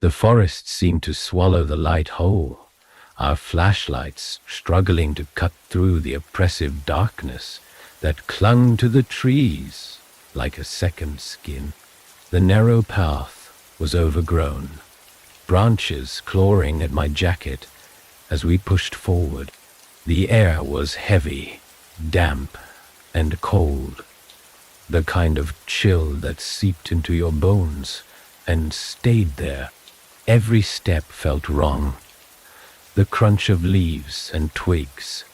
The forest seemed to swallow the light whole, our flashlights struggling to cut through the oppressive darkness that clung to the trees like a second skin. The narrow path was overgrown, branches clawing at my jacket as we pushed forward. The air was heavy, damp, and cold, the kind of chill that seeped into your bones and stayed there. Every step felt wrong, the crunch of leaves and twigs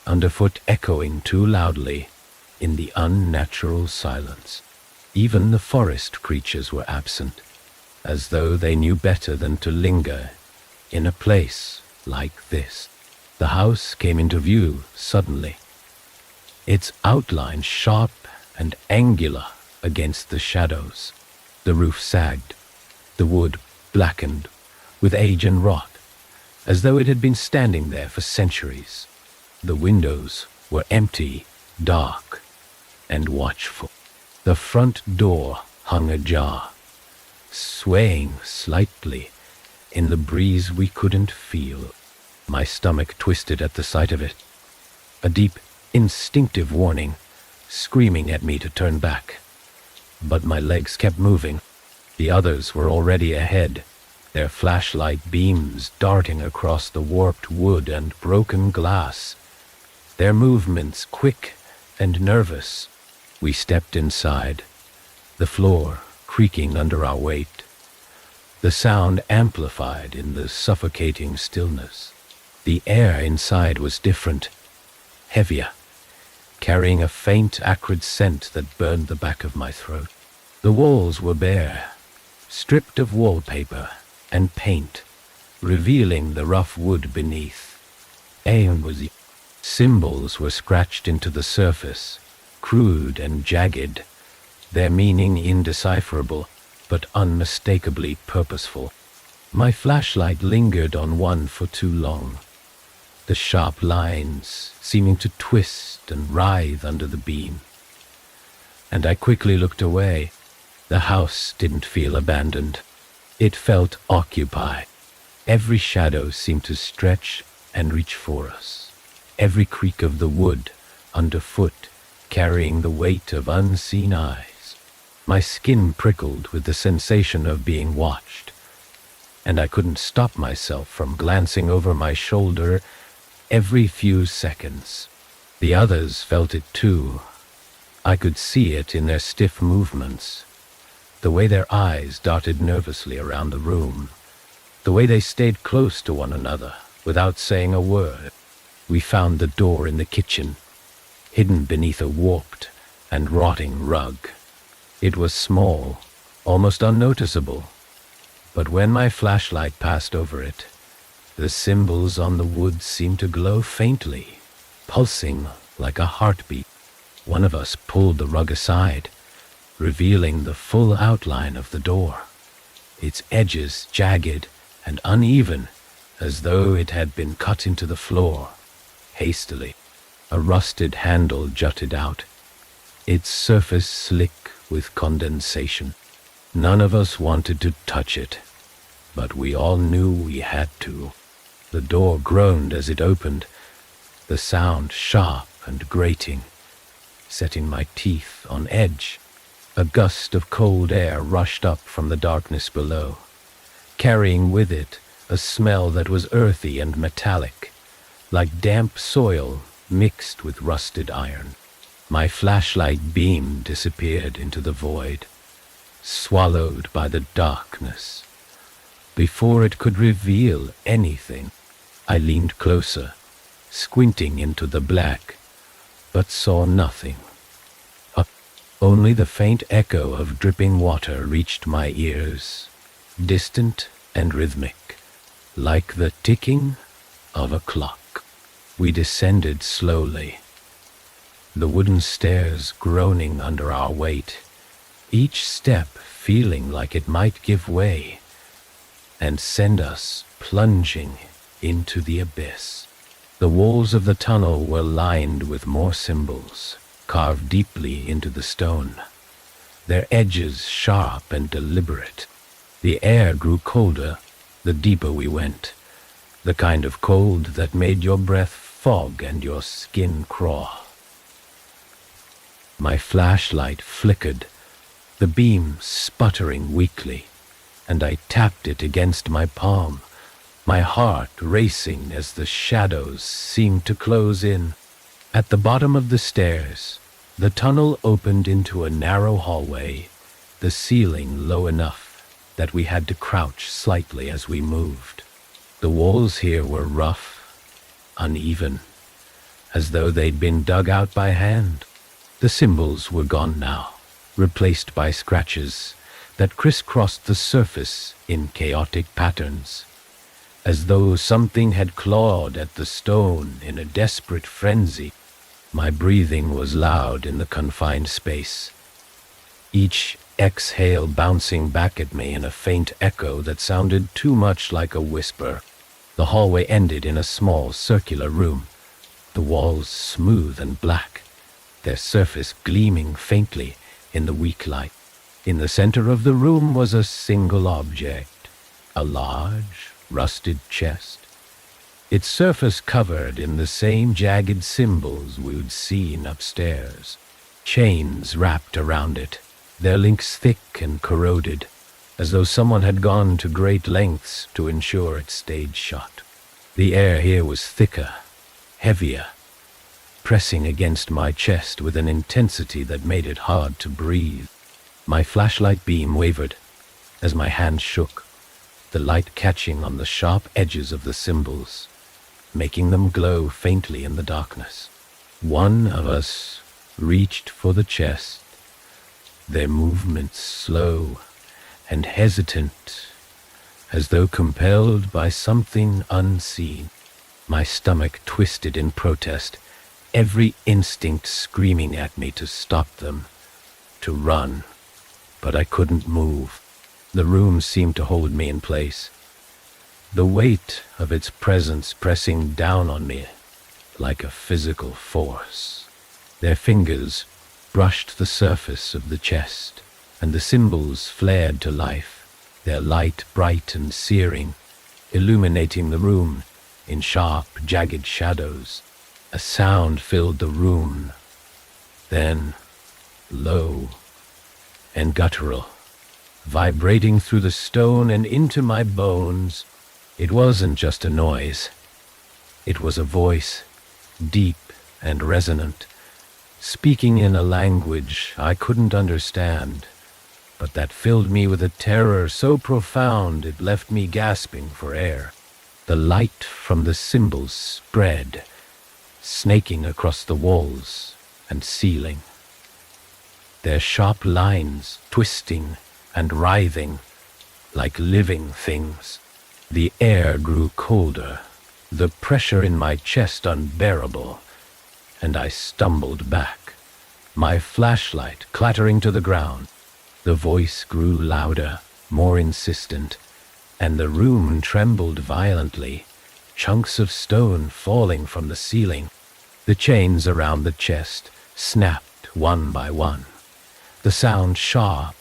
underfoot echoing too loudly in the unnatural silence. Even the forest creatures were absent, as though they knew better than to linger in a place like this. The house came into view suddenly, its outline sharp and angular against the shadows. The roof sagged, the wood blackened with age and rot, as though it had been standing there for centuries. The windows were empty, dark, and watchful. The front door hung ajar, swaying slightly in the breeze we couldn't feel. My stomach twisted at the sight of it, a deep, instinctive warning screaming at me to turn back. But my legs kept moving. The others were already ahead, their flashlight beams darting across the warped wood and broken glass, their movements quick and nervous. We stepped inside, the floor creaking under our weight, the sound amplified in the suffocating stillness. The air inside was different, heavier, carrying a faint, acrid scent that burned the back of my throat. The walls were bare, stripped of wallpaper and paint, revealing the rough wood beneath. Symbols were scratched into the surface, crude and jagged, their meaning indecipherable, but unmistakably purposeful. My flashlight lingered on one for too long, the sharp lines seeming to twist and writhe under the beam. And I quickly looked away. The house didn't feel abandoned. It felt occupied. Every shadow seemed to stretch and reach for us, every creak of the wood underfoot carrying the weight of unseen eyes. My skin prickled with the sensation of being watched, and I couldn't stop myself from glancing over my shoulder every few seconds. The others felt it too. I could see it in their stiff movements, the way their eyes darted nervously around the room, the way they stayed close to one another without saying a word. We found the door in the kitchen, hidden beneath a warped and rotting rug. It was small, almost unnoticeable, but when my flashlight passed over it, the symbols on the wood seemed to glow faintly, pulsing like a heartbeat. One of us pulled the rug aside, revealing the full outline of the door, its edges jagged and uneven as though it had been cut into the floor hastily. A rusted handle jutted out, its surface slick with condensation. None of us wanted to touch it, but we all knew we had to. The door groaned as it opened, the sound sharp and grating, setting my teeth on edge. A gust of cold air rushed up from the darkness below, carrying with it a smell that was earthy and metallic, like damp soil mixed with rusted iron. My flashlight beam disappeared into the void, swallowed by the darkness. Before it could reveal anything, I leaned closer, squinting into the black, but saw nothing. Only the faint echo of dripping water reached my ears, distant and rhythmic, like the ticking of a clock. We descended slowly, the wooden stairs groaning under our weight, each step feeling like it might give way and send us plunging into the abyss. The walls of the tunnel were lined with more symbols, carved deeply into the stone, their edges sharp and deliberate. The air grew colder the deeper we went, the kind of cold that made your breath fog and your skin crawl. My flashlight flickered, the beam sputtering weakly, and I tapped it against my palm, my heart racing as the shadows seemed to close in. At the bottom of the stairs, the tunnel opened into a narrow hallway, the ceiling low enough that we had to crouch slightly as we moved. The walls here were rough, uneven, as though they'd been dug out by hand. The symbols were gone now, replaced by scratches that crisscrossed the surface in chaotic patterns, as though something had clawed at the stone in a desperate frenzy. My breathing was loud in the confined space, each exhale bouncing back at me in a faint echo that sounded too much like a whisper. The hallway ended in a small circular room, the walls smooth and black, their surface gleaming faintly in the weak light. In the center of the room was a single object, a large, rusted chest, its surface covered in the same jagged symbols we'd seen upstairs. Chains wrapped around it, their links thick and corroded, as though someone had gone to great lengths to ensure it stayed shut. The air here was thicker, heavier, pressing against my chest with an intensity that made it hard to breathe. My flashlight beam wavered as my hand shook, the light catching on the sharp edges of the symbols, making them glow faintly in the darkness. One of us reached for the chest, their movements slow and hesitant, as though compelled by something unseen. My stomach twisted in protest, every instinct screaming at me to stop them, to run, but I couldn't move. The room seemed to hold me in place, the weight of its presence pressing down on me like a physical force. Their fingers brushed the surface of the chest, and the symbols flared to life, their light bright and searing, illuminating the room in sharp, jagged shadows. A sound filled the room, then low and guttural, vibrating through the stone and into my bones. It wasn't just a noise. It was a voice, deep and resonant, speaking in a language I couldn't understand, but that filled me with a terror so profound it left me gasping for air. The light from the symbols spread, snaking across the walls and ceiling, their sharp lines twisting and writhing like living things. The air grew colder, the pressure in my chest unbearable, and I stumbled back, my flashlight clattering to the ground. The voice grew louder, more insistent, and the room trembled violently, chunks of stone falling from the ceiling. The chains around the chest snapped one by one, the sound sharp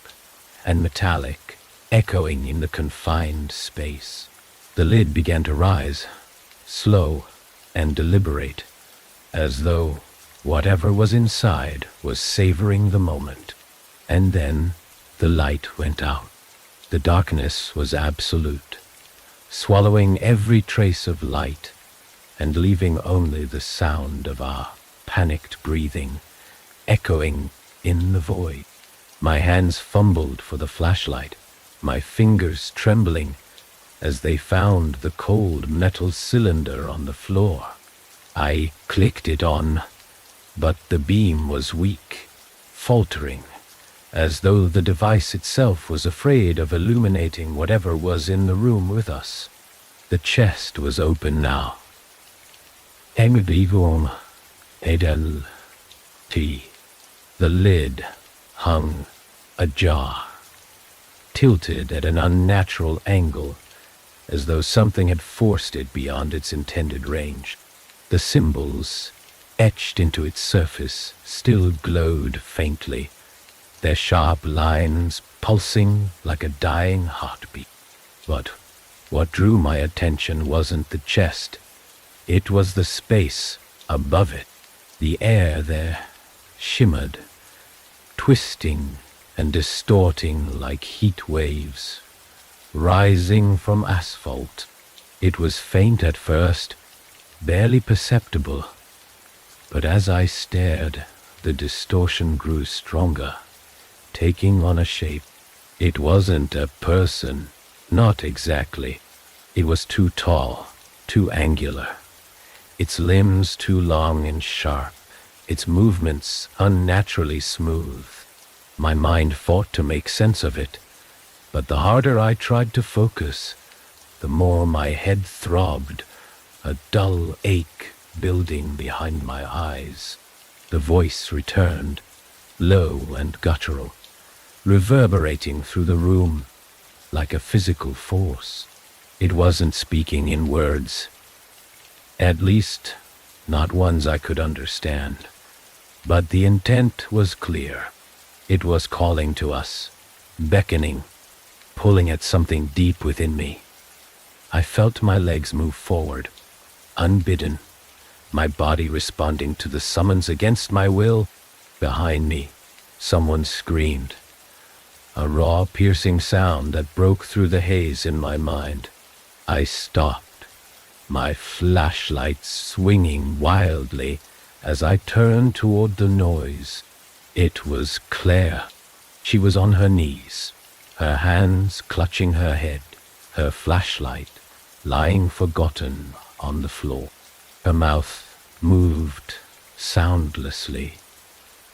and metallic, echoing in the confined space. The lid began to rise, slow and deliberate, as though whatever was inside was savoring the moment. And then the light went out. The darkness was absolute, swallowing every trace of light and leaving only the sound of our panicked breathing echoing in the void. My hands fumbled for the flashlight, my fingers trembling as they found the cold metal cylinder on the floor. I clicked it on, but the beam was weak, faltering, as though the device itself was afraid of illuminating whatever was in the room with us. The chest was open now. Envelop edel T. The lid hung ajar, tilted at an unnatural angle, as though something had forced it beyond its intended range. The symbols, etched into its surface, still glowed faintly, their sharp lines pulsing like a dying heartbeat. But what drew my attention wasn't the chest. It was the space above it. The air there shimmered, twisting and distorting like heat waves, rising from asphalt. It was faint at first, barely perceptible, but as I stared, the distortion grew stronger, taking on a shape. It wasn't a person, not exactly. It was too tall, too angular, its limbs too long and sharp, its movements unnaturally smooth. My mind fought to make sense of it, but the harder I tried to focus, the more my head throbbed, a dull ache building behind my eyes. The voice returned, low and guttural, reverberating through the room like a physical force. It wasn't speaking in words, at least not ones I could understand, but the intent was clear. It was calling to us, beckoning, pulling at something deep within me. I felt my legs move forward, unbidden, my body responding to the summons against my will. Behind me, someone screamed, a raw, piercing sound that broke through the haze in my mind. I stopped, my flashlight swinging wildly as I turned toward the noise. It was Claire. She was on her knees, her hands clutching her head, her flashlight lying forgotten on the floor. Her mouth moved soundlessly,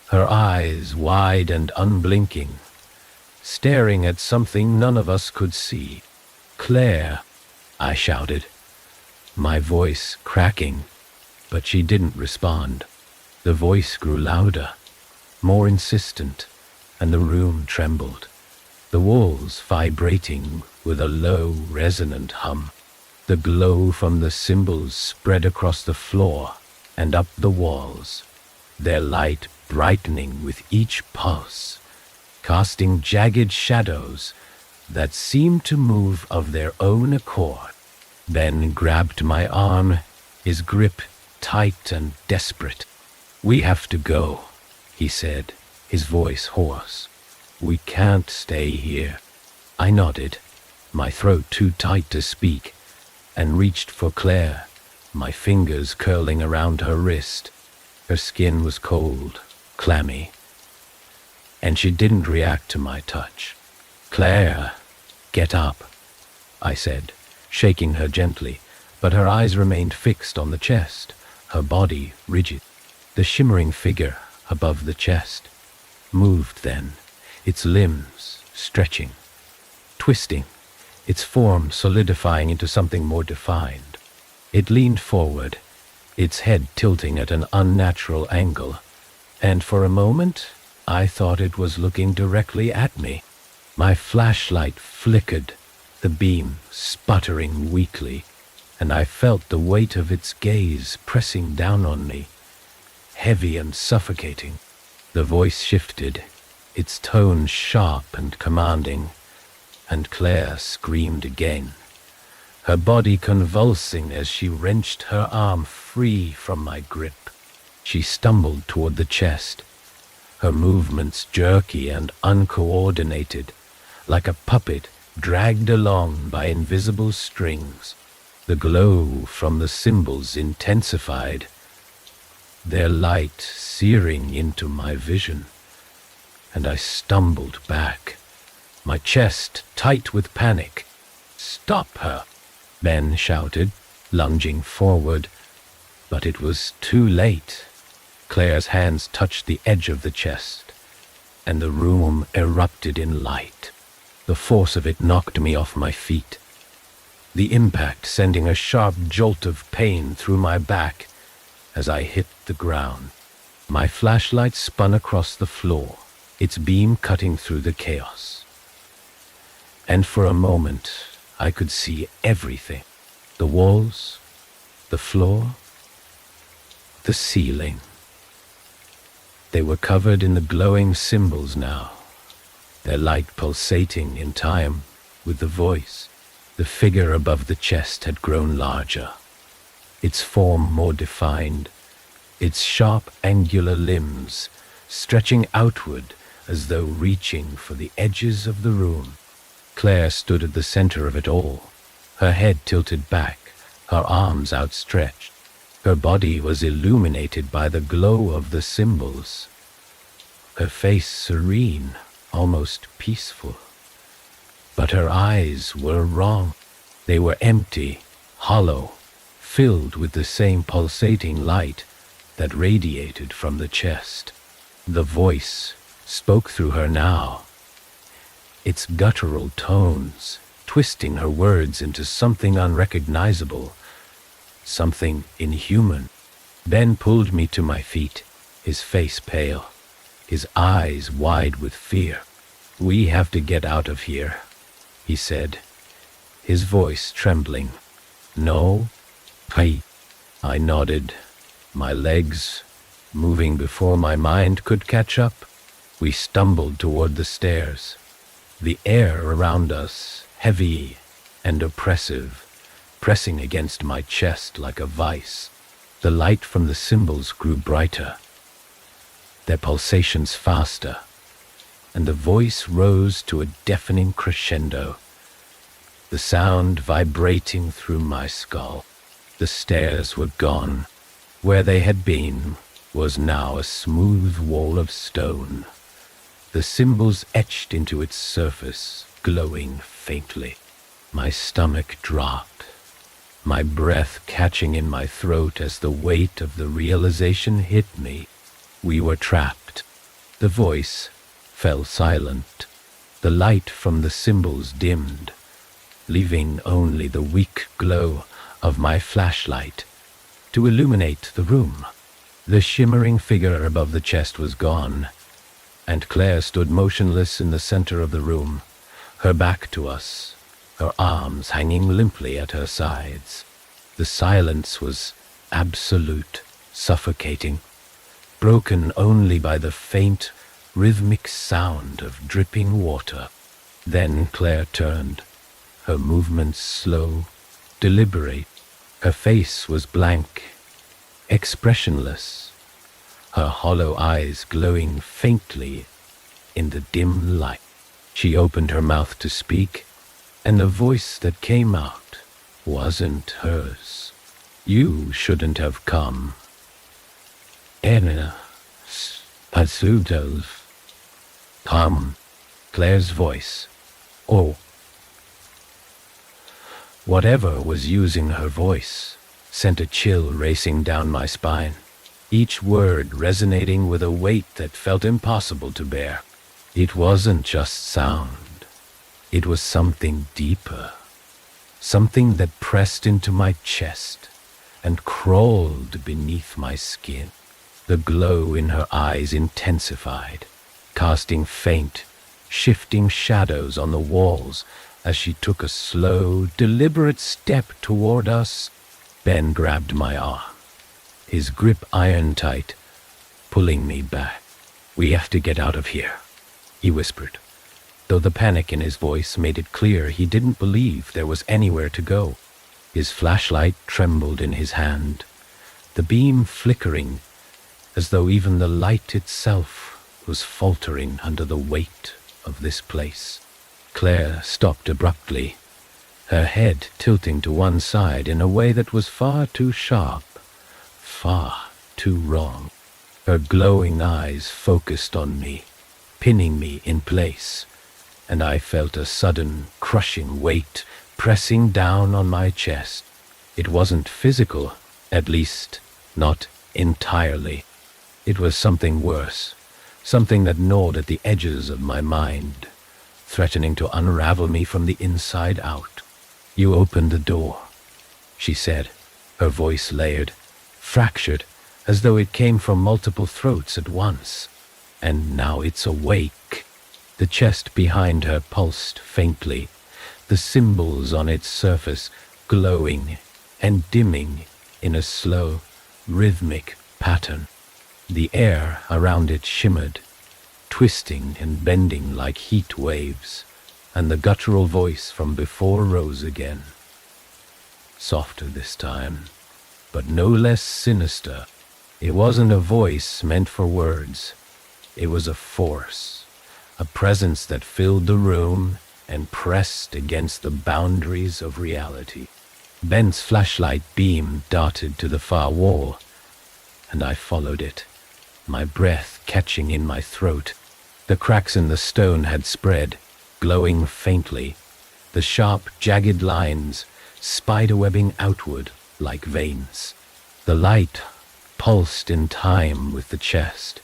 her eyes wide and unblinking, staring at something none of us could see. "Claire," I shouted, my voice cracking, but she didn't respond. The voice grew louder, more insistent, and the room trembled, the walls vibrating with a low, resonant hum. The glow from the symbols spread across the floor and up the walls, their light brightening with each pulse, casting jagged shadows that seemed to move of their own accord. Ben grabbed my arm, his grip tight and desperate. "We have to go," he said, his voice hoarse. "We can't stay here." I nodded, my throat too tight to speak, and reached for Claire, my fingers curling around her wrist. Her skin was cold, clammy, and she didn't react to my touch. "Claire, get up," I said, shaking her gently, but her eyes remained fixed on the chest, her body rigid. The shimmering figure above the chest moved then, its limbs stretching, twisting, its form solidifying into something more defined. It leaned forward, its head tilting at an unnatural angle, and for a moment I thought it was looking directly at me. My flashlight flickered, the beam sputtering weakly, and I felt the weight of its gaze pressing down on me, heavy and suffocating. The voice shifted, its tone sharp and commanding, and Claire screamed again, her body convulsing as she wrenched her arm free from my grip. She stumbled toward the chest, her movements jerky and uncoordinated, like a puppet dragged along by invisible strings. The glow from the symbols intensified, their light searing into my vision, and I stumbled back, my chest tight with panic. "Stop her!" Ben shouted, lunging forward, but it was too late. Claire's hands touched the edge of the chest, and the room erupted in light. The force of it knocked me off my feet, the impact sending a sharp jolt of pain through my back as I hit the ground. My flashlight spun across the floor, its beam cutting through the chaos. And for a moment, I could see everything. The walls, the floor, the ceiling. They were covered in the glowing symbols now, their light pulsating in time with the voice. The figure above the chest had grown larger, its form more defined, its sharp angular limbs stretching outward as though reaching for the edges of the room. Claire stood at the center of it all, her head tilted back, her arms outstretched. Her body was illuminated by the glow of the symbols, her face serene, almost peaceful. But her eyes were wrong. They were empty, hollow, filled with the same pulsating light that radiated from the chest. The voice spoke through her now, its guttural tones twisting her words into something unrecognizable, something inhuman. Ben pulled me to my feet, his face pale, his eyes wide with fear. "We have to get out of here," he said, his voice trembling. "No? I nodded, my legs moving before my mind could catch up. We stumbled toward the stairs, the air around us heavy and oppressive, pressing against my chest like a vice. The light from the symbols grew brighter, their pulsations faster, and the voice rose to a deafening crescendo, the sound vibrating through my skull. The stairs were gone. Where they had been was now a smooth wall of stone, the symbols etched into its surface, glowing faintly. My stomach dropped, my breath catching in my throat as the weight of the realization hit me. We were trapped. The voice fell silent. The light from the symbols dimmed, leaving only the weak glow of my flashlight to illuminate the room. The shimmering figure above the chest was gone, and Claire stood motionless in the center of the room, her back to us, her arms hanging limply at her sides. The silence was absolute, suffocating, broken only by the faint, rhythmic sound of dripping water. Then Claire turned, her movements slow, deliberate. Her face was blank, expressionless, her hollow eyes glowing faintly in the dim light. She opened her mouth to speak, and the voice that came out wasn't hers. "You shouldn't have come. Anna, Pasutos. Come." Claire's voice. Oh. Whatever was using her voice sent a chill racing down my spine, each word resonating with a weight that felt impossible to bear. It wasn't just sound. It was something deeper, something that pressed into my chest and crawled beneath my skin. The glow in her eyes intensified, casting faint, shifting shadows on the walls as she took a slow, deliberate step toward us. Ben grabbed my arm, his grip iron-tight, pulling me back. "We have to get out of here," he whispered, though the panic in his voice made it clear he didn't believe there was anywhere to go. His flashlight trembled in his hand, the beam flickering as though even the light itself was faltering under the weight of this place. Claire stopped abruptly, her head tilting to one side in a way that was far too sharp, far too wrong. Her glowing eyes focused on me, pinning me in place, and I felt a sudden, crushing weight pressing down on my chest. It wasn't physical, at least not entirely. It was something worse, something that gnawed at the edges of my mind, threatening to unravel me from the inside out. "You opened the door," she said, her voice layered, fractured, as though it came from multiple throats at once. "And now it's awake." The chest behind her pulsed faintly, the symbols on its surface glowing and dimming in a slow, rhythmic pattern. The air around it shimmered, twisting and bending like heat waves, and the guttural voice from before rose again. Softer this time, but no less sinister. It wasn't a voice meant for words. It was a force, a presence that filled the room and pressed against the boundaries of reality. Ben's flashlight beam darted to the far wall, and I followed it, my breath catching in my throat. The cracks in the stone had spread, glowing faintly, the sharp, jagged lines spiderwebbing outward like veins. The light pulsed in time with the chest,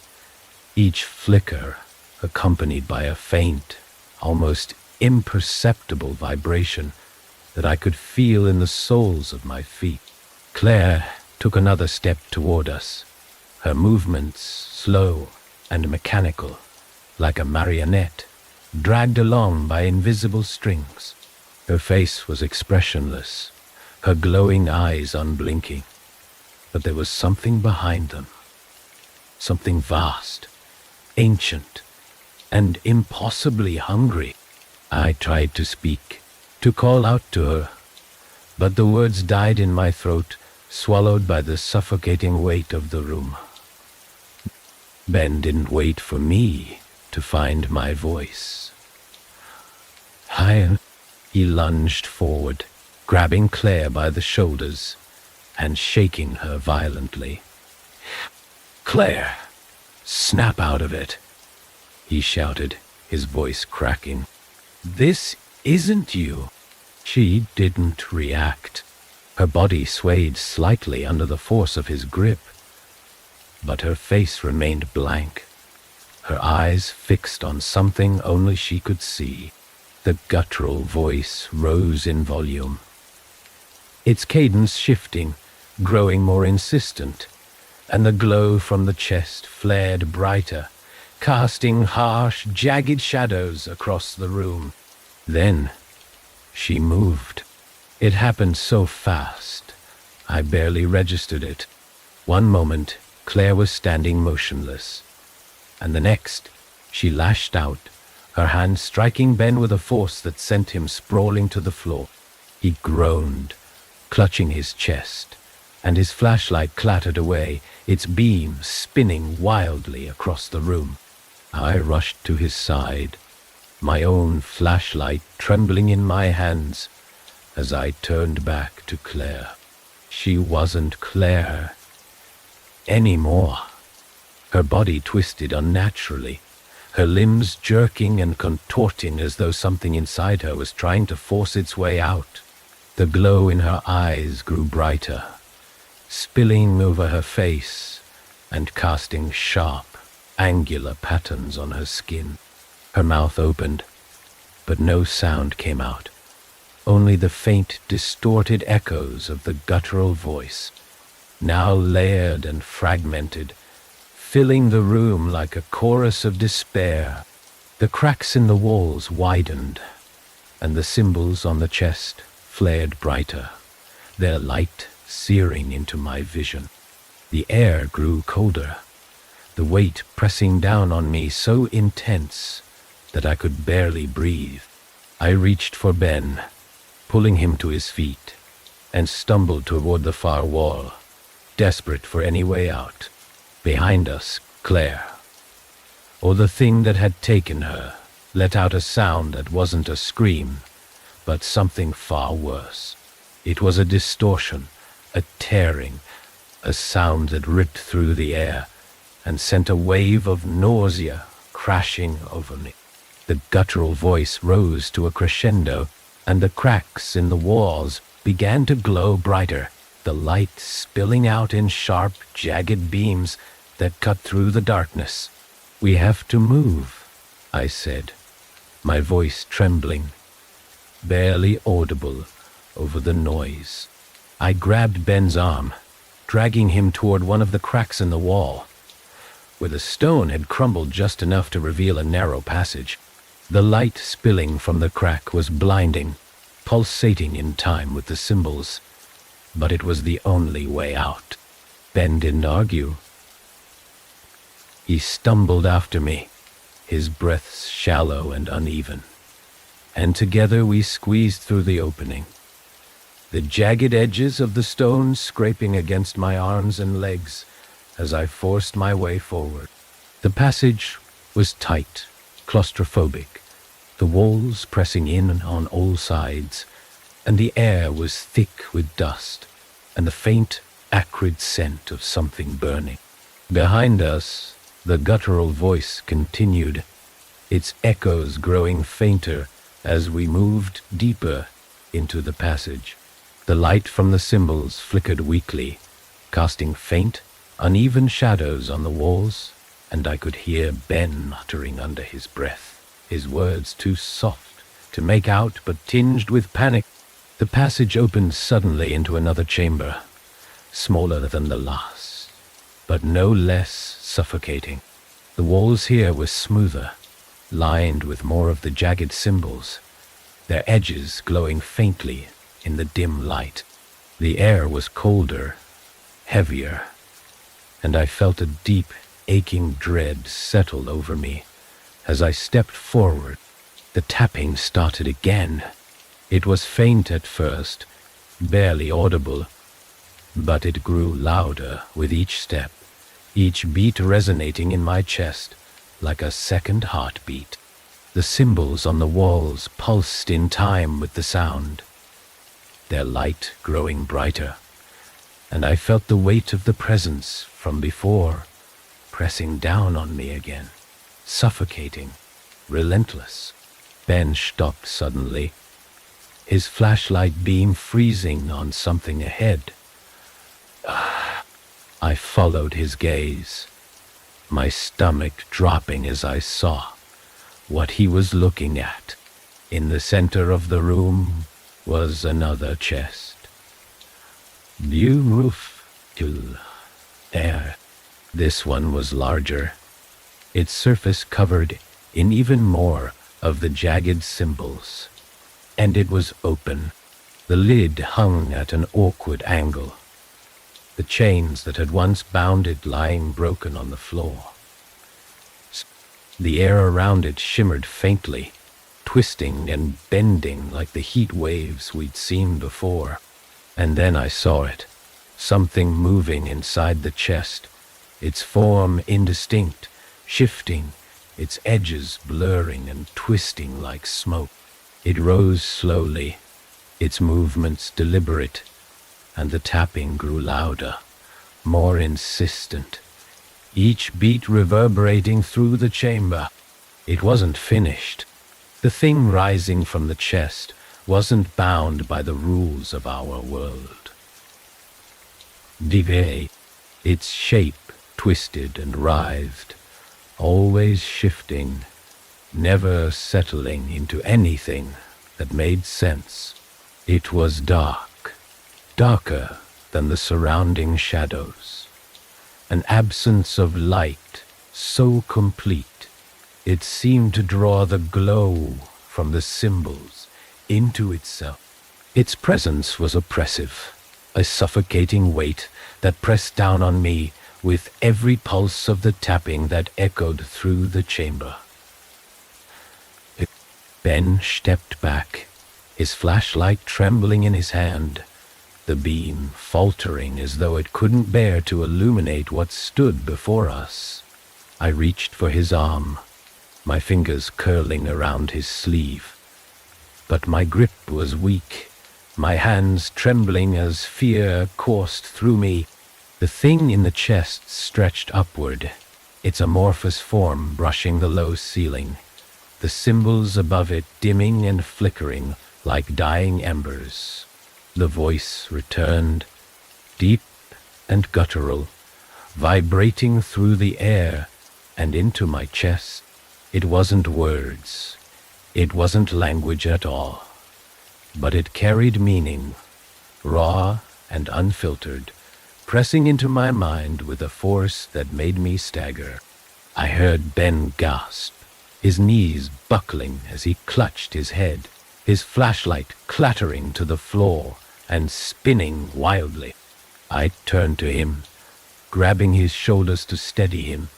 each flicker accompanied by a faint, almost imperceptible vibration that I could feel in the soles of my feet. Claire took another step toward us, her movements slow and mechanical, like a marionette dragged along by invisible strings. Her face was expressionless, her glowing eyes unblinking, but there was something behind them, something vast, ancient, and impossibly hungry. I tried to speak, to call out to her, but the words died in my throat, swallowed by the suffocating weight of the room. Ben didn't wait for me to find my voice. He lunged forward, grabbing Claire by the shoulders and shaking her violently. "Claire, snap out of it," he shouted, his voice cracking. "This isn't you." She didn't react. Her body swayed slightly under the force of his grip, but her face remained blank, her eyes fixed on something only she could see. The guttural voice rose in volume, its cadence shifting, growing more insistent, and the glow from the chest flared brighter, casting harsh, jagged shadows across the room. Then she moved. It happened so fast, I barely registered it. One moment, Claire was standing motionless, and the next, she lashed out, her hand striking Ben with a force that sent him sprawling to the floor. He groaned, clutching his chest, and his flashlight clattered away, its beam spinning wildly across the room. I rushed to his side, my own flashlight trembling in my hands as I turned back to Claire. She wasn't Claire anymore. Her body twisted unnaturally, her limbs jerking and contorting as though something inside her was trying to force its way out. The glow in her eyes grew brighter, spilling over her face and casting sharp, angular patterns on her skin. Her mouth opened, but no sound came out, only the faint, distorted echoes of the guttural voice, now layered and fragmented, filling the room like a chorus of despair. The cracks in the walls widened, and the symbols on the chest flared brighter, their light searing into my vision. The air grew colder, the weight pressing down on me so intense that I could barely breathe. I reached for Ben, pulling him to his feet, and stumbled toward the far wall, desperate for any way out. Behind us, Claire, or the thing that had taken her, let out a sound that wasn't a scream, but something far worse. It was a distortion, a tearing, a sound that ripped through the air and sent a wave of nausea crashing over me. The guttural voice rose to a crescendo, and the cracks in the walls began to glow brighter, the light spilling out in sharp, jagged beams that cut through the darkness. "We have to move," I said, my voice trembling, barely audible over the noise. I grabbed Ben's arm, dragging him toward one of the cracks in the wall, where the stone had crumbled just enough to reveal a narrow passage. The light spilling from the crack was blinding, pulsating in time with the symbols, but it was the only way out. Ben didn't argue. He stumbled after me, his breaths shallow and uneven, and together we squeezed through the opening, the jagged edges of the stones scraping against my arms and legs as I forced my way forward. The passage was tight, claustrophobic, the walls pressing in on all sides, and the air was thick with dust and the faint, acrid scent of something burning. Behind us, the guttural voice continued, its echoes growing fainter as we moved deeper into the passage. The light from the symbols flickered weakly, casting faint, uneven shadows on the walls, and I could hear Ben muttering under his breath, his words too soft to make out but tinged with panic. The passage opened suddenly into another chamber, smaller than the last, but no less suffocating. The walls here were smoother, lined with more of the jagged symbols, their edges glowing faintly in the dim light. The air was colder, heavier, and I felt a deep, aching dread settle over me as I stepped forward. The tapping started again. It was faint at first, barely audible, but it grew louder with each step, each beat resonating in my chest like a second heartbeat. The symbols on the walls pulsed in time with the sound, their light growing brighter, and I felt the weight of the presence from before pressing down on me again, suffocating, relentless. Ben stopped suddenly, his flashlight beam freezing on something ahead. I followed his gaze, my stomach dropping as I saw what he was looking at. In the center of the room was another chest. Beautiful air. This one was larger, its surface covered in even more of the jagged symbols, and it was open. The lid hung at an awkward angle, the chains that had once bound it lying broken on the floor. The air around it shimmered faintly, twisting and bending like the heat waves we'd seen before. And then I saw it, something moving inside the chest, its form indistinct, shifting, its edges blurring and twisting like smoke. It rose slowly, its movements deliberate, and the tapping grew louder, more insistent, each beat reverberating through the chamber. It wasn't finished. The thing rising from the chest wasn't bound by the rules of our world. Dive, its shape twisted and writhed, always shifting, never settling into anything that made sense. It was dark, darker than the surrounding shadows, an absence of light so complete it seemed to draw the glow from the symbols into itself. Its presence was oppressive, a suffocating weight that pressed down on me with every pulse of the tapping that echoed through the chamber. Ben stepped back, his flashlight trembling in his hand, the beam faltering as though it couldn't bear to illuminate what stood before us. I reached for his arm, my fingers curling around his sleeve, but my grip was weak, my hands trembling as fear coursed through me. The thing in the chest stretched upward, its amorphous form brushing the low ceiling, the symbols above it dimming and flickering like dying embers. The voice returned, deep and guttural, vibrating through the air and into my chest. It wasn't words, it wasn't language at all, but it carried meaning, raw and unfiltered, pressing into my mind with a force that made me stagger. I heard Ben gasp, his knees buckling as he clutched his head, his flashlight clattering to the floor and spinning wildly. I turned to him, grabbing his shoulders to steady him,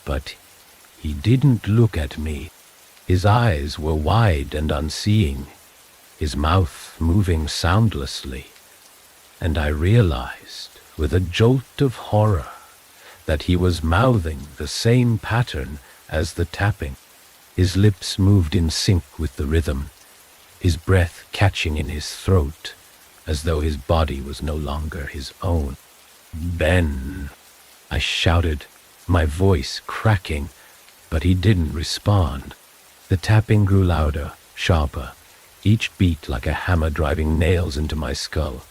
But he didn't look at me. His eyes were wide and unseeing, his mouth moving soundlessly, and I realized, with a jolt of horror, that he was mouthing the same pattern as the tapping. His lips moved in sync with the rhythm, his breath catching in his throat, as though his body was no longer his own. "Ben!" I shouted, my voice cracking, but he didn't respond. The tapping grew louder, sharper, each beat like a hammer driving nails into my skull,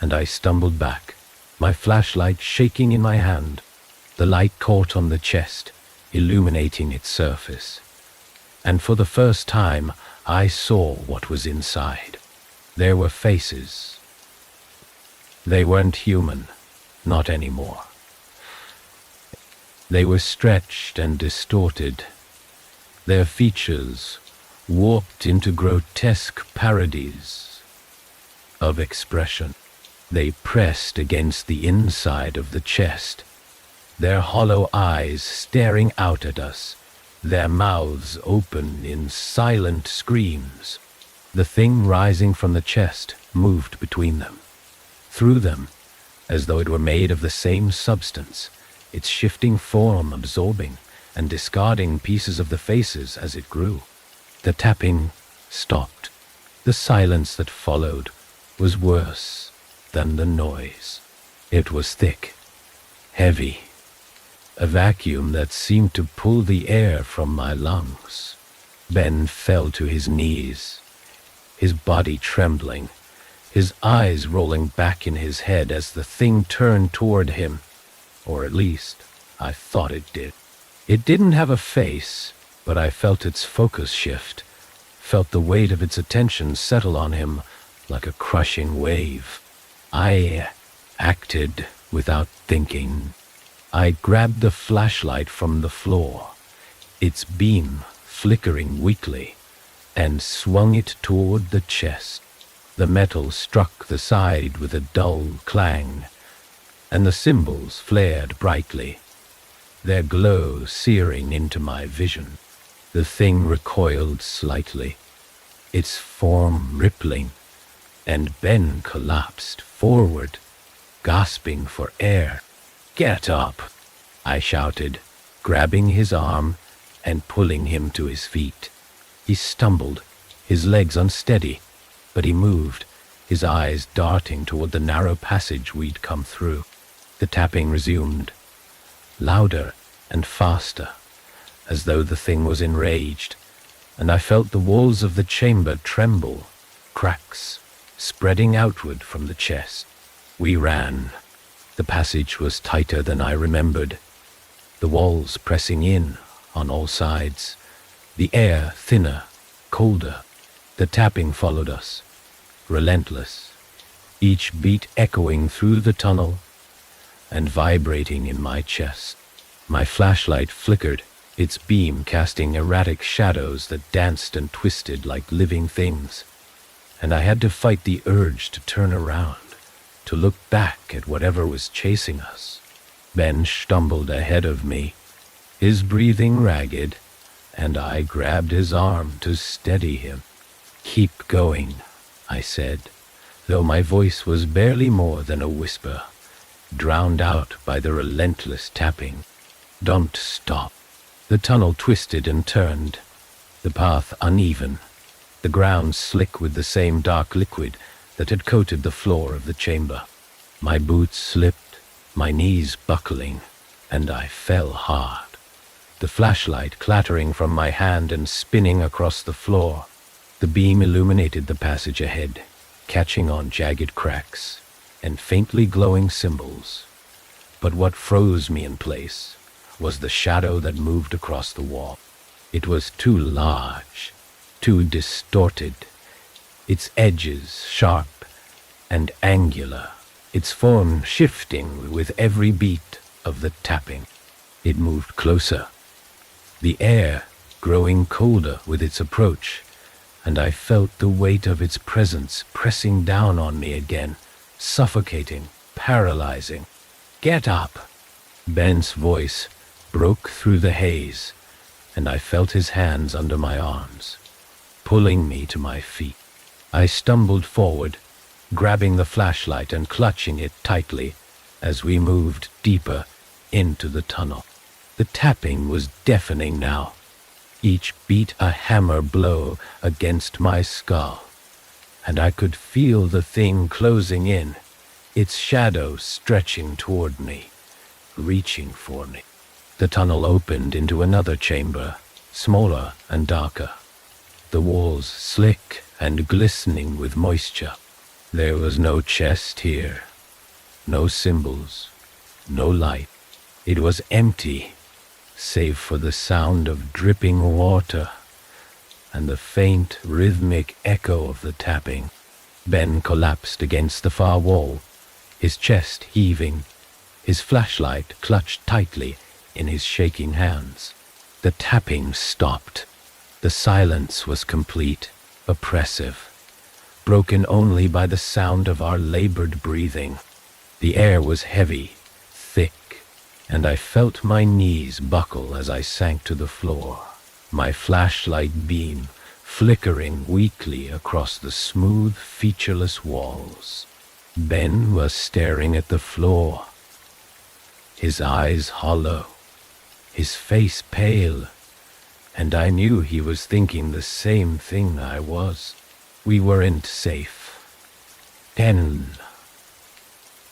and I stumbled back, my flashlight shaking in my hand. The light caught on the chest, illuminating its surface, and for the first time I saw what was inside. There were faces. They weren't human, not anymore. They were stretched and distorted, their features warped into grotesque parodies of expression. They pressed against the inside of the chest, their hollow eyes staring out at us, their mouths open in silent screams. The thing rising from the chest moved between them, through them, as though it were made of the same substance, its shifting form absorbing and discarding pieces of the faces as it grew. The tapping stopped. The silence that followed was worse than the noise. It was thick, heavy, a vacuum that seemed to pull the air from my lungs. Ben fell to his knees, his body trembling, his eyes rolling back in his head as the thing turned toward him, or at least I thought it did. It didn't have a face, but I felt its focus shift, felt the weight of its attention settle on him like a crushing wave. I acted without thinking. I grabbed the flashlight from the floor, its beam flickering weakly, and swung it toward the chest. The metal struck the side with a dull clang, and the symbols flared brightly, their glow searing into my vision. The thing recoiled slightly, its form rippling, and Ben collapsed forward, gasping for air. "Get up!" I shouted, grabbing his arm and pulling him to his feet. He stumbled, his legs unsteady, but he moved, his eyes darting toward the narrow passage we'd come through. The tapping resumed, louder and faster, as though the thing was enraged, and I felt the walls of the chamber tremble, cracks spreading outward from the chest. We ran. The passage was tighter than I remembered, the walls pressing in on all sides, the air thinner, colder. The tapping followed us, relentless, each beat echoing through the tunnel and vibrating in my chest. My flashlight flickered, its beam casting erratic shadows that danced and twisted like living things, and I had to fight the urge to turn around, to look back at whatever was chasing us. Ben stumbled ahead of me, his breathing ragged, and I grabbed his arm to steady him. "Keep going," I said, though my voice was barely more than a whisper, drowned out by the relentless tapping. "Don't stop." The tunnel twisted and turned, the path uneven, the ground slick with the same dark liquid that had coated the floor of the chamber. My boots slipped, my knees buckling, and I fell hard, the flashlight clattering from my hand and spinning across the floor. The beam illuminated the passage ahead, catching on jagged cracks and faintly glowing symbols. But what froze me in place was the shadow that moved across the wall. It was too large, too distorted, its edges sharp and angular, its form shifting with every beat of the tapping. It moved closer, the air growing colder with its approach, and I felt the weight of its presence pressing down on me again, suffocating, paralyzing. "Get up!" Ben's voice broke through the haze, and I felt his hands under my arms, pulling me to my feet. I stumbled forward, grabbing the flashlight and clutching it tightly as we moved deeper into the tunnel. The tapping was deafening now, each beat a hammer blow against my skull, and I could feel the thing closing in, its shadow stretching toward me, reaching for me. The tunnel opened into another chamber, smaller and darker, the walls slick and glistening with moisture. There was no chest here, no symbols, no light. It was empty, save for the sound of dripping water and the faint rhythmic echo of the tapping. Ben collapsed against the far wall, his chest heaving, his flashlight clutched tightly in his shaking hands. The tapping stopped. The silence was complete, oppressive, broken only by the sound of our labored breathing. The air was heavy, thick, and I felt my knees buckle as I sank to the floor, my flashlight beam flickering weakly across the smooth, featureless walls. Ben was staring at the floor, his eyes hollow, his face pale, and I knew he was thinking the same thing I was. We weren't safe. 10.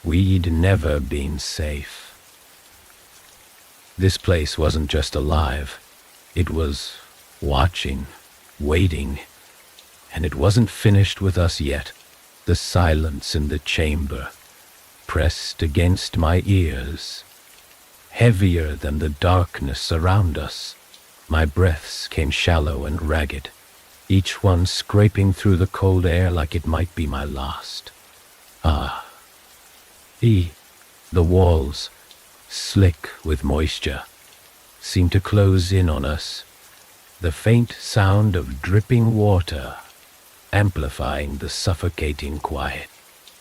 We'd never been safe. This place wasn't just alive. It was watching, waiting, and it wasn't finished with us yet. The silence in the chamber pressed against my ears, heavier than the darkness around us. My breaths came shallow and ragged, each one scraping through the cold air like it might be my last. The walls, slick with moisture, seemed to close in on us, the faint sound of dripping water amplifying the suffocating quiet.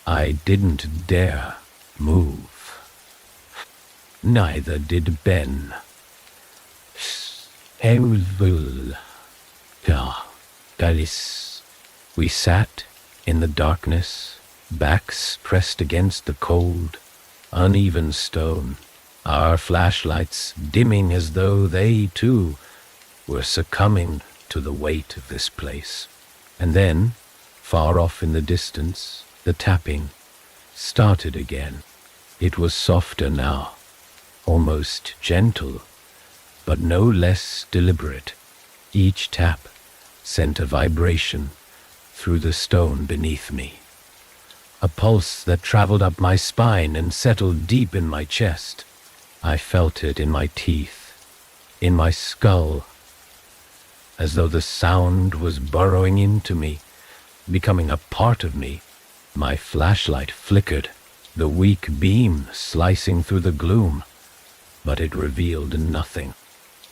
I didn't dare move. Neither did Ben. We sat in the darkness, backs pressed against the cold, uneven stone, our flashlights dimming as though they, too, were succumbing to the weight of this place. And then, far off in the distance, the tapping started again. It was softer now, almost gentle, but no less deliberate. Each tap sent a vibration through the stone beneath me, a pulse that traveled up my spine and settled deep in my chest. I felt it in my teeth, in my skull, as though the sound was burrowing into me, becoming a part of me. My flashlight flickered, the weak beam slicing through the gloom, but it revealed nothing.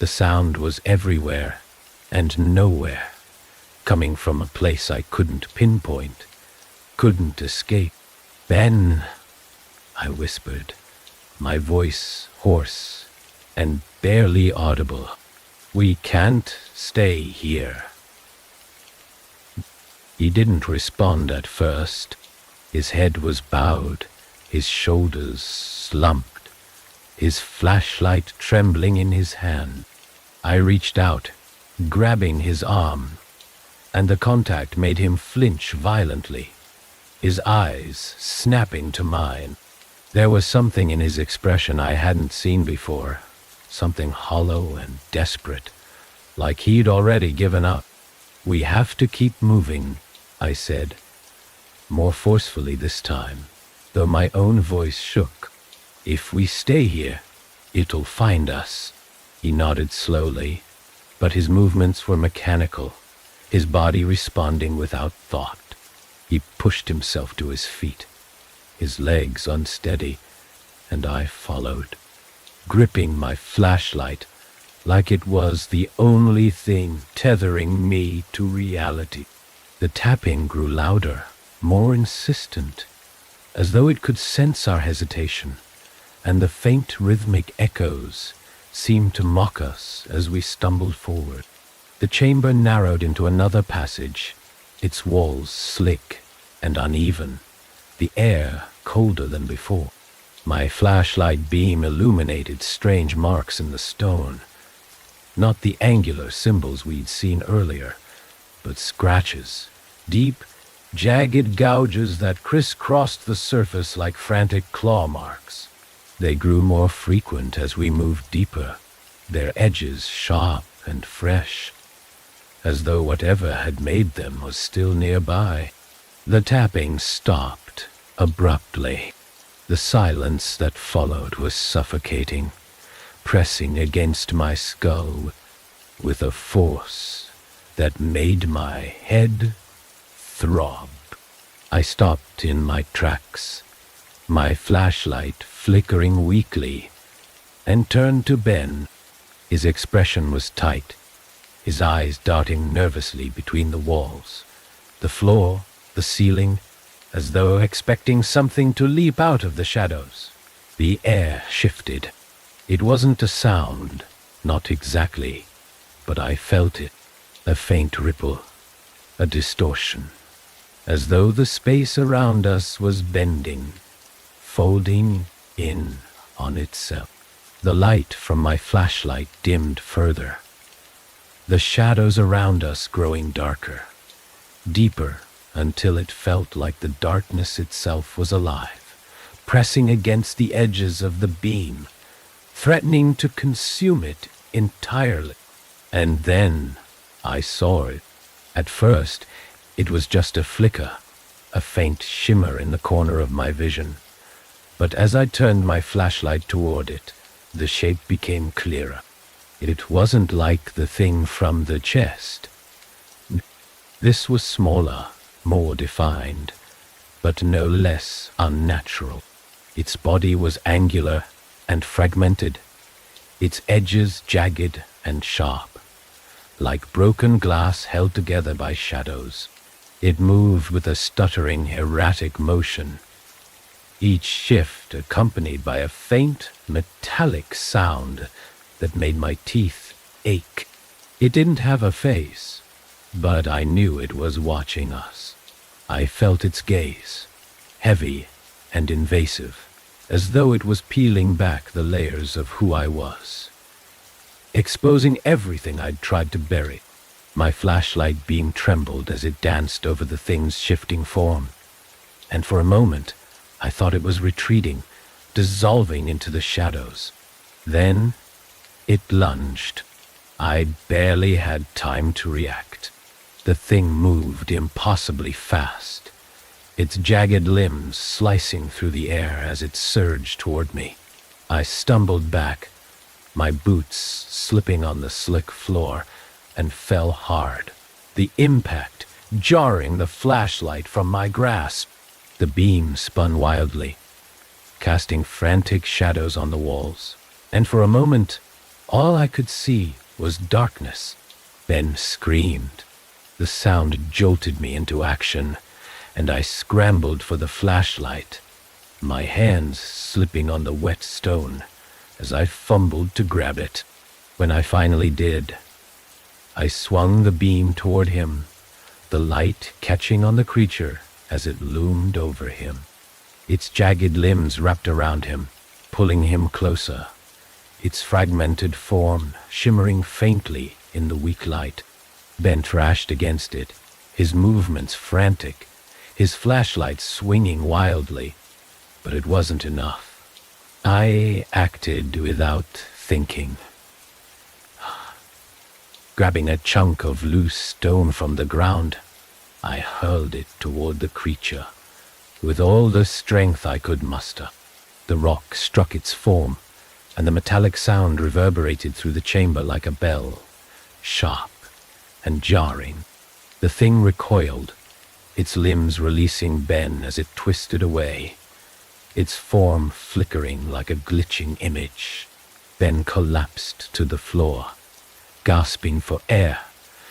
The sound was everywhere and nowhere, coming from a place I couldn't pinpoint, couldn't escape. Ben, I whispered, my voice hoarse and barely audible. We can't stay here. He didn't respond at first. His head was bowed, his shoulders slumped, his flashlight trembling in his hand. I reached out, grabbing his arm, and the contact made him flinch violently, his eyes snapping to mine. There was something in his expression I hadn't seen before, something hollow and desperate, like he'd already given up. We have to keep moving, I said, more forcefully this time, though my own voice shook. If we stay here, it'll find us. He nodded slowly, but his movements were mechanical, his body responding without thought. He pushed himself to his feet, his legs unsteady, and I followed, gripping my flashlight like it was the only thing tethering me to reality. The tapping grew louder, more insistent, as though it could sense our hesitation, and the faint rhythmic echoes seemed to mock us as we stumbled forward. The chamber narrowed into another passage, its walls slick and uneven, the air colder than before. My flashlight beam illuminated strange marks in the stone, not the angular symbols we'd seen earlier, but scratches, deep, jagged gouges that crisscrossed the surface like frantic claw marks. They grew more frequent as we moved deeper, their edges sharp and fresh, as though whatever had made them was still nearby. The tapping stopped abruptly. The silence that followed was suffocating, pressing against my skull with a force that made my head throb. I stopped in my tracks, my flashlight flickering weakly, and turned to Ben. His expression was tight, his eyes darting nervously between the walls, the floor, the ceiling, as though expecting something to leap out of the shadows. The air shifted. It wasn't a sound, not exactly, but I felt it, a faint ripple, a distortion, as though the space around us was bending, folding in on itself. The light from my flashlight dimmed further, the shadows around us growing darker, deeper, until it felt like the darkness itself was alive, pressing against the edges of the beam, threatening to consume it entirely. And then I saw it. At first, it was just a flicker, a faint shimmer in the corner of my vision. But as I turned my flashlight toward it, the shape became clearer. It wasn't like the thing from the chest. This was smaller, more defined, but no less unnatural. Its body was angular and fragmented, its edges jagged and sharp, like broken glass held together by shadows. It moved with a stuttering, erratic motion, each shift accompanied by a faint, metallic sound that made my teeth ache. It didn't have a face, but I knew it was watching us. I felt its gaze, heavy and invasive, as though it was peeling back the layers of who I was, exposing everything I'd tried to bury. My flashlight beam trembled as it danced over the thing's shifting form, and for a moment I thought it was retreating, dissolving into the shadows. Then it lunged. I barely had time to react. The thing moved impossibly fast, its jagged limbs slicing through the air as it surged toward me. I stumbled back, my boots slipping on the slick floor, and fell hard, the impact jarring the flashlight from my grasp. The beam spun wildly, casting frantic shadows on the walls, and for a moment, all I could see was darkness. Ben screamed. The sound jolted me into action, and I scrambled for the flashlight, my hands slipping on the wet stone as I fumbled to grab it. When I finally did, I swung the beam toward him, the light catching on the creature as it loomed over him. Its jagged limbs wrapped around him, pulling him closer, its fragmented form shimmering faintly in the weak light. Ben thrashed against it, his movements frantic, his flashlight swinging wildly, but it wasn't enough. I acted without thinking. Grabbing a chunk of loose stone from the ground, I hurled it toward the creature with all the strength I could muster. The rock struck its form, and the metallic sound reverberated through the chamber like a bell, sharp and jarring. The thing recoiled, its limbs releasing Ben as it twisted away, its form flickering like a glitching image. Ben collapsed to the floor, gasping for air,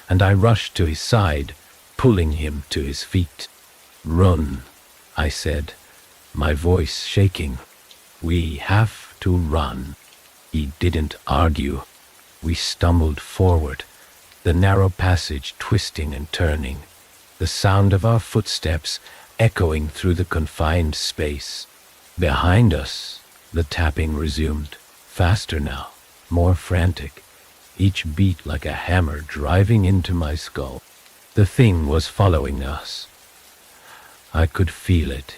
and I rushed to his side, pulling him to his feet. "Run," I said, my voice shaking. "We have to run." He didn't argue. We stumbled forward, the narrow passage twisting and turning, the sound of our footsteps echoing through the confined space. Behind us, the tapping resumed, faster now, more frantic, each beat like a hammer driving into my skull. The thing was following us. I could feel it,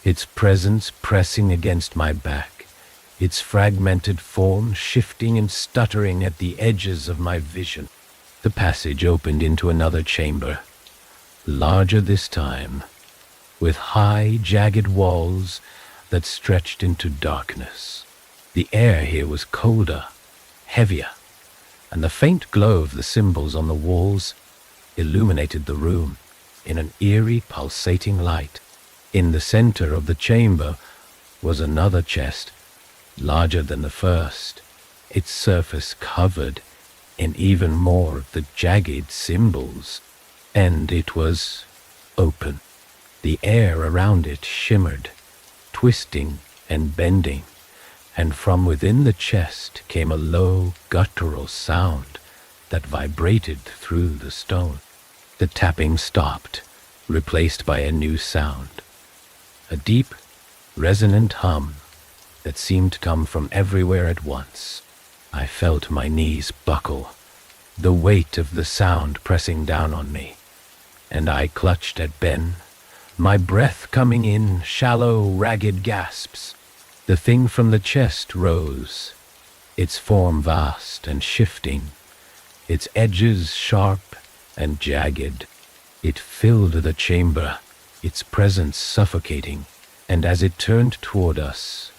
its presence pressing against my back, its fragmented form shifting and stuttering at the edges of my vision. The passage opened into another chamber, larger this time, with high, jagged walls that stretched into darkness. The air here was colder, heavier, and the faint glow of the symbols on the walls illuminated the room in an eerie, pulsating light. In the center of the chamber was another chest, larger than the first, its surface covered in even more of the jagged symbols, and it was open. The air around it shimmered, twisting and bending, and from within the chest came a low, guttural sound that vibrated through the stone. The tapping stopped, replaced by a new sound, a deep, resonant hum that seemed to come from everywhere at once. I felt my knees buckle, the weight of the sound pressing down on me, and I clutched at Ben, my breath coming in shallow, ragged gasps. The thing from the chest rose, its form vast and shifting, its edges sharp and jagged. It filled the chamber, its presence suffocating, and as it turned toward us,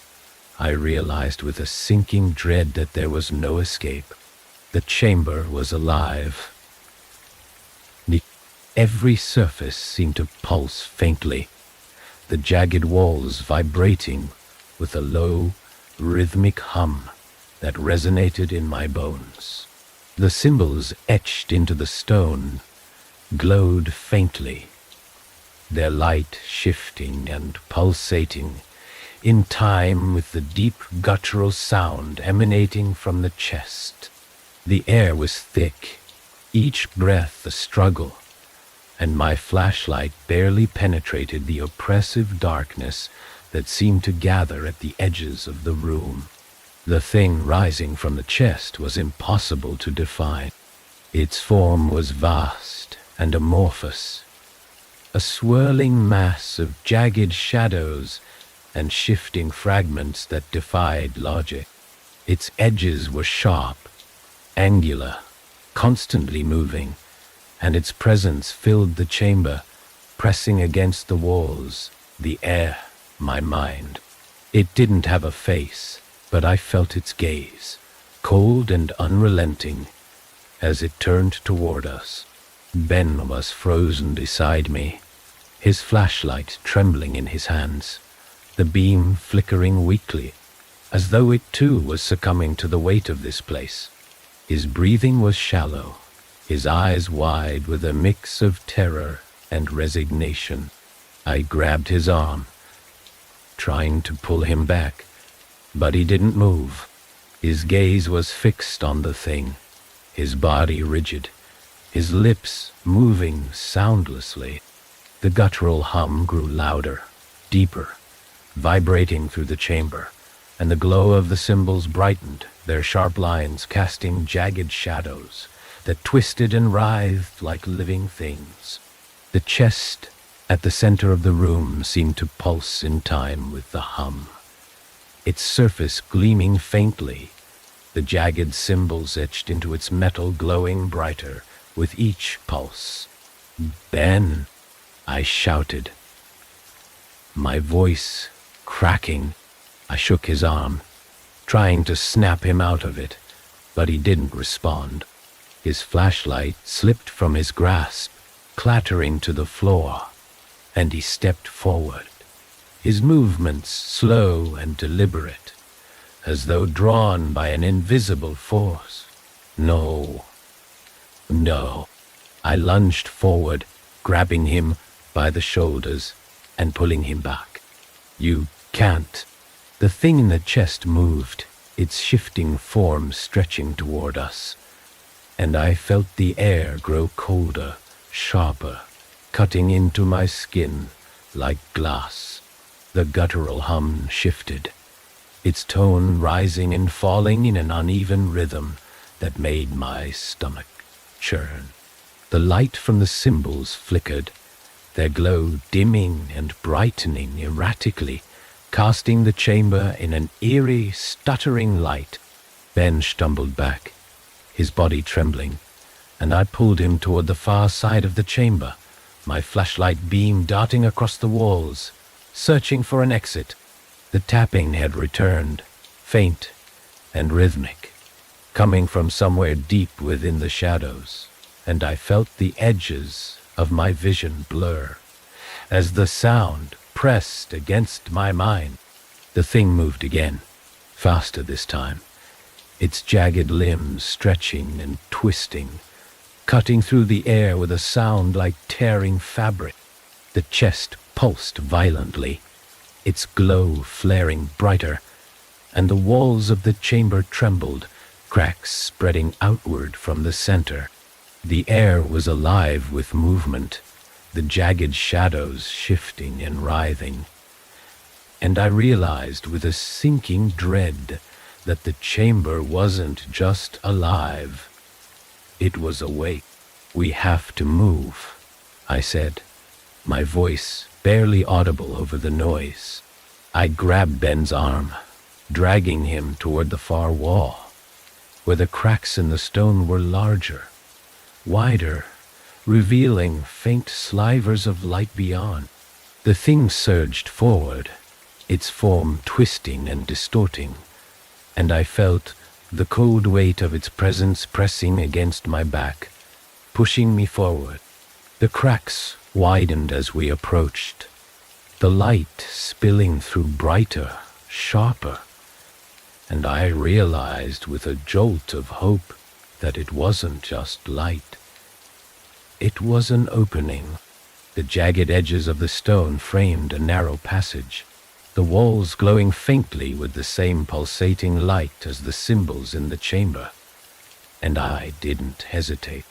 I realized with a sinking dread that there was no escape. The chamber was alive. Every surface seemed to pulse faintly, the jagged walls vibrating with a low, rhythmic hum that resonated in my bones. The symbols etched into the stone glowed faintly, their light shifting and pulsating in time with the deep guttural sound emanating from the chest. The air was thick, each breath a struggle, and my flashlight barely penetrated the oppressive darkness that seemed to gather at the edges of the room. The thing rising from the chest was impossible to define. Its form was vast and amorphous, a swirling mass of jagged shadows and shifting fragments that defied logic. Its edges were sharp, angular, constantly moving, and its presence filled the chamber, pressing against the walls, the air, my mind. It didn't have a face, but I felt its gaze, cold and unrelenting, as it turned toward us. Ben was frozen beside me, his flashlight trembling in his hands, the beam flickering weakly, as though it too was succumbing to the weight of this place. His breathing was shallow, his eyes wide with a mix of terror and resignation. I grabbed his arm, trying to pull him back, but he didn't move. His gaze was fixed on the thing, his body rigid, his lips moving soundlessly. The guttural hum grew louder, deeper, vibrating through the chamber, and the glow of the symbols brightened, their sharp lines casting jagged shadows that twisted and writhed like living things. The chest at the center of the room seemed to pulse in time with the hum, its surface gleaming faintly, the jagged symbols etched into its metal glowing brighter with each pulse. "Ben!" I shouted, my voice cracking. I shook his arm, trying to snap him out of it, but he didn't respond. His flashlight slipped from his grasp, clattering to the floor, and he stepped forward, his movements slow and deliberate, as though drawn by an invisible force. No. I lunged forward, grabbing him by the shoulders and pulling him back. "You can't." The thing in the chest moved, its shifting form stretching toward us, and I felt the air grow colder, sharper, cutting into my skin like glass. The guttural hum shifted, its tone rising and falling in an uneven rhythm that made my stomach churn. The light from the cymbals flickered, their glow dimming and brightening erratically, casting the chamber in an eerie, stuttering light. Ben stumbled back, his body trembling, and I pulled him toward the far side of the chamber, my flashlight beam darting across the walls, searching for an exit. The tapping had returned, faint and rhythmic, coming from somewhere deep within the shadows, and I felt the edges of my vision blur as the sound pressed against my mind. The thing moved again, faster this time, its jagged limbs stretching and twisting, cutting through the air with a sound like tearing fabric. The chest pulsed violently, its glow flaring brighter, and the walls of the chamber trembled, cracks spreading outward from the center. The air was alive with movement, the jagged shadows shifting and writhing. And I realized with a sinking dread that the chamber wasn't just alive, it was awake. "We have to move," I said, my voice barely audible over the noise. I grabbed Ben's arm, dragging him toward the far wall, where the cracks in the stone were larger, wider, revealing faint slivers of light beyond. The thing surged forward, its form twisting and distorting, and I felt the cold weight of its presence pressing against my back, pushing me forward. The cracks widened as we approached, the light spilling through brighter, sharper, and I realized with a jolt of hope that it wasn't just light. It was an opening. The jagged edges of the stone framed a narrow passage, the walls glowing faintly with the same pulsating light as the symbols in the chamber. And I didn't hesitate.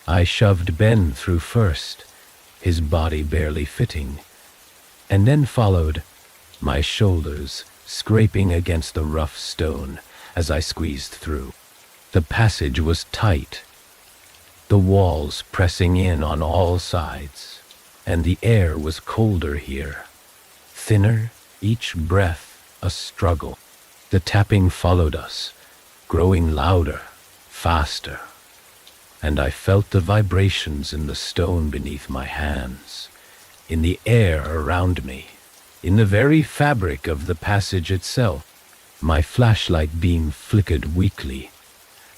I shoved Ben through first, his body barely fitting, and then followed, my shoulders scraping against the rough stone as I squeezed through. The passage was tight, the walls pressing in on all sides, and the air was colder here, thinner, each breath a struggle. The tapping followed us, growing louder, faster, and I felt the vibrations in the stone beneath my hands, in the air around me, in the very fabric of the passage itself. My flashlight beam flickered weakly,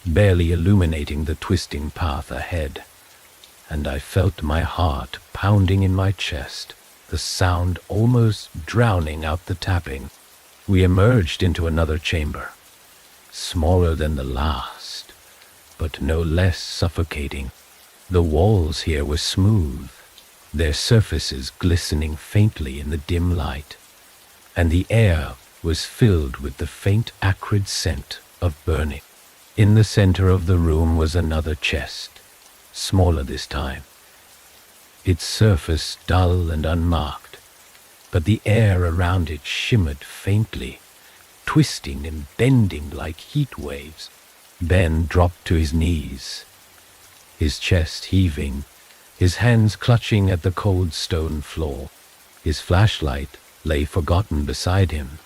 barely illuminating the twisting path ahead, and I felt my heart pounding in my chest, the sound almost drowning out the tapping. We emerged into another chamber, smaller than the last, but no less suffocating. The walls here were smooth, their surfaces glistening faintly in the dim light, and the air was filled with the faint acrid scent of burning. In the center of the room was another chest, smaller this time, its surface dull and unmarked, but the air around it shimmered faintly, twisting and bending like heat waves. Ben dropped to his knees, his chest heaving, his hands clutching at the cold stone floor. His flashlight lay forgotten beside him,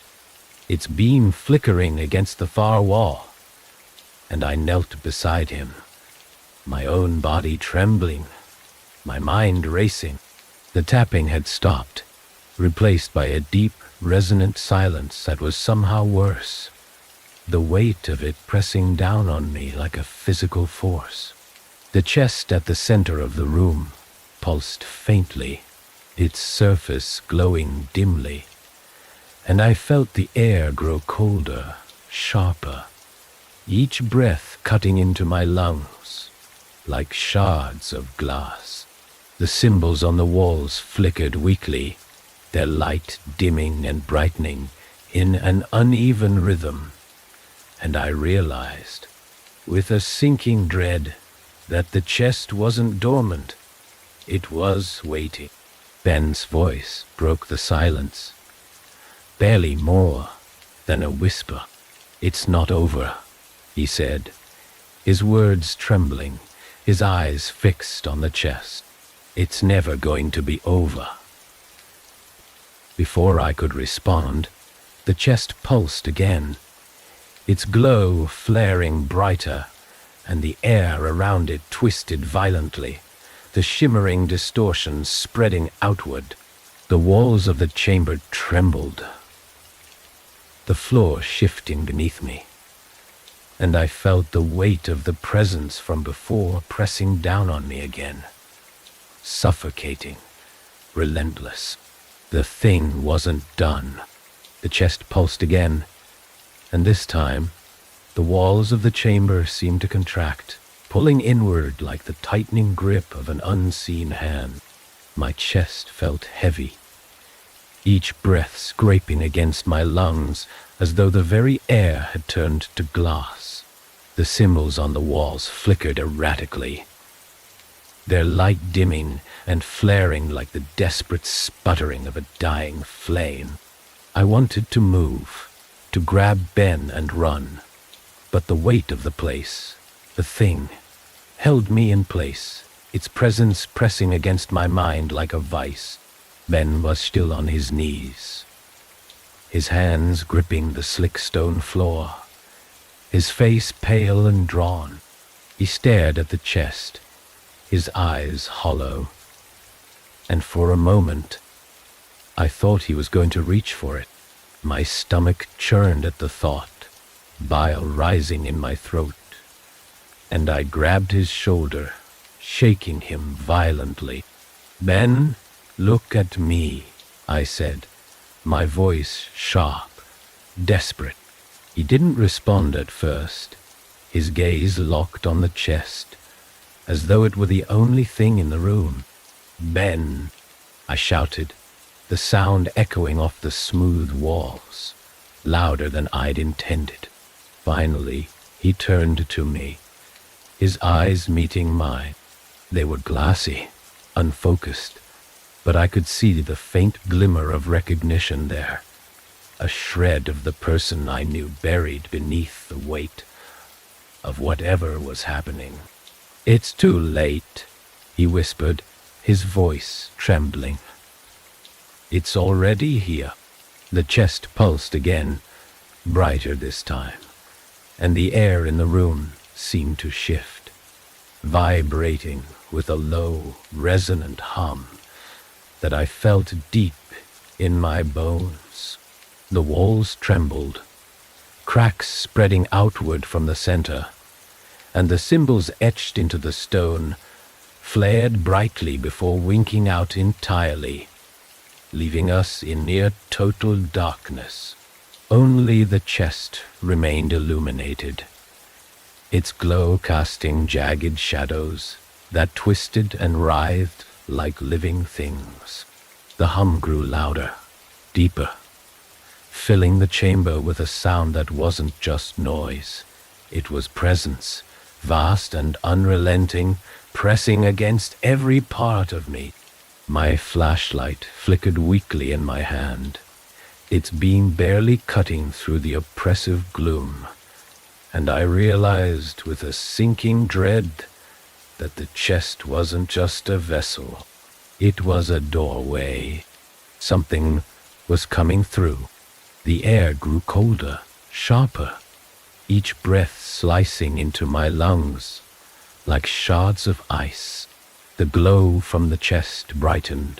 its beam flickering against the far wall, and I knelt beside him, my own body trembling, my mind racing. The tapping had stopped, replaced by a deep, resonant silence that was somehow worse, the weight of it pressing down on me like a physical force. The chest at the center of the room pulsed faintly, its surface glowing dimly, and I felt the air grow colder, sharper, each breath cutting into my lungs like shards of glass. The symbols on the walls flickered weakly, their light dimming and brightening in an uneven rhythm, and I realized, with a sinking dread, that the chest wasn't dormant. It was waiting. Ben's voice broke the silence, barely more than a whisper. "It's not over," he said, his words trembling, his eyes fixed on the chest. "It's never going to be over." Before I could respond, the chest pulsed again, its glow flaring brighter, and the air around it twisted violently, the shimmering distortions spreading outward. The walls of the chamber trembled, the floor shifting beneath me, and I felt the weight of the presence from before pressing down on me again, suffocating, relentless. The thing wasn't done. The chest pulsed again, and this time, the walls of the chamber seemed to contract, pulling inward like the tightening grip of an unseen hand. My chest felt heavy, each breath scraping against my lungs as though the very air had turned to glass. The symbols on the walls flickered erratically, their light dimming and flaring like the desperate sputtering of a dying flame. I wanted to move, to grab Ben and run, but the weight of the place, the thing, held me in place, its presence pressing against my mind like a vice. Ben was still on his knees, his hands gripping the slick stone floor, his face pale and drawn. He stared at the chest, his eyes hollow, and for a moment, I thought he was going to reach for it. My stomach churned at the thought, bile rising in my throat, and I grabbed his shoulder, shaking him violently. "Ben, look at me," I said, my voice sharp, desperate. He didn't respond at first, his gaze locked on the chest, as though it were the only thing in the room. "Ben," I shouted, the sound echoing off the smooth walls, louder than I'd intended. Finally, he turned to me, his eyes meeting mine. They were glassy, unfocused, but I could see the faint glimmer of recognition there, a shred of the person I knew buried beneath the weight of whatever was happening. "It's too late," he whispered, his voice trembling. "It's already here." The chest pulsed again, brighter this time, and the air in the room seemed to shift, vibrating with a low, resonant hum that I felt deep in my bones. The walls trembled, cracks spreading outward from the center, and the symbols etched into the stone flared brightly before winking out entirely, leaving us in near total darkness. Only the chest remained illuminated, its glow casting jagged shadows that twisted and writhed like living things. The hum grew louder, deeper, filling the chamber with a sound that wasn't just noise. It was presence, vast and unrelenting, pressing against every part of me. My flashlight flickered weakly in my hand, its beam barely cutting through the oppressive gloom, and I realized with a sinking dread that the chest wasn't just a vessel. It was a doorway. Something was coming through. The air grew colder, sharper, each breath slicing into my lungs like shards of ice. The glow from the chest brightened,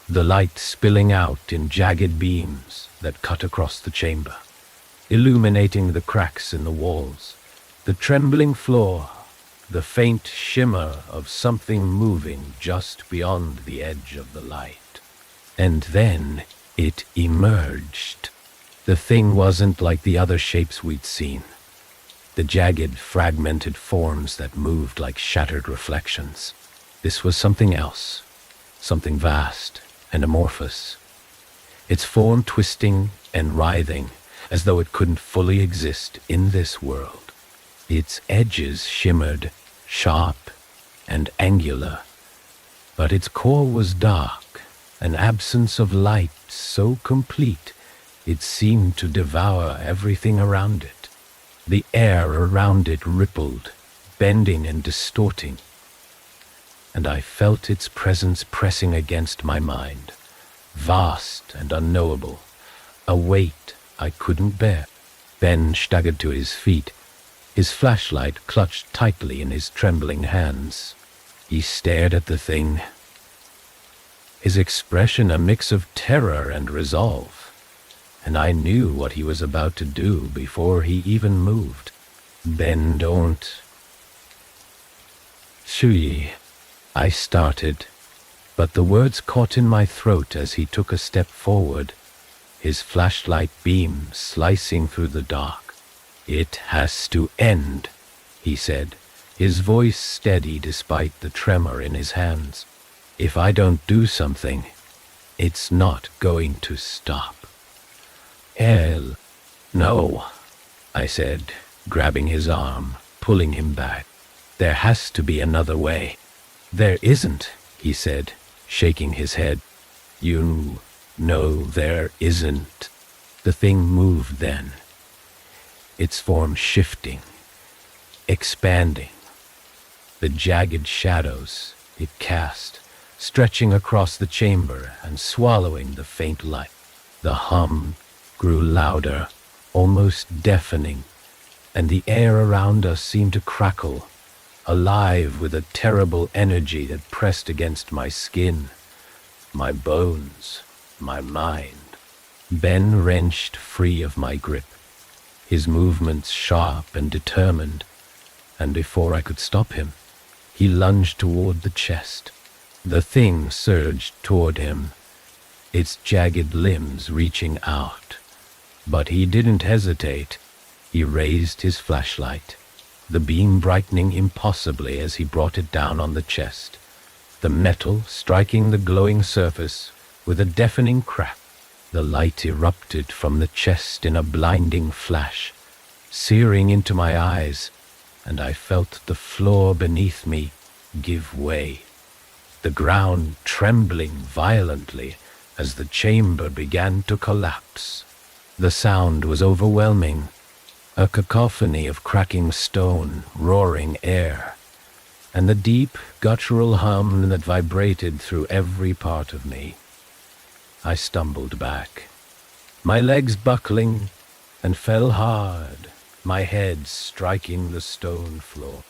the light spilling out in jagged beams that cut across the chamber, illuminating the cracks in the walls, the trembling floor, the faint shimmer of something moving just beyond the edge of the light. And then it emerged. The thing wasn't like the other shapes we'd seen, the jagged, fragmented forms that moved like shattered reflections. This was something else, something vast and amorphous, its form twisting and writhing, as though it couldn't fully exist in this world. Its edges shimmered, sharp and angular, but its core was dark, an absence of light so complete it seemed to devour everything around it. The air around it rippled, bending and distorting, and I felt its presence pressing against my mind, vast and unknowable, a weight I couldn't bear. Ben staggered to his feet, his flashlight clutched tightly in his trembling hands. He stared at the thing, his expression a mix of terror and resolve, and I knew what he was about to do before he even moved. "Ben, don't." "Shui," I started, but the words caught in my throat as he took a step forward, his flashlight beam slicing through the dark. "It has to end," he said, his voice steady despite the tremor in his hands. "If I don't do something, it's not going to stop." "No," I said, grabbing his arm, pulling him back. "There has to be another way." "There isn't," he said, shaking his head. "You know there isn't." The thing moved then, its form shifting, expanding. The jagged shadows it cast, stretching across the chamber and swallowing the faint light. The hum grew louder, almost deafening, and the air around us seemed to crackle, alive with a terrible energy that pressed against my skin, my bones, my mind. Ben wrenched free of my grip, his movements sharp and determined, and before I could stop him, he lunged toward the chest. The thing surged toward him, its jagged limbs reaching out. But he didn't hesitate. He raised his flashlight, the beam brightening impossibly as he brought it down on the chest, the metal striking the glowing surface with a deafening crack. The light erupted from the chest in a blinding flash, searing into my eyes, and I felt the floor beneath me give way, the ground trembling violently as the chamber began to collapse. The sound was overwhelming, a cacophony of cracking stone, roaring air, and the deep, guttural hum that vibrated through every part of me. I stumbled back, my legs buckling, and fell hard, my head striking the stone floor.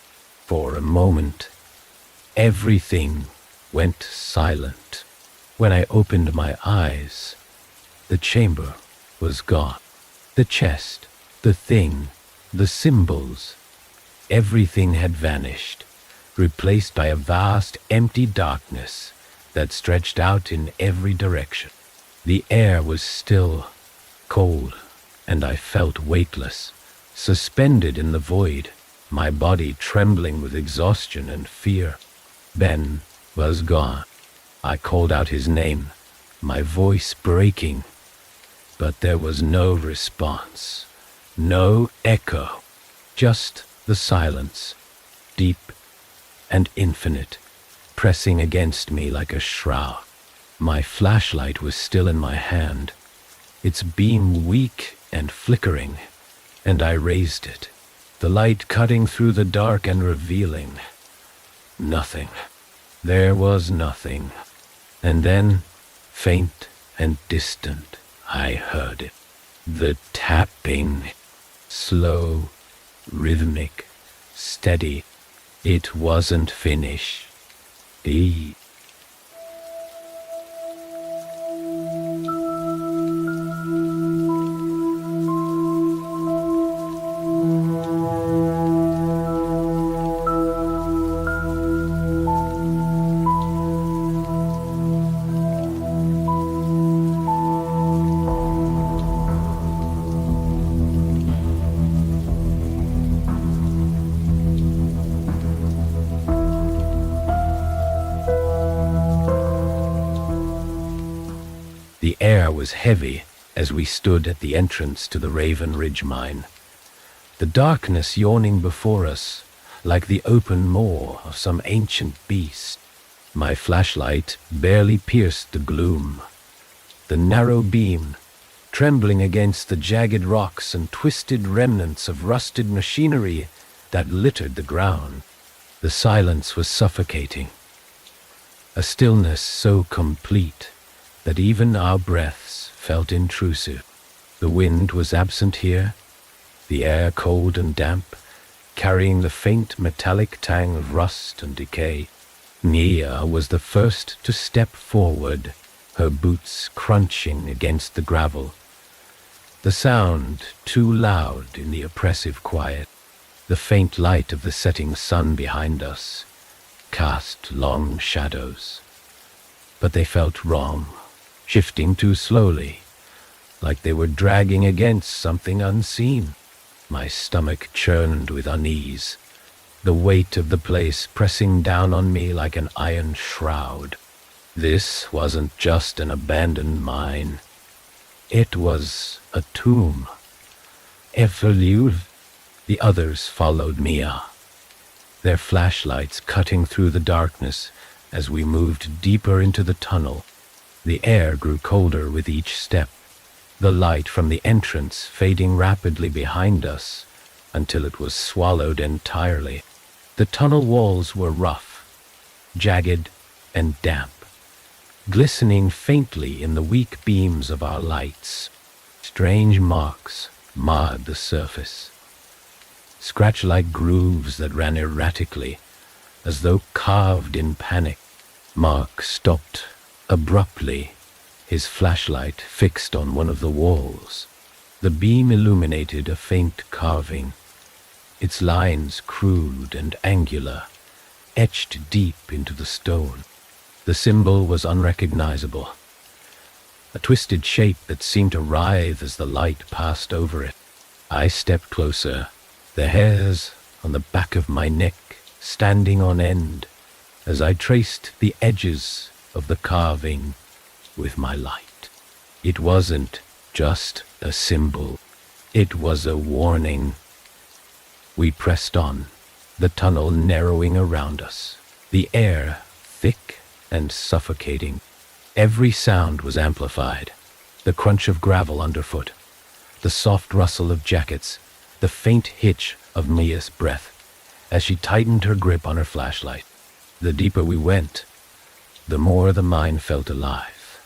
For a moment, everything went silent. When I opened my eyes, the chamber was gone. The chest, the thing, the symbols, everything had vanished, replaced by a vast, empty darkness that stretched out in every direction. The air was still, cold, and I felt weightless, suspended in the void, my body trembling with exhaustion and fear. Ben was gone. I called out his name, my voice breaking, but there was no response, no echo, just the silence, deep and infinite, pressing against me like a shroud. My flashlight was still in my hand, its beam weak and flickering, and I raised it, the light cutting through the dark and revealing nothing. There was nothing. And then, faint and distant, I heard it. The tapping, slow, rhythmic, steady. It wasn't finished. The air was heavy as we stood at the entrance to the Raven Ridge mine. The darkness yawning before us, like the open maw of some ancient beast. My flashlight barely pierced the gloom. The narrow beam, trembling against the jagged rocks and twisted remnants of rusted machinery that littered the ground. The silence was suffocating. A stillness so complete that even our breaths felt intrusive. The wind was absent here, the air cold and damp, carrying the faint metallic tang of rust and decay. Mia was the first to step forward, her boots crunching against the gravel. The sound too loud in the oppressive quiet. The faint light of the setting sun behind us cast long shadows. But they felt wrong, shifting too slowly, like they were dragging against something unseen. My stomach churned with unease, the weight of the place pressing down on me like an iron shroud. This wasn't just an abandoned mine. It was a tomb. Envelop. The others followed Mia, their flashlights cutting through the darkness as we moved deeper into the tunnel. The air grew colder with each step, the light from the entrance fading rapidly behind us until it was swallowed entirely. The tunnel walls were rough, jagged, and damp, glistening faintly in the weak beams of our lights. Strange marks marred the surface, scratch-like grooves that ran erratically, as though carved in panic. Mark stopped abruptly, his flashlight fixed on one of the walls. The beam illuminated a faint carving, its lines crude and angular, etched deep into the stone. The symbol was unrecognizable, a twisted shape that seemed to writhe as the light passed over it. I stepped closer, the hairs on the back of my neck standing on end as I traced the edges of the carving with my light. It wasn't just a symbol, it was a warning. We pressed on, the tunnel narrowing around us, the air thick and suffocating. Every sound was amplified, the crunch of gravel underfoot, the soft rustle of jackets, the faint hitch of Mia's breath as she tightened her grip on her flashlight. The deeper we went, the more the mine felt alive.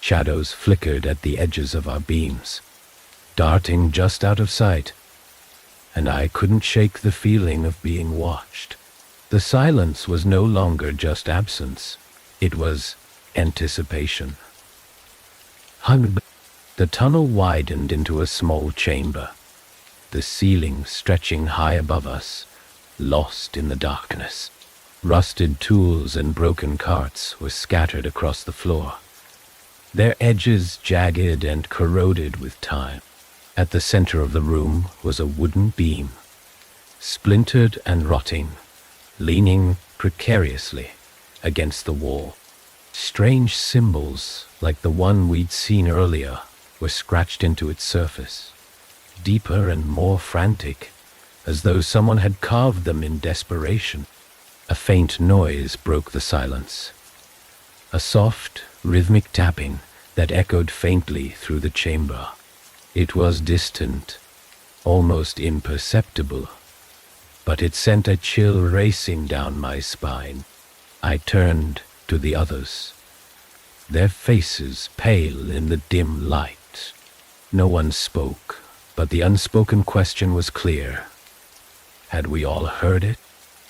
Shadows flickered at the edges of our beams, darting just out of sight, and I couldn't shake the feeling of being watched. The silence was no longer just absence, it was anticipation. The tunnel widened into a small chamber, the ceiling stretching high above us, lost in the darkness. Rusted tools and broken carts were scattered across the floor, their edges jagged and corroded with time. At the center of the room was a wooden beam, splintered and rotting, leaning precariously against the wall. Strange symbols, like the one we'd seen earlier, were scratched into its surface, deeper and more frantic, as though someone had carved them in desperation. A faint noise broke the silence, a soft, rhythmic tapping that echoed faintly through the chamber. It was distant, almost imperceptible, but it sent a chill racing down my spine. I turned to the others, their faces pale in the dim light. No one spoke, but the unspoken question was clear. Had we all heard it?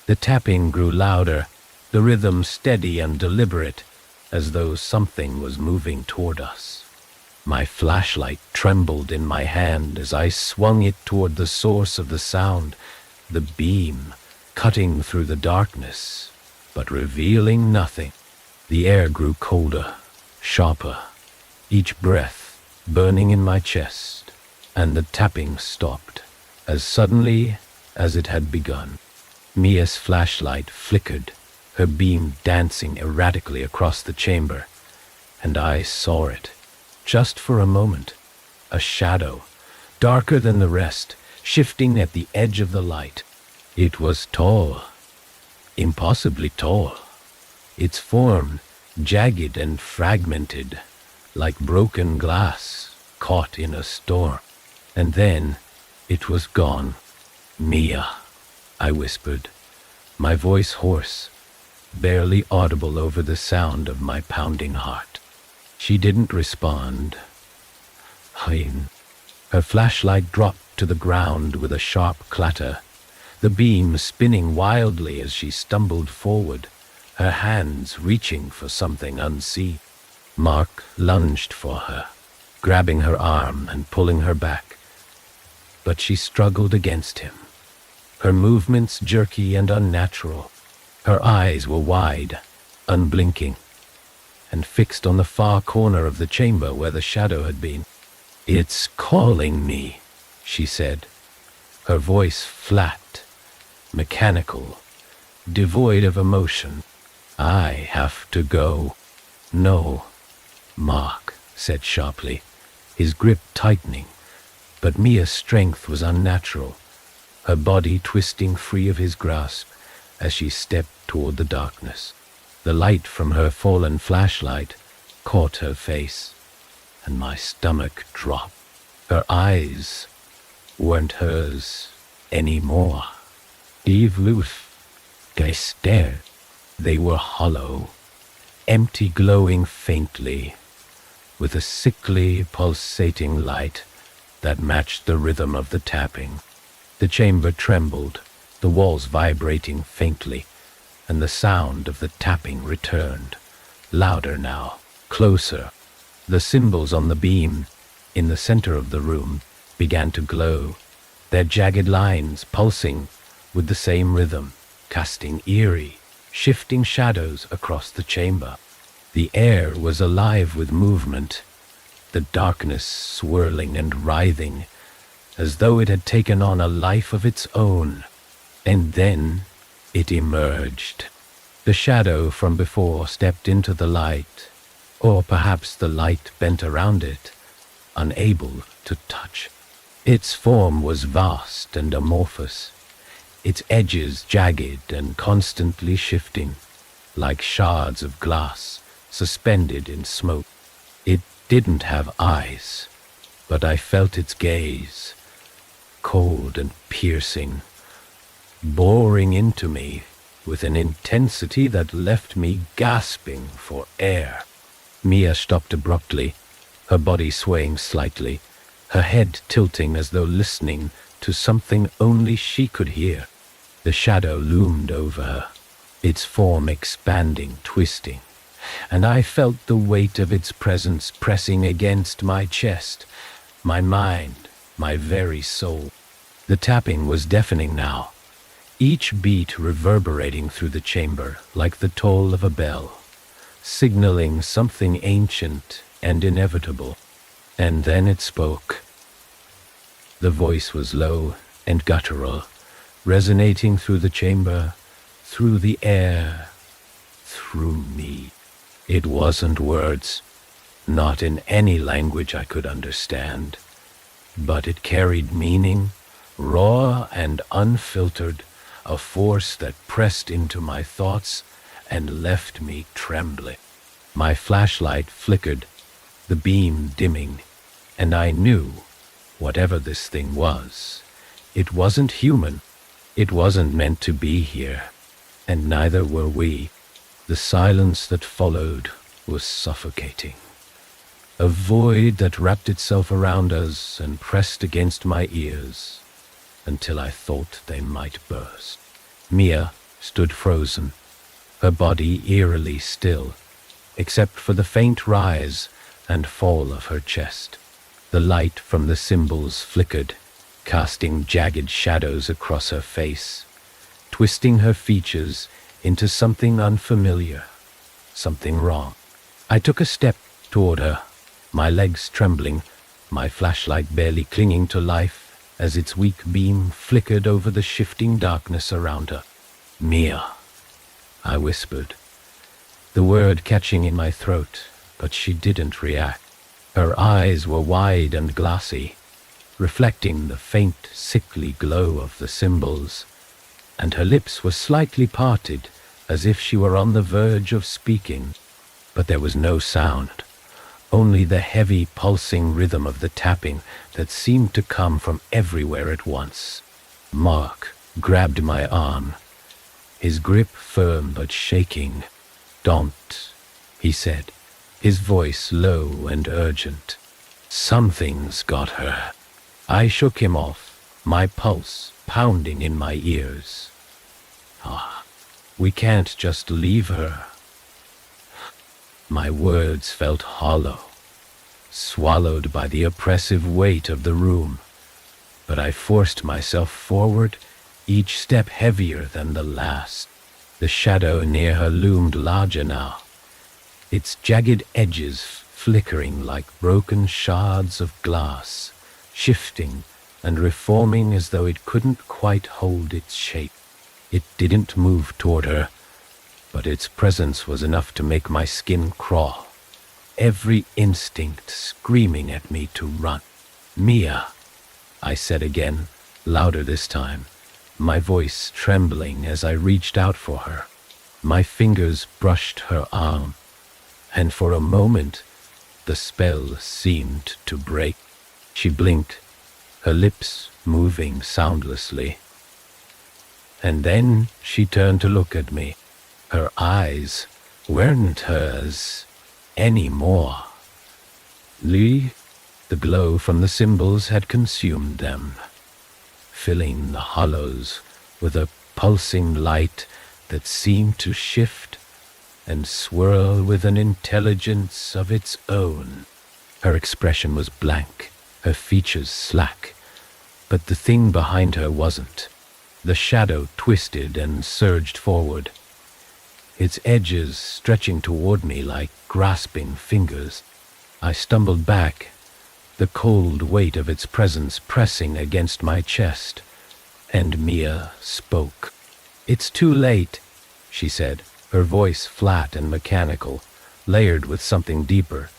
The tapping grew louder, the rhythm steady and deliberate, as though something was moving toward us. My flashlight trembled in my hand as I swung it toward the source of the sound, the beam cutting through the darkness, but revealing nothing. The air grew colder, sharper, each breath burning in my chest, and the tapping stopped as suddenly as it had begun. Mia's flashlight flickered, her beam dancing erratically across the chamber, and I saw it. just for a moment. A shadow, darker than the rest, shifting at the edge of the light. It was tall, impossibly tall. Its form jagged and fragmented, like broken glass caught in a storm. And then it was gone. "Mia," I whispered, my voice hoarse, barely audible over the sound of my pounding heart. She didn't respond. Her flashlight dropped to the ground with a sharp clatter, the beam spinning wildly as she stumbled forward, her hands reaching for something unseen. Mark lunged for her, grabbing her arm and pulling her back, but she struggled against him, her movements jerky and unnatural. Her eyes were wide, unblinking, and fixed on the far corner of the chamber where the shadow had been. "It's calling me," she said, her voice flat, mechanical, devoid of emotion. "I have to go." "No," Mark said sharply, his grip tightening, but Mia's strength was unnatural, her body twisting free of his grasp as she stepped toward the darkness. The light from her fallen flashlight caught her face, and my stomach dropped. Her eyes weren't hers anymore. Eve Luth, I stared. They were hollow, empty, glowing faintly, with a sickly, pulsating light that matched the rhythm of the tapping. The chamber trembled, the walls vibrating faintly, and the sound of the tapping returned, louder now, closer. The symbols on the beam, in the center of the room, began to glow, their jagged lines pulsing with the same rhythm, casting eerie, shifting shadows across the chamber. The air was alive with movement, the darkness swirling and writhing, as though it had taken on a life of its own. And then it emerged. The shadow from before stepped into the light, or perhaps the light bent around it, unable to touch. Its form was vast and amorphous, its edges jagged and constantly shifting, like shards of glass suspended in smoke. It didn't have eyes, but I felt its gaze, cold and piercing, boring into me with an intensity that left me gasping for air. Mia stopped abruptly, her body swaying slightly, her head tilting as though listening to something only she could hear. The shadow loomed over her, its form expanding, twisting, and I felt the weight of its presence pressing against my chest, my mind, my very soul. The tapping was deafening now, each beat reverberating through the chamber like the toll of a bell, signaling something ancient and inevitable. And then it spoke. The voice was low and guttural, resonating through the chamber, through the air, through me. It wasn't words, not in any language I could understand, but it carried meaning, raw and unfiltered, a force that pressed into my thoughts and left me trembling. My flashlight flickered, the beam dimming, and I knew, whatever this thing was, it wasn't human. It wasn't meant to be here, and neither were we. The silence that followed was suffocating. A void that wrapped itself around us and pressed against my ears until I thought they might burst. Mia stood frozen, her body eerily still, except for the faint rise and fall of her chest. The light from the symbols flickered, casting jagged shadows across her face, twisting her features into something unfamiliar, something wrong. I took a step toward her, my legs trembling, my flashlight barely clinging to life as its weak beam flickered over the shifting darkness around her. "Mia," I whispered, the word catching in my throat, but she didn't react. Her eyes were wide and glassy, reflecting the faint, sickly glow of the symbols, and her lips were slightly parted, as if she were on the verge of speaking. But there was no sound, only the heavy, pulsing rhythm of the tapping that seemed to come from everywhere at once. Mark grabbed my arm, his grip firm but shaking. "Don't," he said, his voice low and urgent. "Something's got her." I shook him off, my pulse pounding in my ears. We can't just leave her." My words felt hollow, swallowed by the oppressive weight of the room, but I forced myself forward, each step heavier than the last. The shadow near her loomed larger now, its jagged edges flickering like broken shards of glass, shifting and reforming as though it couldn't quite hold its shape. It didn't move toward her, but its presence was enough to make my skin crawl, every instinct screaming at me to run. "Mia," I said again, louder this time, my voice trembling as I reached out for her. My fingers brushed her arm, and for a moment the spell seemed to break. She blinked, her lips moving soundlessly. And then she turned to look at me. Her eyes weren't hers anymore. The glow from the symbols had consumed them, filling the hollows with a pulsing light that seemed to shift and swirl with an intelligence of its own. Her expression was blank, her features slack, but the thing behind her wasn't. The shadow twisted and surged forward, its edges stretching toward me like grasping fingers. I stumbled back, the cold weight of its presence pressing against my chest, and Mia spoke. "It's too late," she said, her voice flat and mechanical, layered with something deeper,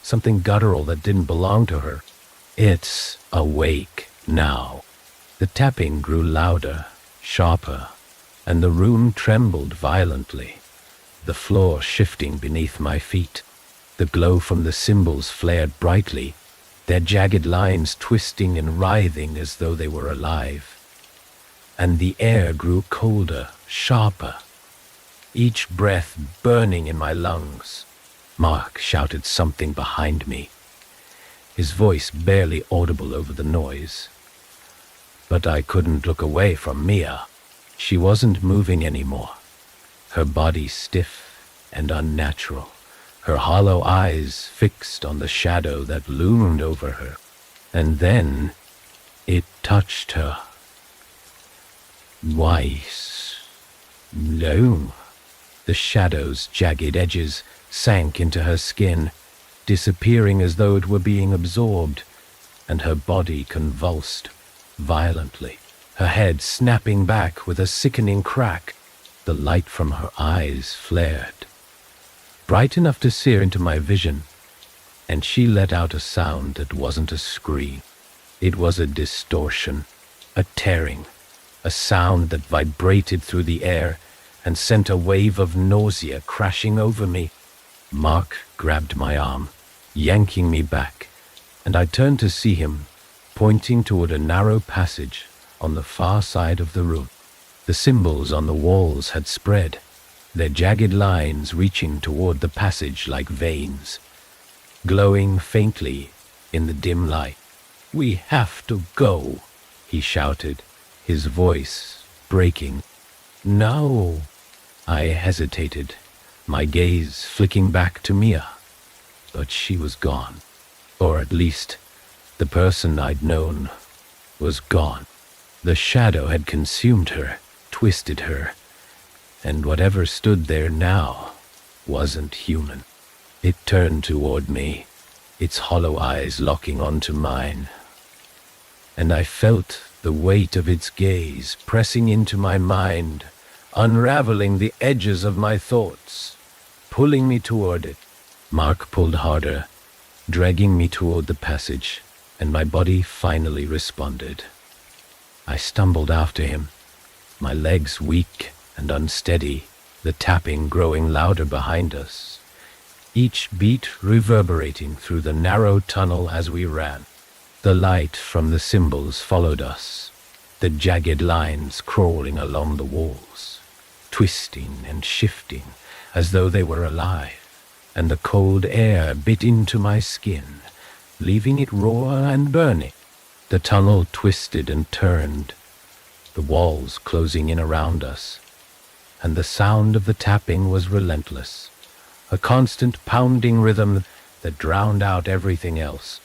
something guttural that didn't belong to her. "It's awake now." The tapping grew louder, sharper, and the room trembled violently, the floor shifting beneath my feet. The glow from the symbols flared brightly, their jagged lines twisting and writhing as though they were alive. And the air grew colder, sharper, each breath burning in my lungs. Mark shouted something behind me, his voice barely audible over the noise. But I couldn't look away from Mia. She wasn't moving anymore, her body stiff and unnatural, her hollow eyes fixed on the shadow that loomed over her. And then it touched her. No. The shadow's jagged edges sank into her skin, disappearing as though it were being absorbed, and her body convulsed violently, her head snapping back with a sickening crack. The light from her eyes flared, bright enough to sear into my vision, and she let out a sound that wasn't a scream. It was a distortion, a tearing, a sound that vibrated through the air and sent a wave of nausea crashing over me. Mark grabbed my arm, yanking me back, and I turned to see him, pointing toward a narrow passage on the far side of the room. The symbols on the walls had spread, their jagged lines reaching toward the passage like veins, glowing faintly in the dim light. "We have to go," he shouted, his voice breaking. "No." I hesitated, my gaze flicking back to Mia, but she was gone, or at least the person I'd known was gone. The shadow had consumed her, twisted her, and whatever stood there now wasn't human. It turned toward me, its hollow eyes locking onto mine, and I felt the weight of its gaze pressing into my mind, unraveling the edges of my thoughts, pulling me toward it. Mark pulled harder, dragging me toward the passage, and my body finally responded. I stumbled after him, my legs weak and unsteady, the tapping growing louder behind us, each beat reverberating through the narrow tunnel as we ran. The light from the cymbals followed us, the jagged lines crawling along the walls, twisting and shifting as though they were alive, and the cold air bit into my skin, leaving it raw and burning. The tunnel twisted and turned, the walls closing in around us, and the sound of the tapping was relentless, a constant pounding rhythm that drowned out everything else.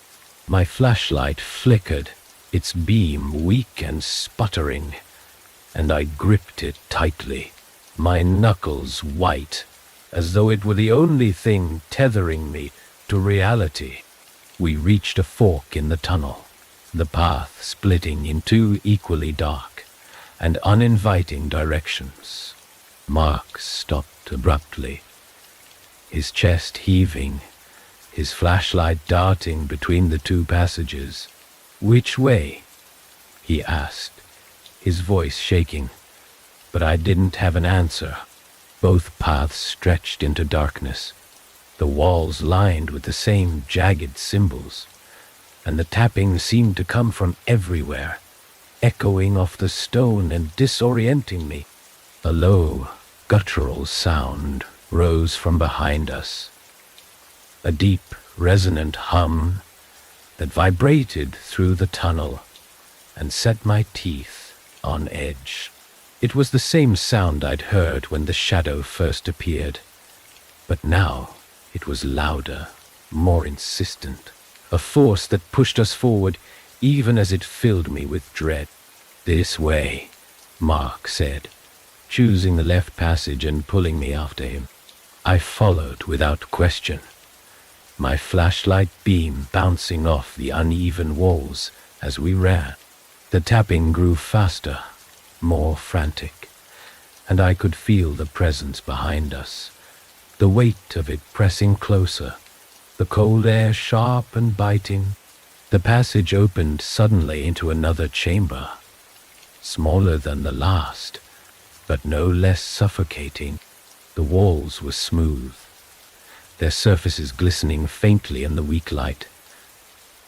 My flashlight flickered, its beam weak and sputtering, and I gripped it tightly, my knuckles white, as though it were the only thing tethering me to reality. We reached a fork in the tunnel, the path splitting in two equally dark and uninviting directions. Mark stopped abruptly, his chest heaving, his flashlight darting between the two passages. "Which way?" he asked, his voice shaking, but I didn't have an answer. Both paths stretched into darkness, the walls lined with the same jagged symbols, and the tapping seemed to come from everywhere, echoing off the stone and disorienting me. A low, guttural sound rose from behind us, a deep, resonant hum that vibrated through the tunnel and set my teeth on edge. It was the same sound I'd heard when the shadow first appeared, but now it was louder, more insistent, a force that pushed us forward even as it filled me with dread. "This way," Mark said, choosing the left passage and pulling me after him. I followed without question, my flashlight beam bouncing off the uneven walls as we ran. The tapping grew faster, more frantic, and I could feel the presence behind us, the weight of it pressing closer, the cold air sharp and biting. The passage opened suddenly into another chamber, smaller than the last, but no less suffocating. The walls were smooth, their surfaces glistening faintly in the weak light,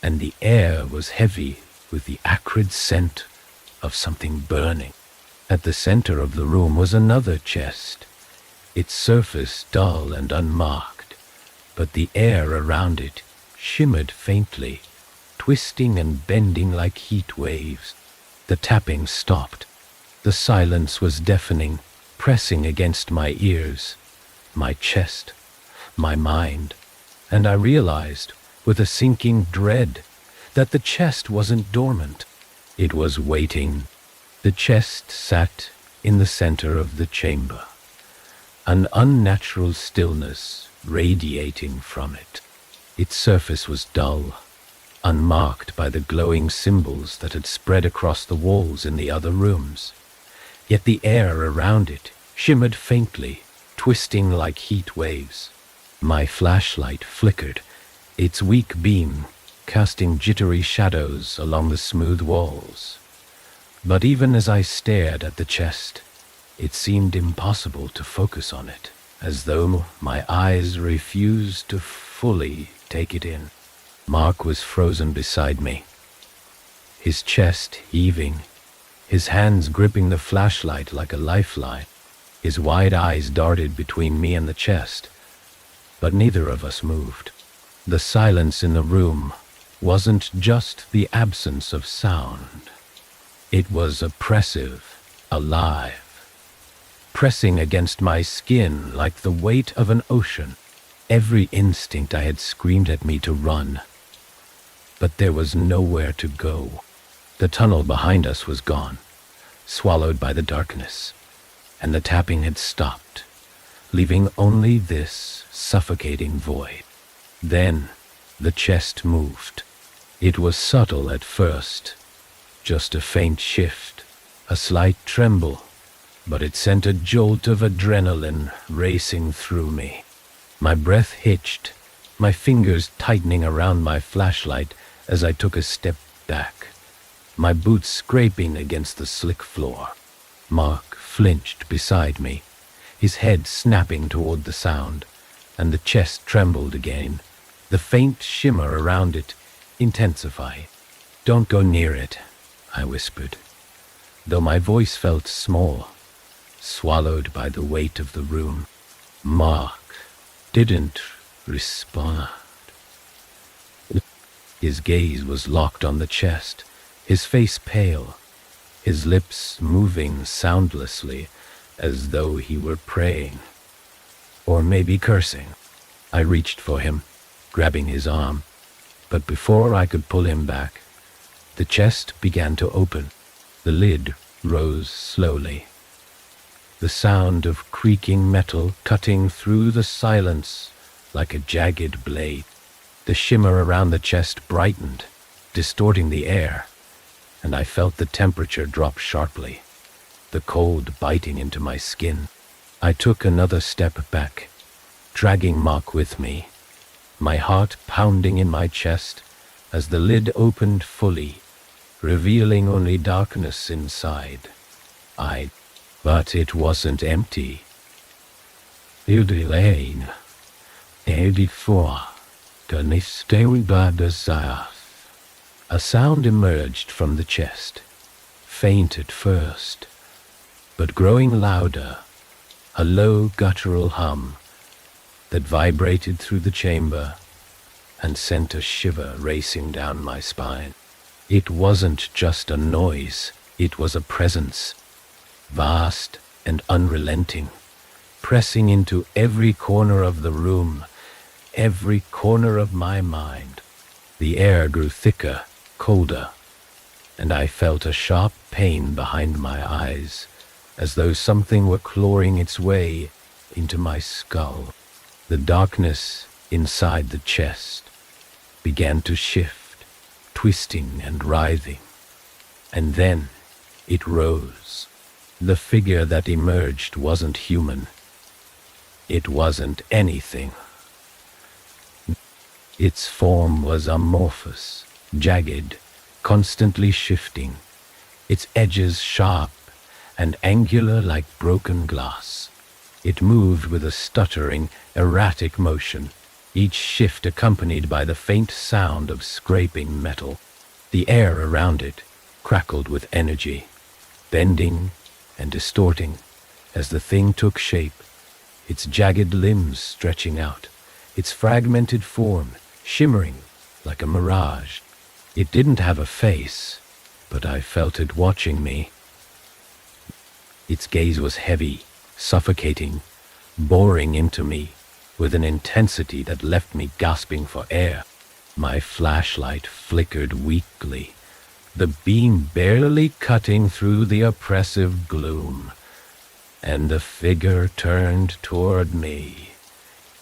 and the air was heavy with the acrid scent of something burning. At the center of the room was another chest, its surface dull and unmarked, but the air around it shimmered faintly, twisting and bending like heat waves. The tapping stopped. The silence was deafening, pressing against my ears, my chest, my mind, and I realized, with a sinking dread, that the chest wasn't dormant. It was waiting. The chest sat in the center of the chamber, an unnatural stillness radiating from it. Its surface was dull, unmarked by the glowing symbols that had spread across the walls in the other rooms. Yet the air around it shimmered faintly, twisting like heat waves. My flashlight flickered, its weak beam casting jittery shadows along the smooth walls. But even as I stared at the chest, it seemed impossible to focus on it, as though my eyes refused to fully take it in. Mark was frozen beside me, his chest heaving, his hands gripping the flashlight like a lifeline. His wide eyes darted between me and the chest, but neither of us moved. The silence in the room wasn't just the absence of sound. It was oppressive, alive, pressing against my skin like the weight of an ocean. Every instinct I had screamed at me to run, but there was nowhere to go. The tunnel behind us was gone, swallowed by the darkness, and the tapping had stopped, leaving only this suffocating void. Then the chest moved. It was subtle at first, just a faint shift, a slight tremble, but it sent a jolt of adrenaline racing through me. My breath hitched, my fingers tightening around my flashlight as I took a step back, my boots scraping against the slick floor. Mark flinched beside me, his head snapping toward the sound, and the chest trembled again, the faint shimmer around it intensifying. "Don't go near it," I whispered, though my voice felt small, swallowed by the weight of the room. Mark didn't respond. His gaze was locked on the chest, his face pale, his lips moving soundlessly as though he were praying, or maybe cursing. I reached for him, grabbing his arm, but before I could pull him back, the chest began to open. The lid rose slowly, the sound of creaking metal cutting through the silence like a jagged blade. The shimmer around the chest brightened, distorting the air, and I felt the temperature drop sharply, the cold biting into my skin. I took another step back, dragging Mark with me, my heart pounding in my chest as the lid opened fully, revealing only darkness inside. But it wasn't empty. Elaine, 84, a sound emerged from the chest, faint at first, but growing louder, a low guttural hum that vibrated through the chamber and sent a shiver racing down my spine. It wasn't just a noise, it was a presence, vast and unrelenting, pressing into every corner of the room, every corner of my mind. The air grew thicker, colder, and I felt a sharp pain behind my eyes, as though something were clawing its way into my skull. The darkness inside the chest began to shift, twisting and writhing, and then it rose. The figure that emerged wasn't human. It wasn't anything. Its form was amorphous, jagged, constantly shifting, its edges sharp and angular like broken glass. It moved with a stuttering, erratic motion, each shift accompanied by the faint sound of scraping metal. The air around it crackled with energy, bending and distorting as the thing took shape, its jagged limbs stretching out, its fragmented form shimmering like a mirage. It didn't have a face, but I felt it watching me. Its gaze was heavy, suffocating, boring into me with an intensity that left me gasping for air. My flashlight flickered weakly, the beam barely cutting through the oppressive gloom, and the figure turned toward me,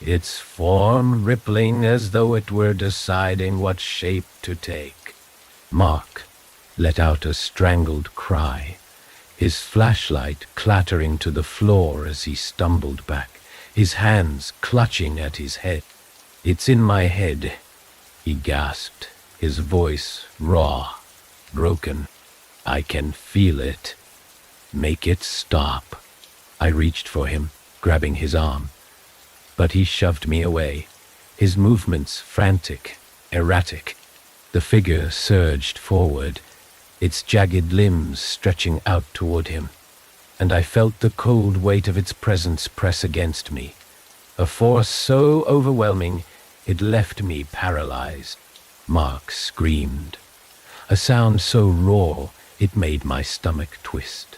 its form rippling as though it were deciding what shape to take. Mark let out a strangled cry, his flashlight clattering to the floor as he stumbled back, his hands clutching at his head. "It's in my head," he gasped, his voice raw, broken. "I can feel it. Make it stop." I reached for him, grabbing his arm, but he shoved me away, his movements frantic, erratic. The figure surged forward, its jagged limbs stretching out toward him, and I felt the cold weight of its presence press against me, a force so overwhelming it left me paralyzed. Mark screamed, a sound so raw it made my stomach twist,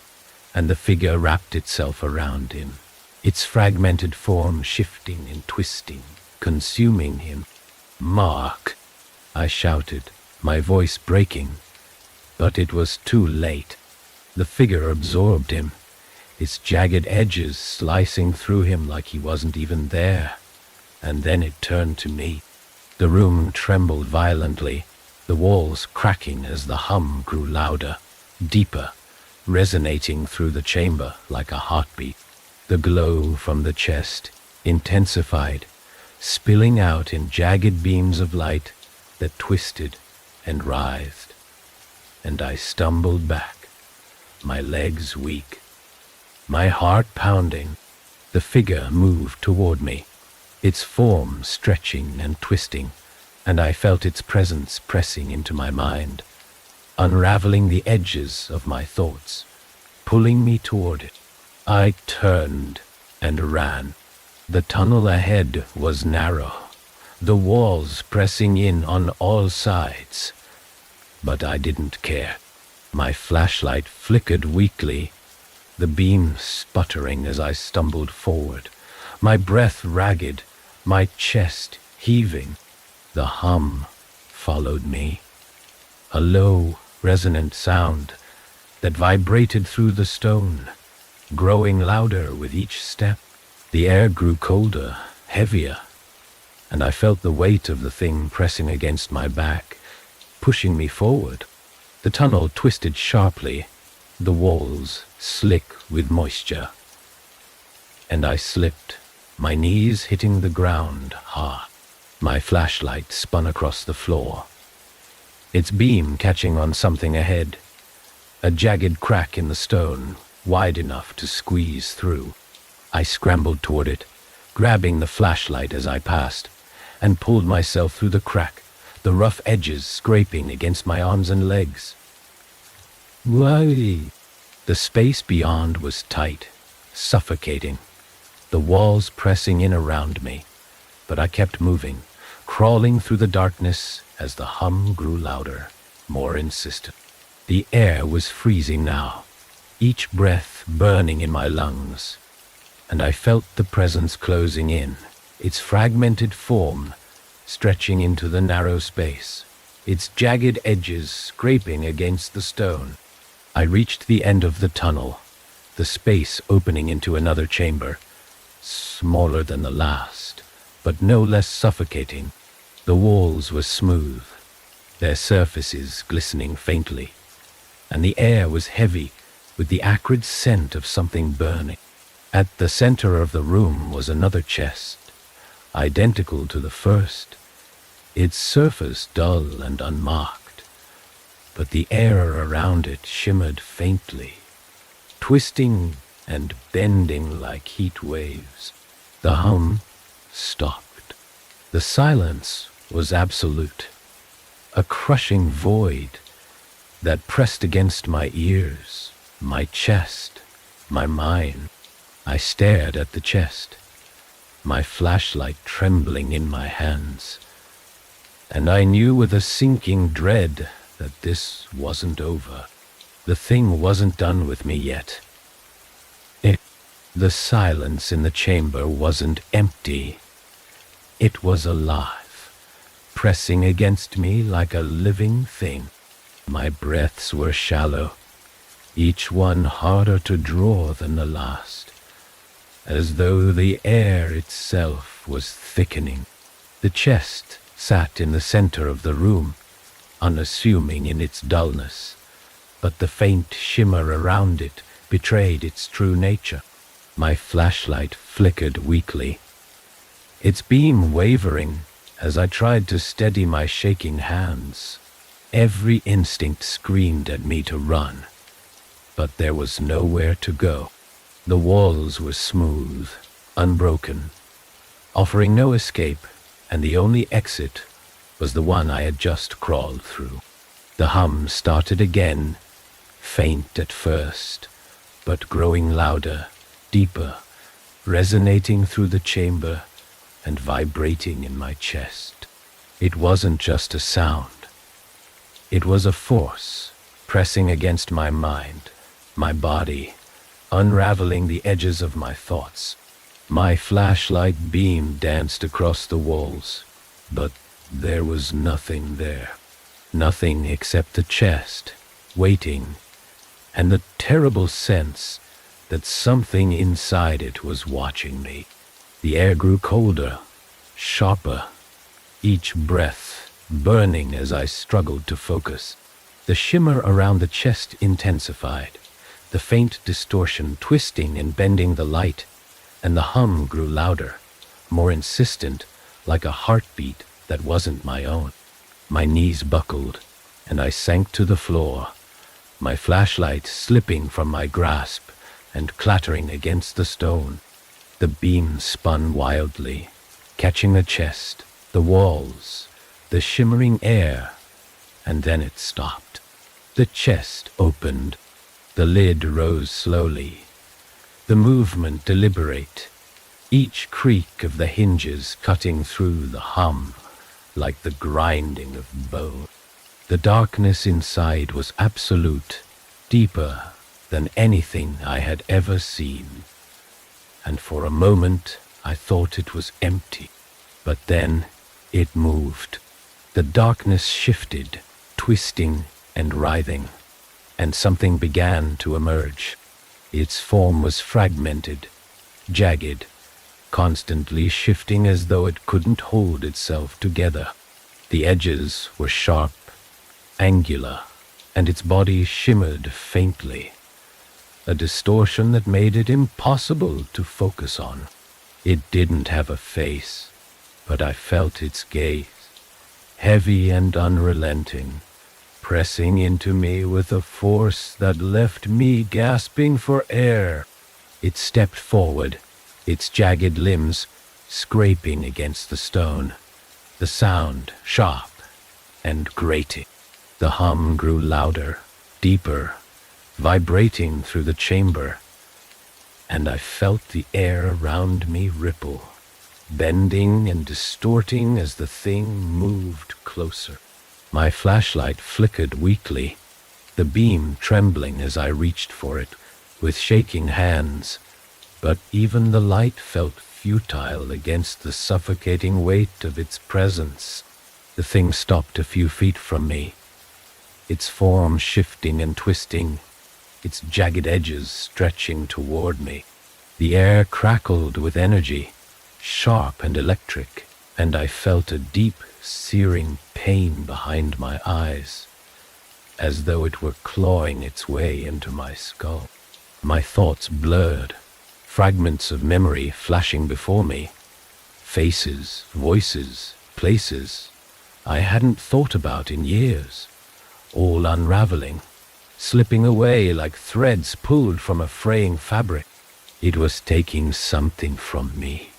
and the figure wrapped itself around him, its fragmented form shifting and twisting, consuming him. "Mark!" I shouted, my voice breaking, but it was too late. The figure absorbed him, its jagged edges slicing through him like he wasn't even there. And then it turned to me. The room trembled violently, the walls cracking as the hum grew louder, deeper, resonating through the chamber like a heartbeat. The glow from the chest intensified, spilling out in jagged beams of light that twisted and writhed. And I stumbled back, my legs weak, my heart pounding. The figure moved toward me, its form stretching and twisting, and I felt its presence pressing into my mind, unraveling the edges of my thoughts, pulling me toward it. I turned and ran. The tunnel ahead was narrow, the walls pressing in on all sides. But I didn't care. My flashlight flickered weakly, the beam sputtering as I stumbled forward, my breath ragged, my chest heaving. The hum followed me, a low, resonant sound that vibrated through the stone, growing louder with each step. The air grew colder, heavier, and I felt the weight of the thing pressing against my back, pushing me forward. The tunnel twisted sharply, the walls slick with moisture, and I slipped, my knees hitting the ground hard. My flashlight spun across the floor, its beam catching on something ahead, a jagged crack in the stone, wide enough to squeeze through. I scrambled toward it, grabbing the flashlight as I passed, and pulled myself through the crack, the rough edges scraping against my arms and legs. Why? The space beyond was tight, suffocating, the walls pressing in around me, but I kept moving, crawling through the darkness as the hum grew louder, more insistent. The air was freezing now, each breath burning in my lungs, and I felt the presence closing in, its fragmented form stretching into the narrow space, its jagged edges scraping against the stone. I reached the end of the tunnel, the space opening into another chamber, smaller than the last, but no less suffocating. The walls were smooth, their surfaces glistening faintly, and the air was heavy with the acrid scent of something burning. At the center of the room was another chest, identical to the first, its surface dull and unmarked, but the air around it shimmered faintly, twisting and bending like heat waves. The hum stopped. The silence was absolute, a crushing void that pressed against my ears, my chest, my mind. I stared at the chest, my flashlight trembling in my hands, and I knew with a sinking dread that this wasn't over. The thing wasn't done with me yet. The silence in the chamber wasn't empty. It was alive, pressing against me like a living thing. My breaths were shallow, each one harder to draw than the last, as though the air itself was thickening. The chest sat in the center of the room, unassuming in its dullness, but the faint shimmer around it betrayed its true nature. My flashlight flickered weakly, its beam wavering as I tried to steady my shaking hands. Every instinct screamed at me to run, but there was nowhere to go. The walls were smooth, unbroken, offering no escape, and the only exit was the one I had just crawled through. The hum started again, faint at first, but growing louder, deeper, resonating through the chamber and vibrating in my chest. It wasn't just a sound. It was a force pressing against my mind, my body, unraveling the edges of my thoughts. My flashlight beam danced across the walls, but there was nothing there. Nothing except the chest, waiting, and the terrible sense that something inside it was watching me. The air grew colder, sharper, each breath burning as I struggled to focus. The shimmer around the chest intensified, the faint distortion twisting and bending the light, and the hum grew louder, more insistent, like a heartbeat that wasn't my own. My knees buckled, and I sank to the floor, my flashlight slipping from my grasp and clattering against the stone. The beam spun wildly, catching the chest, the walls, the shimmering air, and then it stopped. The chest opened, the lid rose slowly, the movement deliberate, each creak of the hinges cutting through the hum like the grinding of bone. The darkness inside was absolute, deeper than anything I had ever seen. And for a moment I thought it was empty. But then it moved. The darkness shifted, twisting and writhing, and something began to emerge. Its form was fragmented, jagged, constantly shifting as though it couldn't hold itself together. The edges were sharp, angular, and its body shimmered faintly, a distortion that made it impossible to focus on. It didn't have a face, but I felt its gaze, heavy and unrelenting, pressing into me with a force that left me gasping for air. It stepped forward, its jagged limbs scraping against the stone, the sound sharp and grating. The hum grew louder, deeper, vibrating through the chamber, and I felt the air around me ripple, bending and distorting as the thing moved closer. My flashlight flickered weakly, the beam trembling as I reached for it with shaking hands, but even the light felt futile against the suffocating weight of its presence. The thing stopped a few feet from me, its form shifting and twisting, its jagged edges stretching toward me. The air crackled with energy, sharp and electric, and I felt a deep, searing pain behind my eyes, as though it were clawing its way into my skull. My thoughts blurred, fragments of memory flashing before me, faces, voices, places I hadn't thought about in years, all unraveling, slipping away like threads pulled from a fraying fabric. It was taking something from me.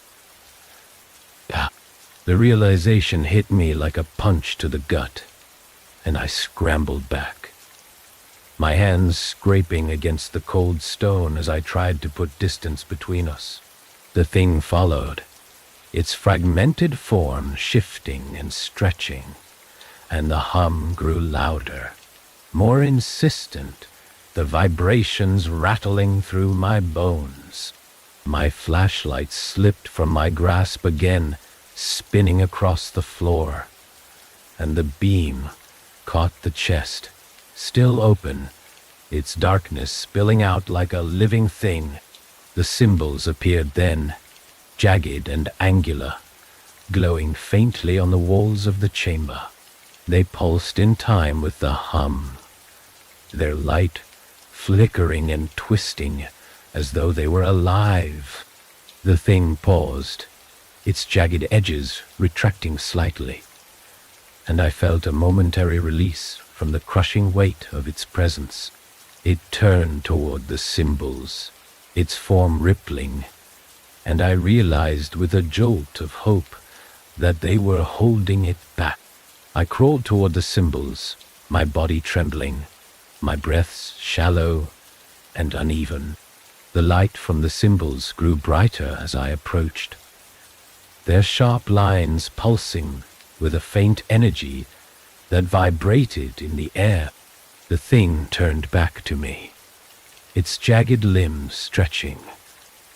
The realization hit me like a punch to the gut, and I scrambled back, my hands scraping against the cold stone as I tried to put distance between us. The thing followed, its fragmented form shifting and stretching, and the hum grew louder, more insistent, the vibrations rattling through my bones. My flashlight slipped from my grasp again, spinning across the floor, and the beam caught the chest, still open, its darkness spilling out like a living thing. The symbols appeared then, jagged and angular, glowing faintly on the walls of the chamber. They pulsed in time with the hum, their light flickering and twisting as though they were alive. The thing paused, its jagged edges retracting slightly, and I felt a momentary release from the crushing weight of its presence. It turned toward the symbols, its form rippling, and I realized with a jolt of hope that they were holding it back. I crawled toward the symbols, my body trembling, my breaths shallow and uneven. The light from the symbols grew brighter as I approached, their sharp lines pulsing with a faint energy that vibrated in the air. The thing turned back to me, its jagged limbs stretching,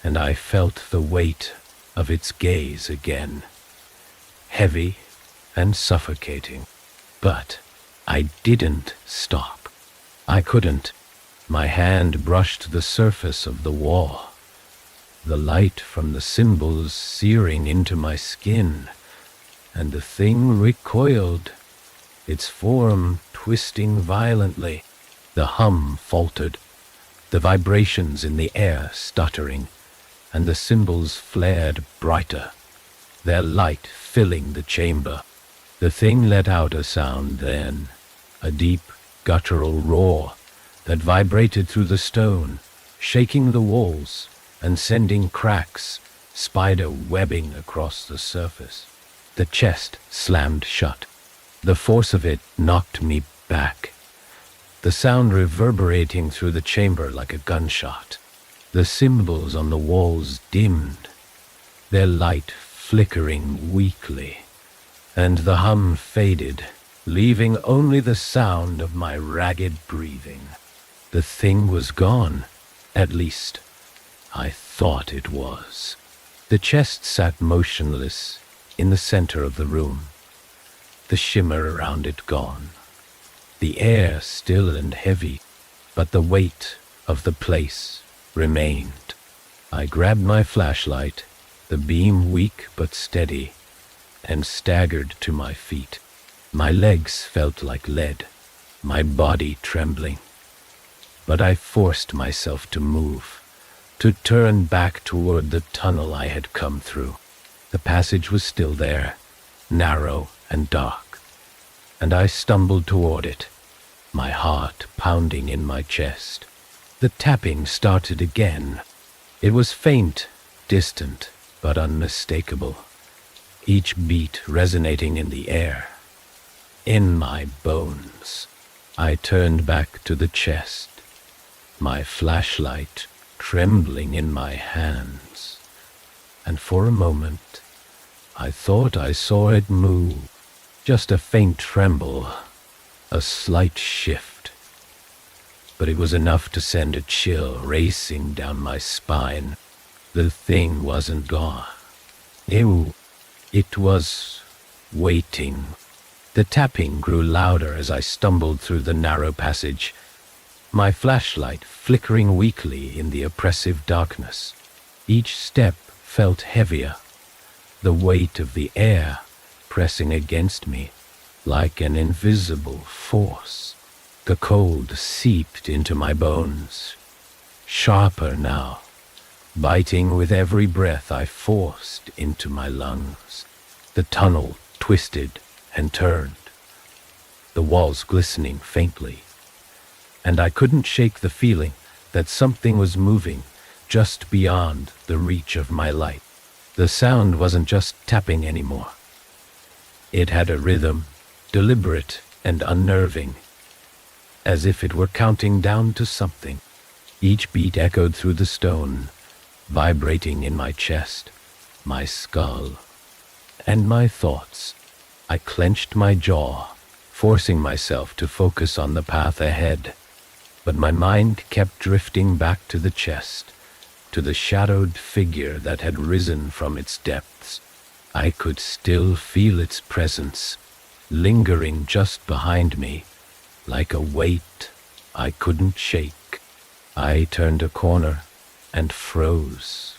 and I felt the weight of its gaze again, heavy and suffocating. But I didn't stop. I couldn't. My hand brushed the surface of the wall, the light from the symbols searing into my skin, and the thing recoiled, its form twisting violently. The hum faltered, the vibrations in the air stuttering, and the symbols flared brighter, their light filling the chamber. The thing let out a sound then, a deep, guttural roar that vibrated through the stone, shaking the walls and sending cracks, spider webbing across the surface. The chest slammed shut. The force of it knocked me back, the sound reverberating through the chamber like a gunshot. The symbols on the walls dimmed, their light flickering weakly, and the hum faded, leaving only the sound of my ragged breathing. The thing was gone. At least, I thought it was. The chest sat motionless in the center of the room, the shimmer around it gone. The air still and heavy, but the weight of the place remained. I grabbed my flashlight, the beam weak but steady, and staggered to my feet. My legs felt like lead, my body trembling. But I forced myself to move, to turn back toward the tunnel I had come through. The passage was still there, narrow and dark, and I stumbled toward it, my heart pounding in my chest. The tapping started again. It was faint, distant, but unmistakable, each beat resonating in the air, in my bones. I turned back to the chest, my flashlight trembling in my hands, and for a moment I thought I saw it move, just a faint tremble, a slight shift. But it was enough to send a chill racing down my spine. The thing wasn't gone. It was waiting. The tapping grew louder as I stumbled through the narrow passage, my flashlight flickering weakly in the oppressive darkness. Each step felt heavier, the weight of the air pressing against me like an invisible force. The cold seeped into my bones, sharper now, biting with every breath I forced into my lungs. The tunnel twisted and turned, the walls glistening faintly, and I couldn't shake the feeling that something was moving just beyond the reach of my light. The sound wasn't just tapping anymore. It had a rhythm, deliberate and unnerving, as if it were counting down to something. Each beat echoed through the stone, vibrating in my chest, my skull, and my thoughts. I clenched my jaw, forcing myself to focus on the path ahead, but my mind kept drifting back to the chest, to the shadowed figure that had risen from its depths. I could still feel its presence, lingering just behind me, like a weight I couldn't shake. I turned a corner and froze.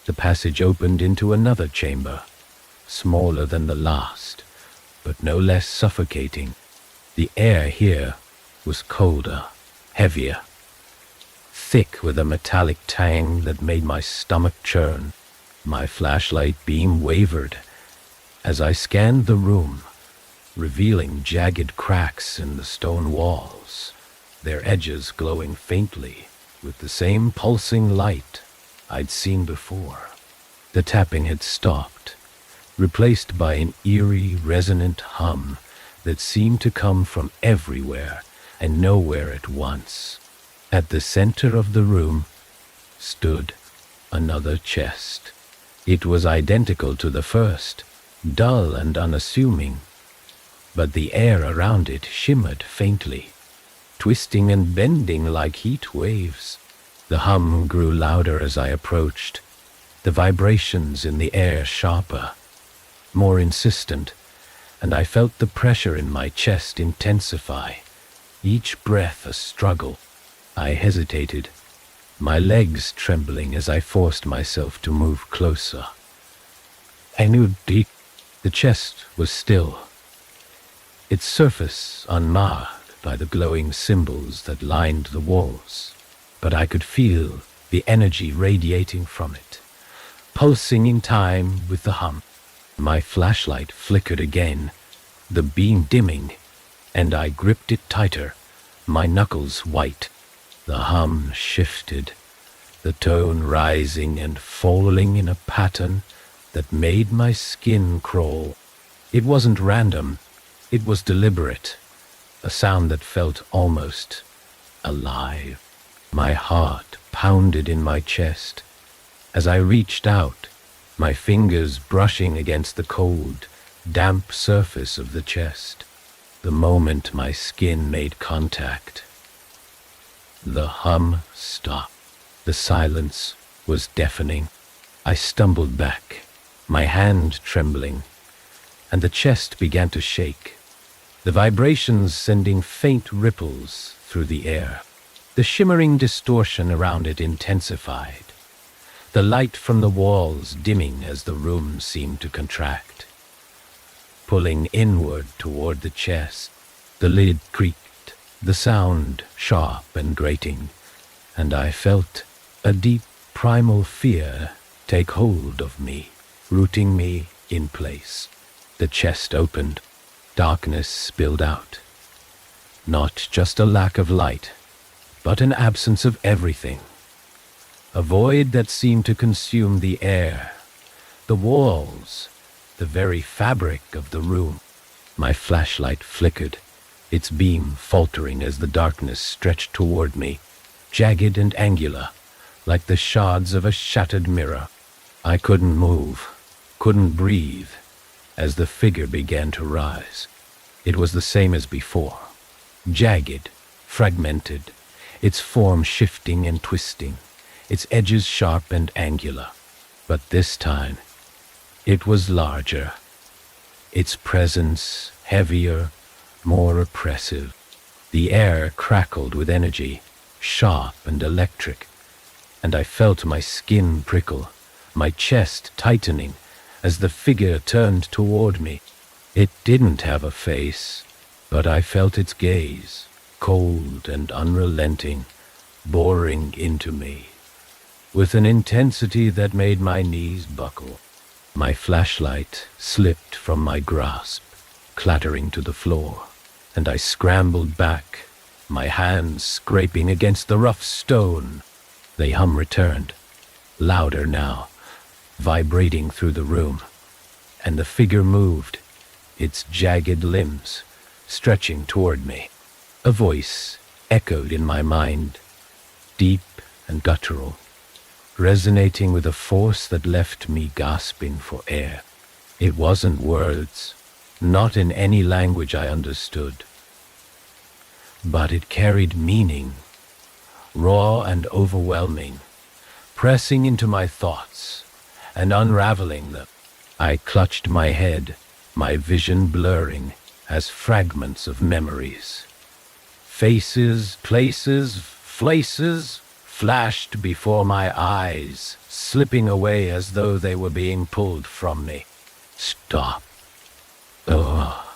The passage opened into another chamber, smaller than the last, but no less suffocating. The air here was colder, heavier, thick with a metallic tang that made my stomach churn. My flashlight beam wavered as I scanned the room, revealing jagged cracks in the stone walls, their edges glowing faintly with the same pulsing light I'd seen before. The tapping had stopped, replaced by an eerie, resonant hum that seemed to come from everywhere and nowhere at once. At the center of the room stood another chest. It was identical to the first, dull and unassuming, but the air around it shimmered faintly, twisting and bending like heat waves. The hum grew louder as I approached, the vibrations in the air sharper, more insistent, and I felt the pressure in my chest intensify, each breath a struggle. I hesitated, my legs trembling as I forced myself to move closer. I knew deep the chest was still, its surface unmarred by the glowing symbols that lined the walls, but I could feel the energy radiating from it, pulsing in time with the hum. My flashlight flickered again, the beam dimming, and I gripped it tighter, my knuckles white. The hum shifted, the tone rising and falling in a pattern that made my skin crawl. It wasn't random, it was deliberate, a sound that felt almost alive. My heart pounded in my chest. As I reached out, my fingers brushing against the cold, damp surface of the chest. The moment my skin made contact, the hum stopped. The silence was deafening. I stumbled back, my hand trembling, and the chest began to shake, the vibrations sending faint ripples through the air. The shimmering distortion around it intensified, the light from the walls dimming as the room seemed to contract, pulling inward toward the chest. The lid creaked, the sound sharp and grating, and I felt a deep primal fear take hold of me, rooting me in place. The chest opened, darkness spilled out. Not just a lack of light, but an absence of everything. A void that seemed to consume the air, the walls, the very fabric of the room. My flashlight flickered, its beam faltering as the darkness stretched toward me, jagged and angular, like the shards of a shattered mirror. I couldn't move, couldn't breathe, as the figure began to rise. It was the same as before, jagged, fragmented, its form shifting and twisting, its edges sharp and angular. But this time, it was larger, its presence heavier, more oppressive. The air crackled with energy, sharp and electric, and I felt my skin prickle, my chest tightening as the figure turned toward me. It didn't have a face, but I felt its gaze, cold and unrelenting, boring into me, with an intensity that made my knees buckle. My flashlight slipped from my grasp, clattering to the floor, and I scrambled back, my hands scraping against the rough stone. The hum returned, louder now, vibrating through the room, and the figure moved, its jagged limbs stretching toward me. A voice echoed in my mind, deep and guttural, resonating with a force that left me gasping for air. It wasn't words, not in any language I understood, but it carried meaning, raw and overwhelming, pressing into my thoughts and unraveling them. I clutched my head, my vision blurring as fragments of memories. Faces, places, places flashed before my eyes, slipping away as though they were being pulled from me. Stop. Oh,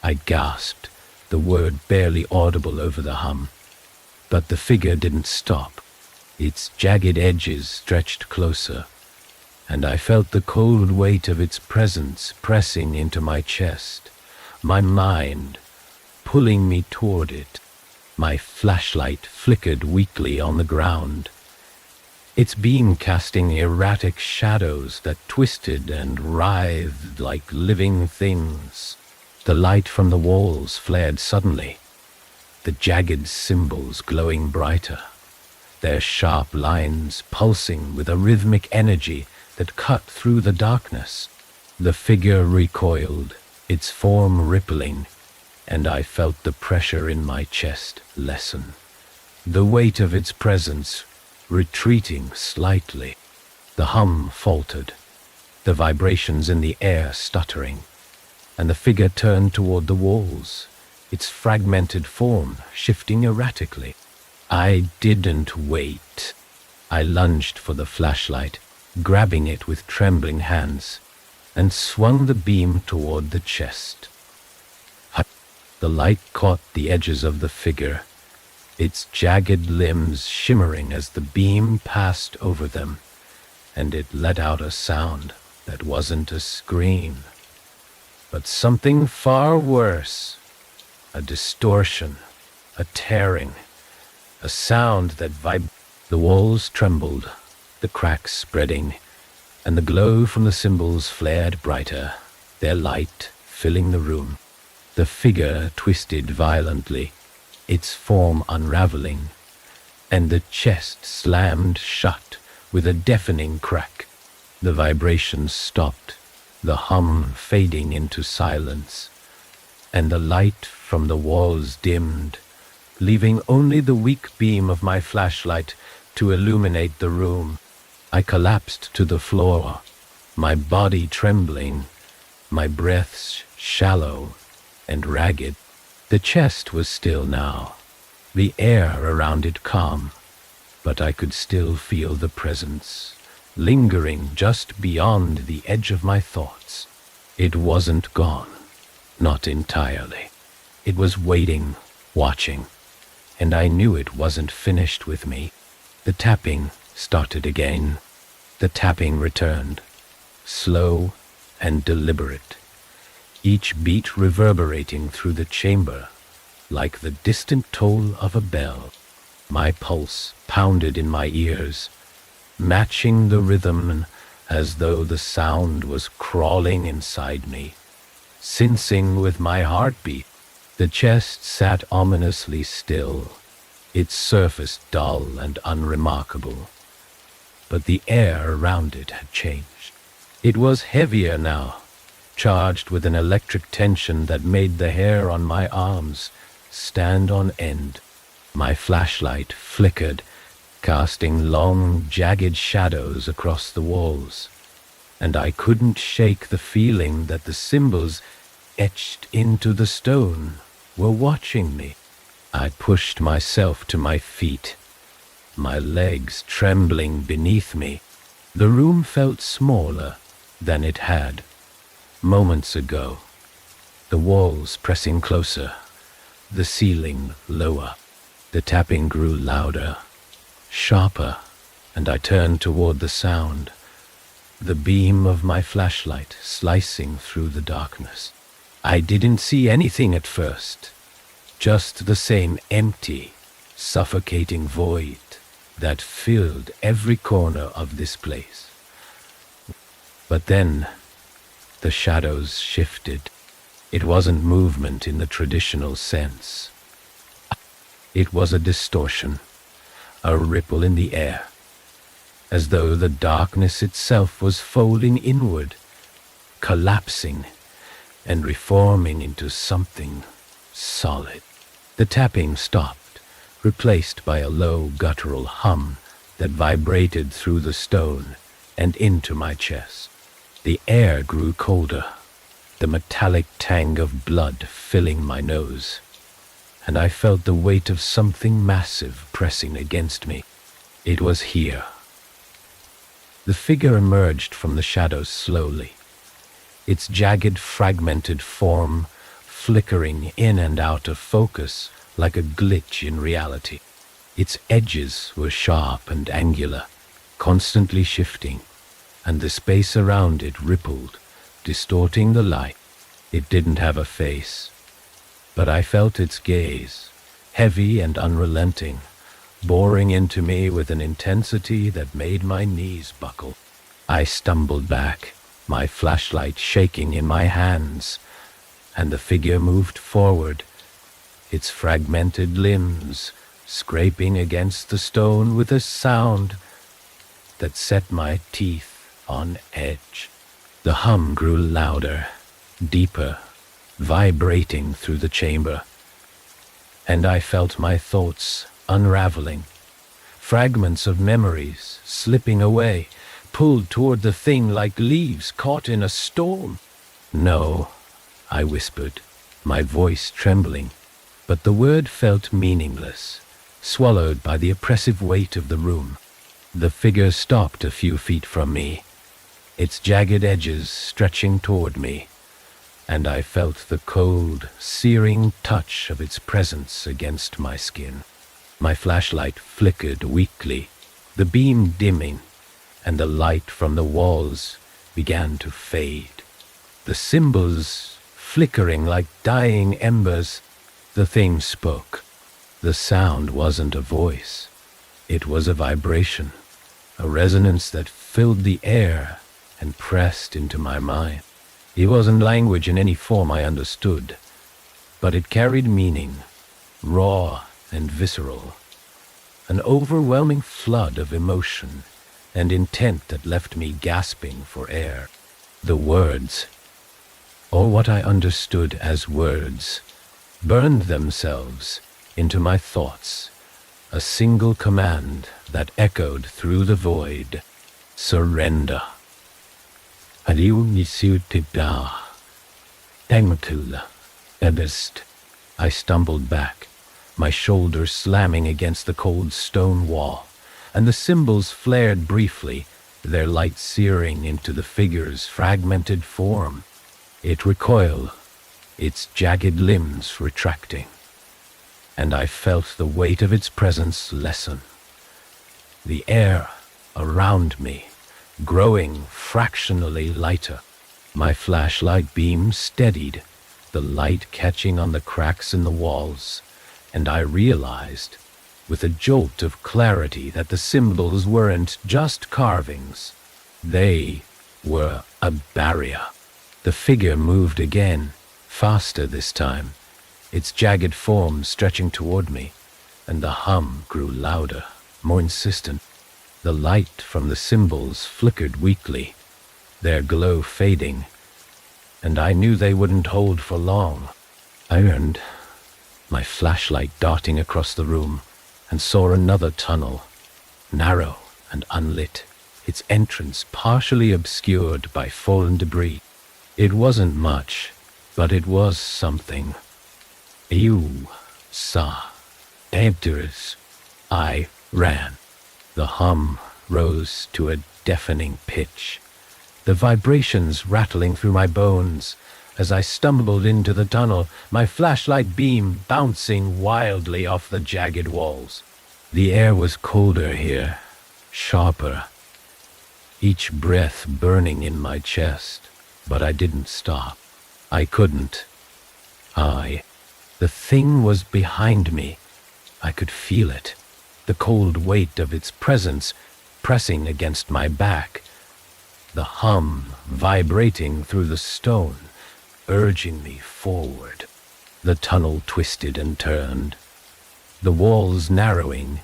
I gasped, the word barely audible over the hum. But the figure didn't stop. Its jagged edges stretched closer, and I felt the cold weight of its presence pressing into my chest, my mind pulling me toward it. My flashlight flickered weakly on the ground, its beam casting erratic shadows that twisted and writhed like living things. The light from the walls flared suddenly, the jagged symbols glowing brighter, their sharp lines pulsing with a rhythmic energy that cut through the darkness. The figure recoiled, its form rippling, and I felt the pressure in my chest lessen, the weight of its presence retreating slightly. The hum faltered, the vibrations in the air stuttering, and the figure turned toward the walls, its fragmented form shifting erratically. I didn't wait. I lunged for the flashlight, grabbing it with trembling hands, and swung the beam toward the chest. The light caught the edges of the figure, its jagged limbs shimmering as the beam passed over them, and it let out a sound, That wasn't a scream, but something far worse. A distortion, a tearing, a sound that vibrated. The walls trembled, the cracks spreading, and the glow from the symbols flared brighter, their light filling the room. The figure twisted violently, its form unraveling, and the chest slammed shut with a deafening crack. The vibrations stopped, the hum fading into silence, and the light from the walls dimmed, leaving only the weak beam of my flashlight to illuminate the room. I collapsed to the floor, my body trembling, my breaths shallow and ragged. The chest was still now, the air around it calm, but I could still feel the presence, lingering just beyond the edge of my thoughts. It wasn't gone, not entirely. It was waiting, watching, and I knew it wasn't finished with me. The tapping started again. The tapping returned, slow and deliberate, each beat reverberating through the chamber like the distant toll of a bell. My pulse pounded in my ears, matching the rhythm as though the sound was crawling inside me, syncing with my heartbeat. The chest sat ominously still, its surface dull and unremarkable, but the air around it had changed. It was heavier now, charged with an electric tension that made the hair on my arms stand on end. My flashlight flickered, casting long, jagged shadows across the walls, and I couldn't shake the feeling that the symbols etched into the stone were watching me. I pushed myself to my feet, my legs trembling beneath me. The room felt smaller than it had moments ago, the walls pressing closer, the ceiling lower. The tapping grew louder, sharper, and I turned toward the sound, the beam of my flashlight slicing through the darkness. I didn't see anything at first, just the same empty, suffocating void that filled every corner of this place. But then, the shadows shifted. It wasn't movement in the traditional sense. It was a distortion, a ripple in the air, as though the darkness itself was folding inward, collapsing and reforming into something solid. The tapping stopped, replaced by a low guttural hum that vibrated through the stone and into my chest. The air grew colder, the metallic tang of blood filling my nose, and I felt the weight of something massive pressing against me. It was here. The figure emerged from the shadows slowly, its jagged, fragmented form flickering in and out of focus like a glitch in reality. Its edges were sharp and angular, constantly shifting, and the space around it rippled, distorting the light. It didn't have a face, but I felt its gaze, heavy and unrelenting, boring into me with an intensity that made my knees buckle. I stumbled back, my flashlight shaking in my hands, and the figure moved forward, its fragmented limbs scraping against the stone with a sound that set my teeth on edge. The hum grew louder, deeper, vibrating through the chamber, and I felt my thoughts unraveling, fragments of memories slipping away, pulled toward the thing like leaves caught in a storm. "No," I whispered, my voice trembling, but the word felt meaningless, swallowed by the oppressive weight of the room. The figure stopped a few feet from me, its jagged edges stretching toward me, and I felt the cold, searing touch of its presence against my skin. My flashlight flickered weakly, the beam dimming, and the light from the walls began to fade. The symbols flickering like dying embers. The thing spoke. The sound wasn't a voice. It was a vibration, a resonance that filled the air and pressed into my mind. It wasn't language in any form I understood, but it carried meaning, raw and visceral, an overwhelming flood of emotion and intent that left me gasping for air. The words, or what I understood as words, burned themselves into my thoughts, a single command that echoed through the void: surrender. Adieu nisutida, tangmatula, ebist. I stumbled back, my shoulders slamming against the cold stone wall, and the symbols flared briefly, their light searing into the figure's fragmented form. It recoiled, its jagged limbs retracting, and I felt the weight of its presence lessen. The air around me growing fractionally lighter. My flashlight beam steadied, the light catching on the cracks in the walls, and I realized, with a jolt of clarity, that the symbols weren't just carvings. They were a barrier. The figure moved again, faster this time, its jagged form stretching toward me, and the hum grew louder, more insistent. The light from the symbols flickered weakly, their glow fading, and I knew they wouldn't hold for long. I turned, my flashlight darting across the room, and saw another tunnel, narrow and unlit, its entrance partially obscured by fallen debris. It wasn't much, but it was something. You saw dangerous. I ran. The hum rose to a deafening pitch, the vibrations rattling through my bones as I stumbled into the tunnel, my flashlight beam bouncing wildly off the jagged walls. The air was colder here, sharper, each breath burning in my chest, but I didn't stop. I couldn't. The thing was behind me. I could feel it. The cold weight of its presence pressing against my back, the hum vibrating through the stone, urging me forward. The tunnel twisted and turned, the walls narrowing,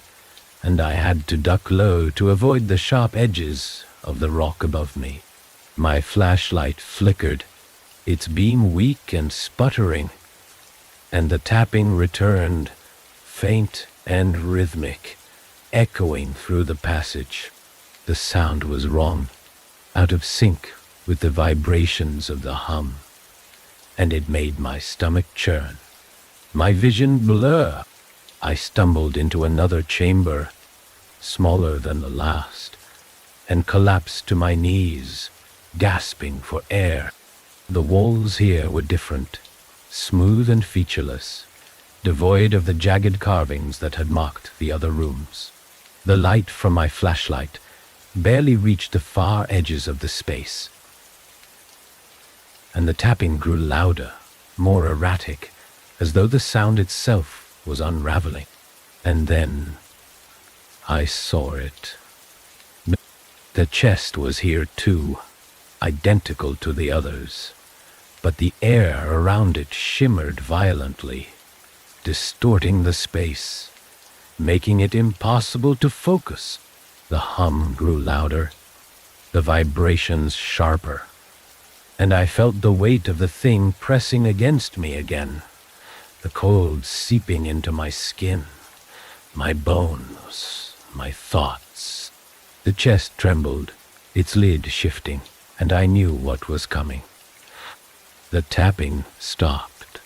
and I had to duck low to avoid the sharp edges of the rock above me. My flashlight flickered, its beam weak and sputtering, and the tapping returned, faint and rhythmic, echoing through the passage. The sound was wrong, out of sync with the vibrations of the hum, and it made my stomach churn, my vision blur. I stumbled into another chamber, smaller than the last, and collapsed to my knees, gasping for air. The walls here were different, smooth and featureless, devoid of the jagged carvings that had marked the other rooms. The light from my flashlight barely reached the far edges of the space, and the tapping grew louder, more erratic, as though the sound itself was unraveling. And then I saw it. The chest was here too, identical to the others, but the air around it shimmered violently, distorting the space, making it impossible to focus. The hum grew louder, the vibrations sharper, and I felt the weight of the thing pressing against me again, the cold seeping into my skin, my bones, my thoughts. The chest trembled, its lid shifting, and I knew what was coming. The tapping stopped.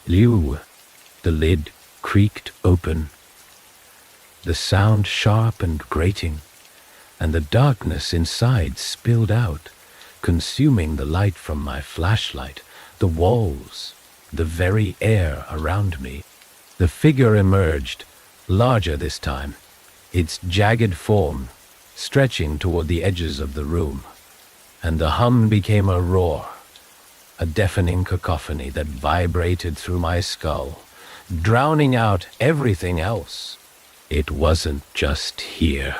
Liu, the lid creaked open, the sound sharp and grating, and the darkness inside spilled out, consuming the light from my flashlight, the walls, the very air around me. The figure emerged, larger this time, its jagged form stretching toward the edges of the room, and the hum became a roar, a deafening cacophony that vibrated through my skull, drowning out everything else. It wasn't just here.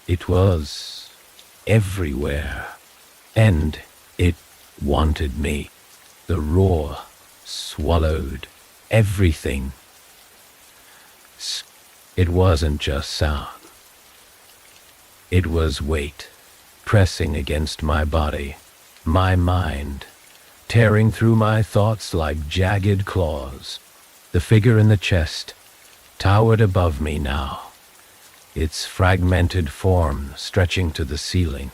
It was everywhere. And it wanted me. The roar swallowed everything. It wasn't just sound. It was weight, pressing against my body, my mind, tearing through my thoughts like jagged claws. The figure in the chest towered above me now, its fragmented form stretching to the ceiling,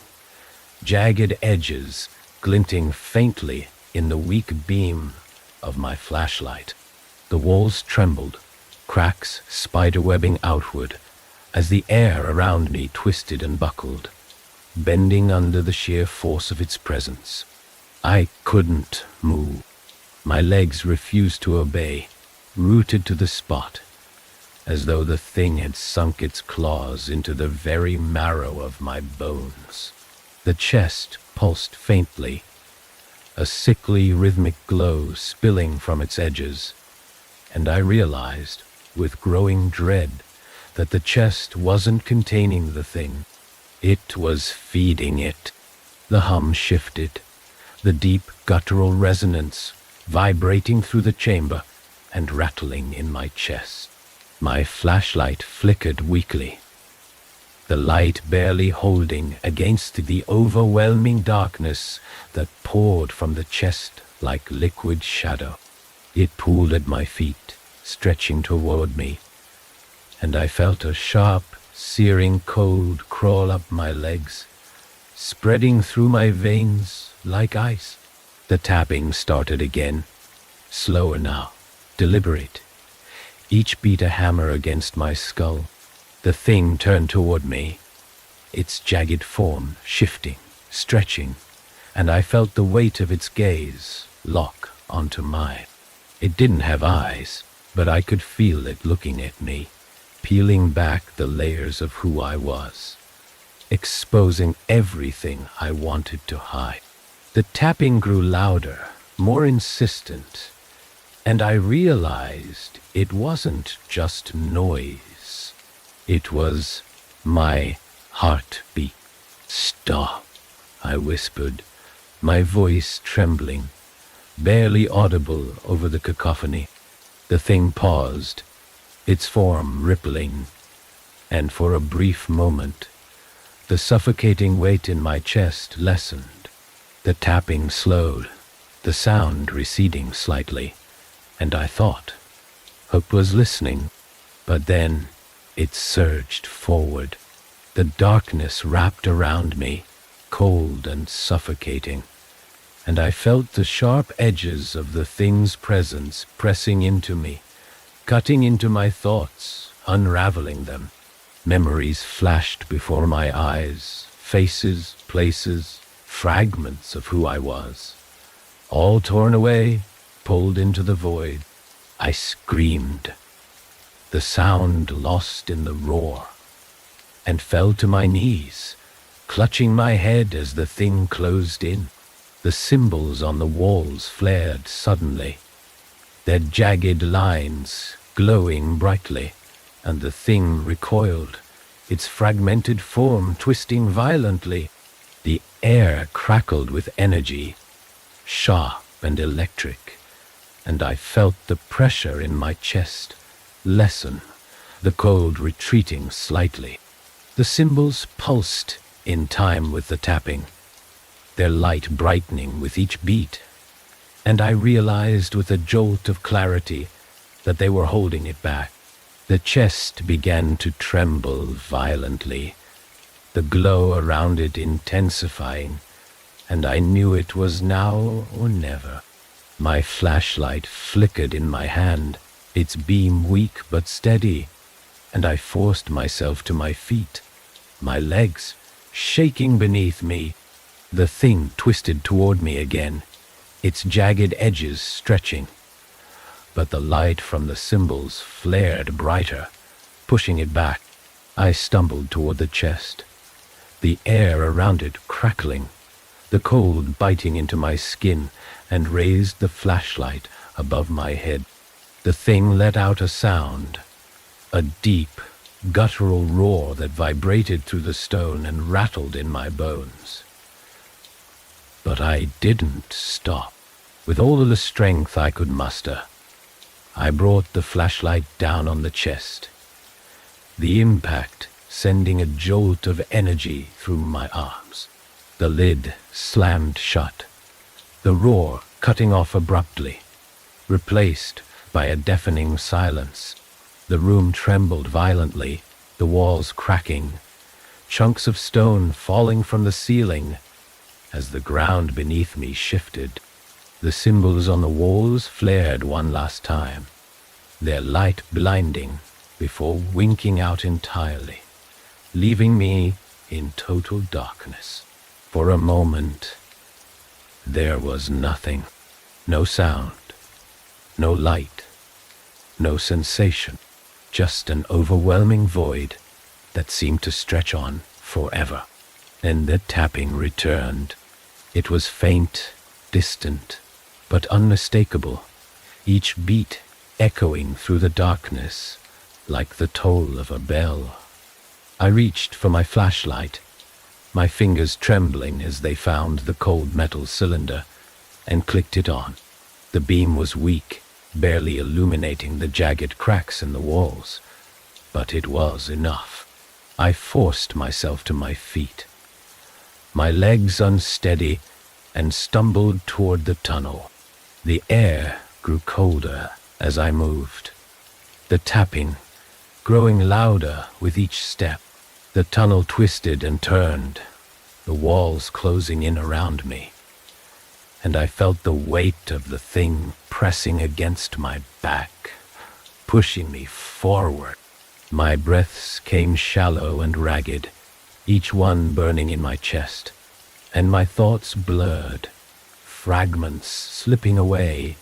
jagged edges glinting faintly in the weak beam of my flashlight. The walls trembled, cracks spiderwebbing outward, as the air around me twisted and buckled, bending under the sheer force of its presence. I couldn't move. My legs refused to obey, rooted to the spot, as though the thing had sunk its claws into the very marrow of my bones. The chest pulsed faintly, a sickly rhythmic glow spilling from its edges, and I realized, with growing dread, that the chest wasn't containing the thing. It was feeding it. The hum shifted, the deep guttural resonance vibrating through the chamber and rattling in my chest. My flashlight flickered weakly, the light barely holding against the overwhelming darkness that poured from the chest like liquid shadow. It pooled at my feet, stretching toward me, and I felt a sharp, searing cold crawl up my legs, spreading through my veins like ice. The tapping started again, slower now, deliberate, each beat a hammer against my skull. The thing turned toward me, its jagged form shifting, stretching, and I felt the weight of its gaze lock onto mine. It didn't have eyes, but I could feel it looking at me, peeling back the layers of who I was, exposing everything I wanted to hide. The tapping grew louder, more insistent, and I realized it wasn't just noise. It was my heartbeat. "Stop," I whispered, my voice trembling, barely audible over the cacophony. The thing paused, its form rippling, and for a brief moment, the suffocating weight in my chest lessened. The tapping slowed, the sound receding slightly, and I thought Hope was listening, but then it surged forward. The darkness wrapped around me, cold and suffocating, and I felt the sharp edges of the thing's presence pressing into me, cutting into my thoughts, unraveling them. Memories flashed before my eyes, faces, places, fragments of who I was, all torn away, pulled into the void. I screamed, the sound lost in the roar, and fell to my knees, clutching my head as the thing closed in. The symbols on the walls flared suddenly, their jagged lines glowing brightly, and the thing recoiled, its fragmented form twisting violently. The air crackled with energy, sharp and electric, and I felt the pressure in my chest lessen, the cold retreating slightly. The symbols pulsed in time with the tapping, their light brightening with each beat, and I realized with a jolt of clarity that they were holding it back. The chest began to tremble violently, the glow around it intensifying, and I knew it was now or never. My flashlight flickered in my hand, its beam weak but steady, and I forced myself to my feet, my legs shaking beneath me. The thing twisted toward me again, its jagged edges stretching, but the light from the symbols flared brighter, pushing it back. I stumbled toward the chest, the air around it crackling, the cold biting into my skin, and raised the flashlight above my head. The thing let out a sound, a deep, guttural roar that vibrated through the stone and rattled in my bones. But I didn't stop. With all the strength I could muster, I brought the flashlight down on the chest, the impact sending a jolt of energy through my arms. The lid slammed shut, the roar cutting off abruptly, replaced by a deafening silence. The room trembled violently, the walls cracking, chunks of stone falling from the ceiling as the ground beneath me shifted. The symbols on the walls flared one last time, their light blinding before winking out entirely, leaving me in total darkness. For a moment, there was nothing. No sound, no light, no sensation, just an overwhelming void that seemed to stretch on forever. Then the tapping returned. It was faint, distant, but unmistakable, each beat echoing through the darkness like the toll of a bell. I reached for my flashlight, my fingers trembling as they found the cold metal cylinder, and clicked it on. The beam was weak, barely illuminating the jagged cracks in the walls, but it was enough. I forced myself to my feet, my legs unsteady, and stumbled toward the tunnel. The air grew colder as I moved, the tapping growing louder with each step. The tunnel twisted and turned, the walls closing in around me, and I felt the weight of the thing pressing against my back, pushing me forward. My breaths came shallow and ragged, each one burning in my chest, and my thoughts blurred, fragments slipping away,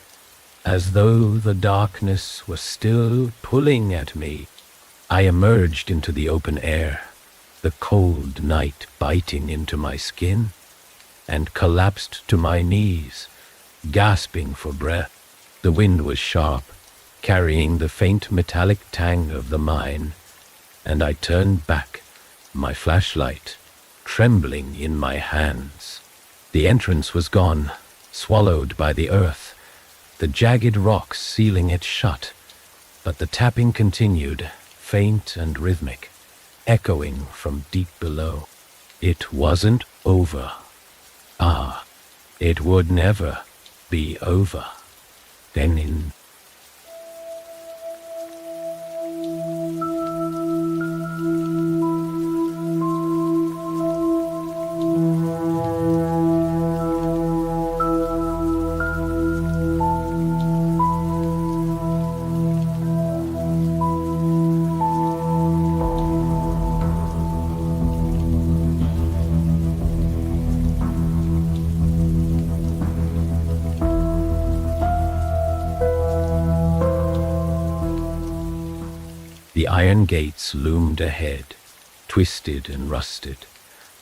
as though the darkness was still pulling at me. I emerged into the open air, the cold night biting into my skin, and collapsed to my knees, gasping for breath. The wind was sharp, carrying the faint metallic tang of the mine, and I turned back, my flashlight trembling in my hands. The entrance was gone, swallowed by the earth, the jagged rocks sealing it shut, but the tapping continued, faint and rhythmic, echoing from deep below. It wasn't over. It would never be over. Then in the iron gates loomed ahead, twisted and rusted,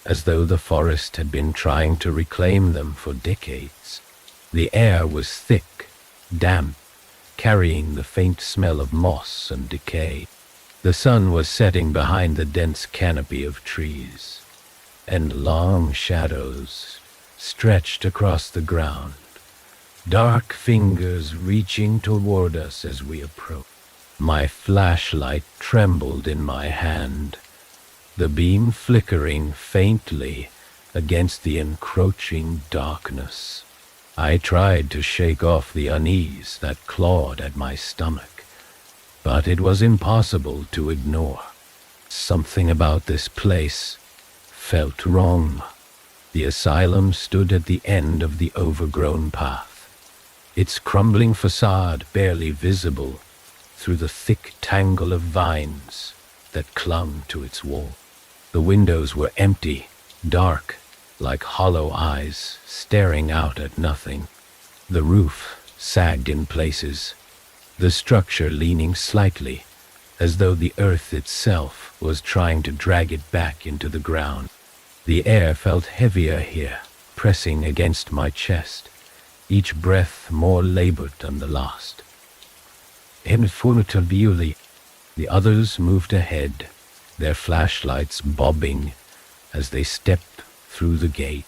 as though the forest had been trying to reclaim them for decades. The air was thick, damp, carrying the faint smell of moss and decay. The sun was setting behind the dense canopy of trees, and long shadows stretched across the ground, dark fingers reaching toward us as we approached. My flashlight trembled in my hand, the beam flickering faintly against the encroaching darkness. I tried to shake off the unease that clawed at my stomach, but it was impossible to ignore. Something about this place felt wrong. The asylum stood at the end of the overgrown path, its crumbling facade barely visible through the thick tangle of vines that clung to its wall. The windows were empty, dark, like hollow eyes staring out at nothing. The roof sagged in places, the structure leaning slightly, as though the earth itself was trying to drag it back into the ground. The air felt heavier here, pressing against my chest, each breath more labored than the last. Infinitely, the others moved ahead, their flashlights bobbing as they stepped through the gate.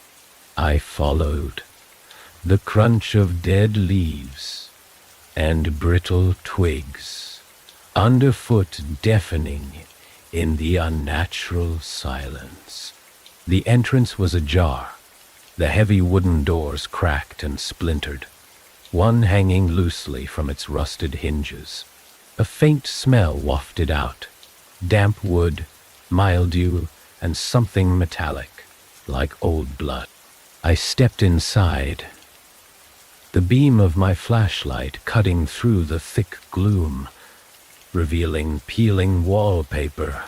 I followed. The crunch of dead leaves and brittle twigs underfoot deafening in the unnatural silence. The entrance was ajar. The heavy wooden doors cracked and splintered, one hanging loosely from its rusted hinges. A faint smell wafted out, damp wood, mildew, and something metallic, like old blood. I stepped inside, the beam of my flashlight cutting through the thick gloom, revealing peeling wallpaper,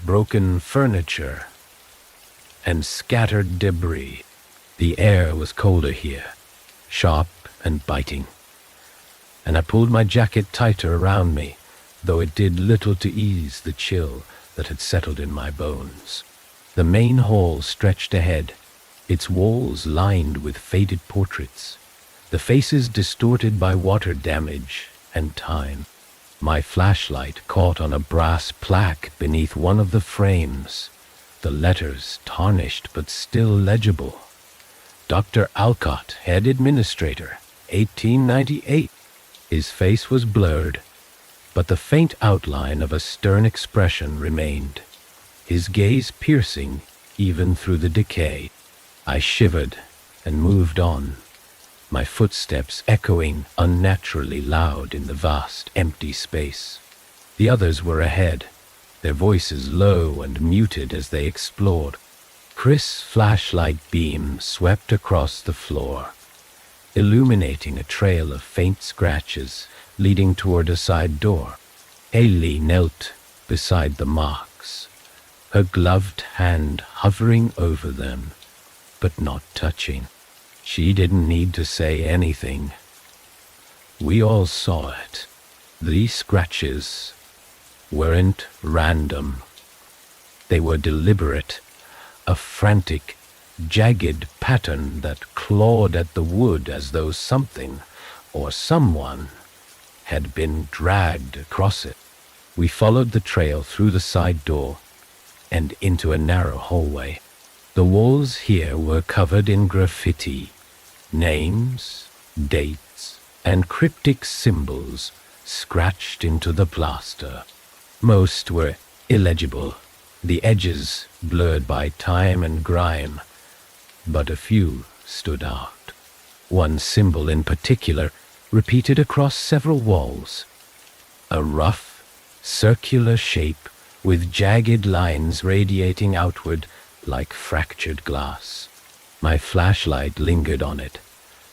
broken furniture, and scattered debris. The air was colder here, sharp and biting, and I pulled my jacket tighter around me, though it did little to ease the chill that had settled in my bones. The main hall stretched ahead, its walls lined with faded portraits, the faces distorted by water damage and time. My flashlight caught on a brass plaque beneath one of the frames, the letters tarnished but still legible. Dr. Alcott, head administrator, 1898. His face was blurred, but the faint outline of a stern expression remained, his gaze piercing even through the decay. I shivered and moved on, my footsteps echoing unnaturally loud in the vast, empty space. The others were ahead, their voices low and muted as they explored. Chris' flashlight beam swept across the floor, illuminating a trail of faint scratches leading toward a side door. Haley knelt beside the marks, her gloved hand hovering over them, but not touching. She didn't need to say anything. We all saw it. These scratches weren't random. They were deliberate, a frantic, jagged pattern that clawed at the wood as though something or someone had been dragged across it. We followed the trail through the side door and into a narrow hallway. The walls here were covered in graffiti, names, dates, and cryptic symbols scratched into the plaster. Most were illegible, the edges blurred by time and grime, but a few stood out. One symbol in particular repeated across several walls, a rough, circular shape with jagged lines radiating outward like fractured glass. My flashlight lingered on it,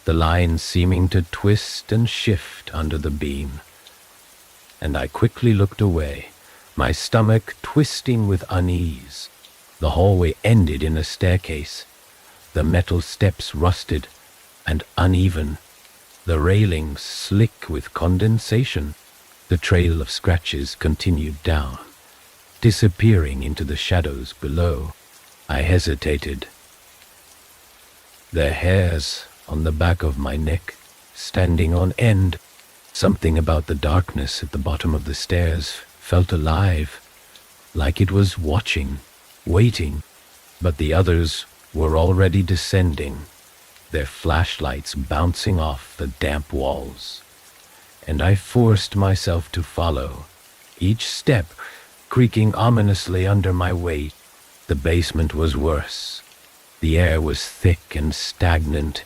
the lines seeming to twist and shift under the beam, and I quickly looked away, my stomach twisting with unease. The hallway ended in a staircase, the metal steps rusted and uneven, the railings slick with condensation. The trail of scratches continued down, disappearing into the shadows below. I hesitated. The hairs on the back of my neck standing on end. Something about the darkness at the bottom of the stairs felt alive, like it was watching, waiting. But the others were already descending, their flashlights bouncing off the damp walls, and I forced myself to follow, each step creaking ominously under my weight. The basement was worse. The air was thick and stagnant,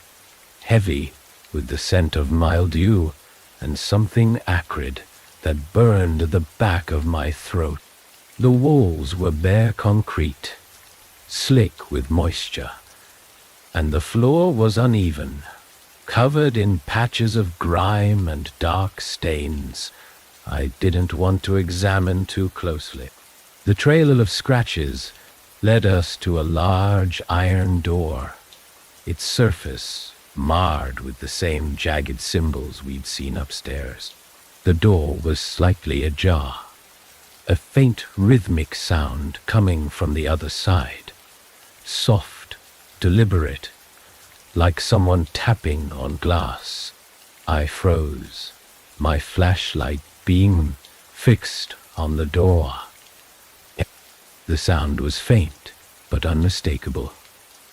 heavy with the scent of mildew and something acrid that burned the back of my throat. The walls were bare concrete, slick with moisture, and the floor was uneven, covered in patches of grime and dark stains I didn't want to examine too closely. The trail of scratches led us to a large iron door, its surface marred with the same jagged symbols we'd seen upstairs. The door was slightly ajar, a faint rhythmic sound coming from the other side, soft, deliberate, like someone tapping on glass. I froze, my flashlight beam fixed on the door. The sound was faint, but unmistakable,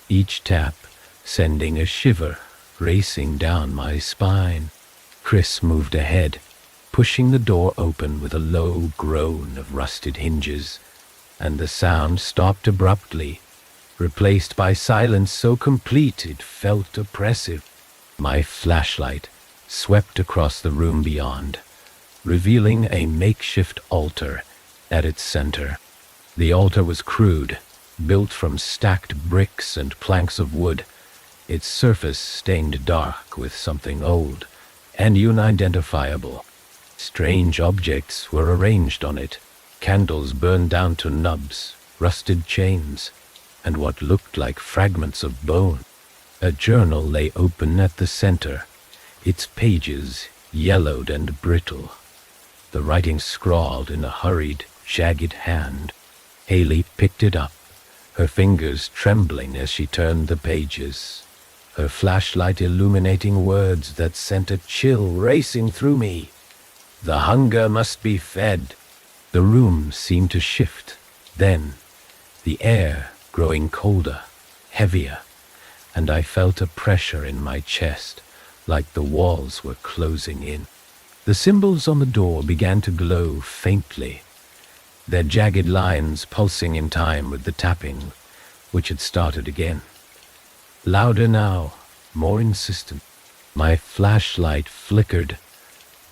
each tap sending a shiver racing down my spine. Chris moved ahead, pushing the door open with a low groan of rusted hinges, and the sound stopped abruptly, replaced by silence so complete it felt oppressive. My flashlight swept across the room beyond, revealing a makeshift altar at its center. The altar was crude, built from stacked bricks and planks of wood, its surface stained dark with something old and unidentifiable. Strange objects were arranged on it, candles burned down to nubs, rusted chains, and what looked like fragments of bone. A journal lay open at the center, its pages yellowed and brittle, the writing scrawled in a hurried, jagged hand. Haley picked it up, her fingers trembling as she turned the pages, her flashlight illuminating words that sent a chill racing through me. The hunger must be fed. The room seemed to shift. Then, the air growing colder, heavier, and I felt a pressure in my chest, like the walls were closing in. The symbols on the door began to glow faintly, their jagged lines pulsing in time with the tapping, which had started again. Louder now, more insistent. My flashlight flickered,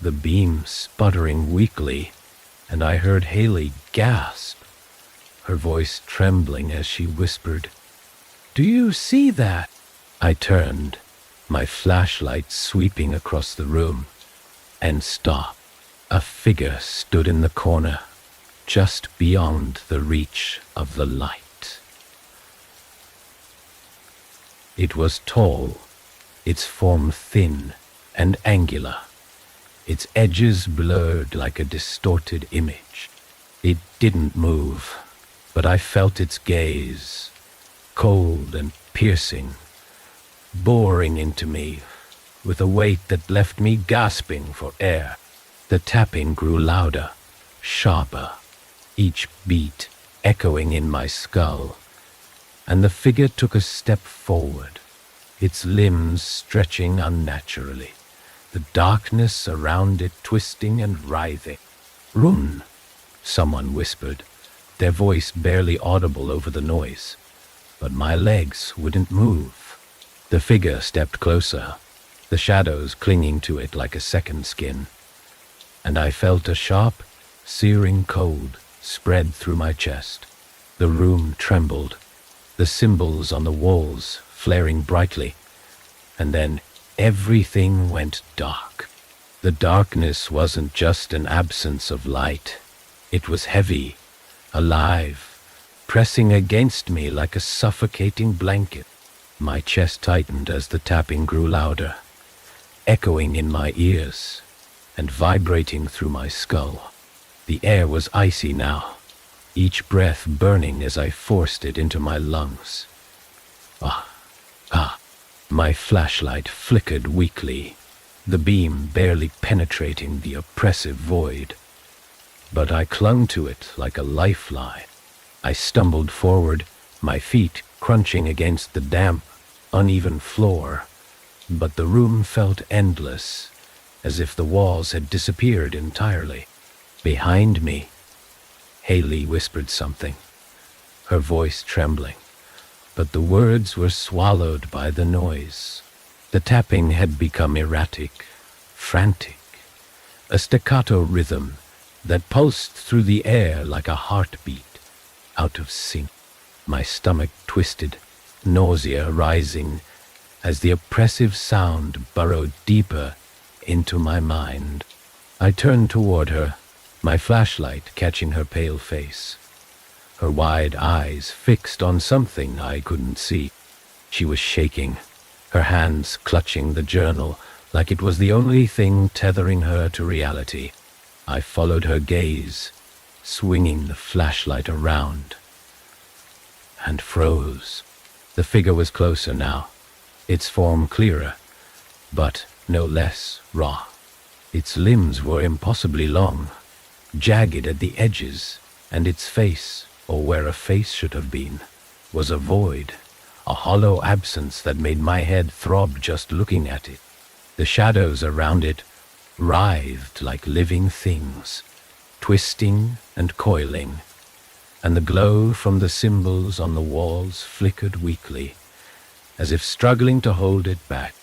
the beam sputtering weakly, and I heard Haley gasp, her voice trembling as she whispered, "Do you see that?" I turned, my flashlight sweeping across the room, and stopped. A figure stood in the corner, just beyond the reach of the light. It was tall, its form thin and angular, its edges blurred like a distorted image. It didn't move, but I felt its gaze, cold and piercing, boring into me with a weight that left me gasping for air. The tapping grew louder, sharper, each beat echoing in my skull, and the figure took a step forward, its limbs stretching unnaturally, the darkness around it twisting and writhing. "Run," someone whispered, their voice barely audible over the noise, but my legs wouldn't move. The figure stepped closer, the shadows clinging to it like a second skin, and I felt a sharp, searing cold spread through my chest. The room trembled, the symbols on the walls flaring brightly, and then everything went dark. The darkness wasn't just an absence of light. It was heavy, alive, pressing against me like a suffocating blanket. My chest tightened as the tapping grew louder, echoing in my ears and vibrating through my skull. The air was icy now, each breath burning as I forced it into my lungs. My flashlight flickered weakly, the beam barely penetrating the oppressive void. But I clung to it like a lifeline. I stumbled forward, my feet crunching against the damp, uneven floor, but the room felt endless, as if the walls had disappeared entirely. Behind me, Haley whispered something, her voice trembling, but the words were swallowed by the noise. The tapping had become erratic, frantic, a staccato rhythm that pulsed through the air like a heartbeat, out of sync. My stomach twisted, nausea rising as the oppressive sound burrowed deeper into my mind. I turned toward her, my flashlight catching her pale face, her wide eyes fixed on something I couldn't see. She was shaking, her hands clutching the journal like it was the only thing tethering her to reality. I followed her gaze, swinging the flashlight around, and froze. The figure was closer now, its form clearer, but no less raw. Its limbs were impossibly long, jagged at the edges, and its face, or where a face should have been, was a void, a hollow absence that made my head throb just looking at it. The shadows around it writhed like living things, twisting and coiling, and the glow from the symbols on the walls flickered weakly, as if struggling to hold it back.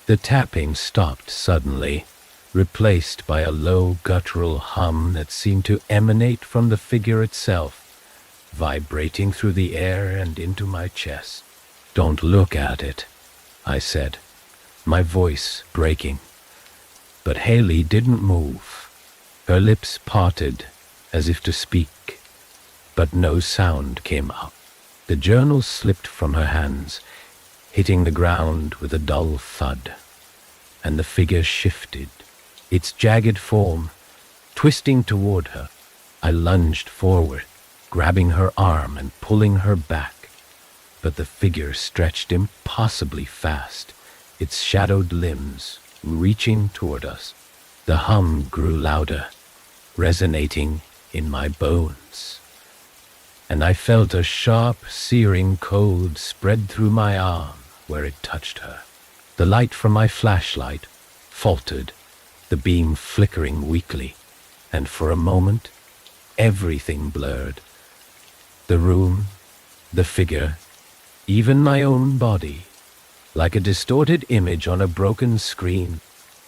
The tapping stopped suddenly, replaced by a low guttural hum that seemed to emanate from the figure itself, vibrating through the air and into my chest. "Don't look at it," I said, my voice breaking. But Haley didn't move. Her lips parted as if to speak, but no sound came out. The journal slipped from her hands, hitting the ground with a dull thud, and the figure shifted, its jagged form twisting toward her. I lunged forward, grabbing her arm and pulling her back, but the figure stretched impossibly fast, its shadowed limbs reaching toward us. The hum grew louder, resonating in my bones, and I felt a sharp, searing cold spread through my arm where it touched her. The light from my flashlight faltered, the beam flickering weakly, and for a moment, everything blurred. The room, the figure, even my own body, like a distorted image on a broken screen.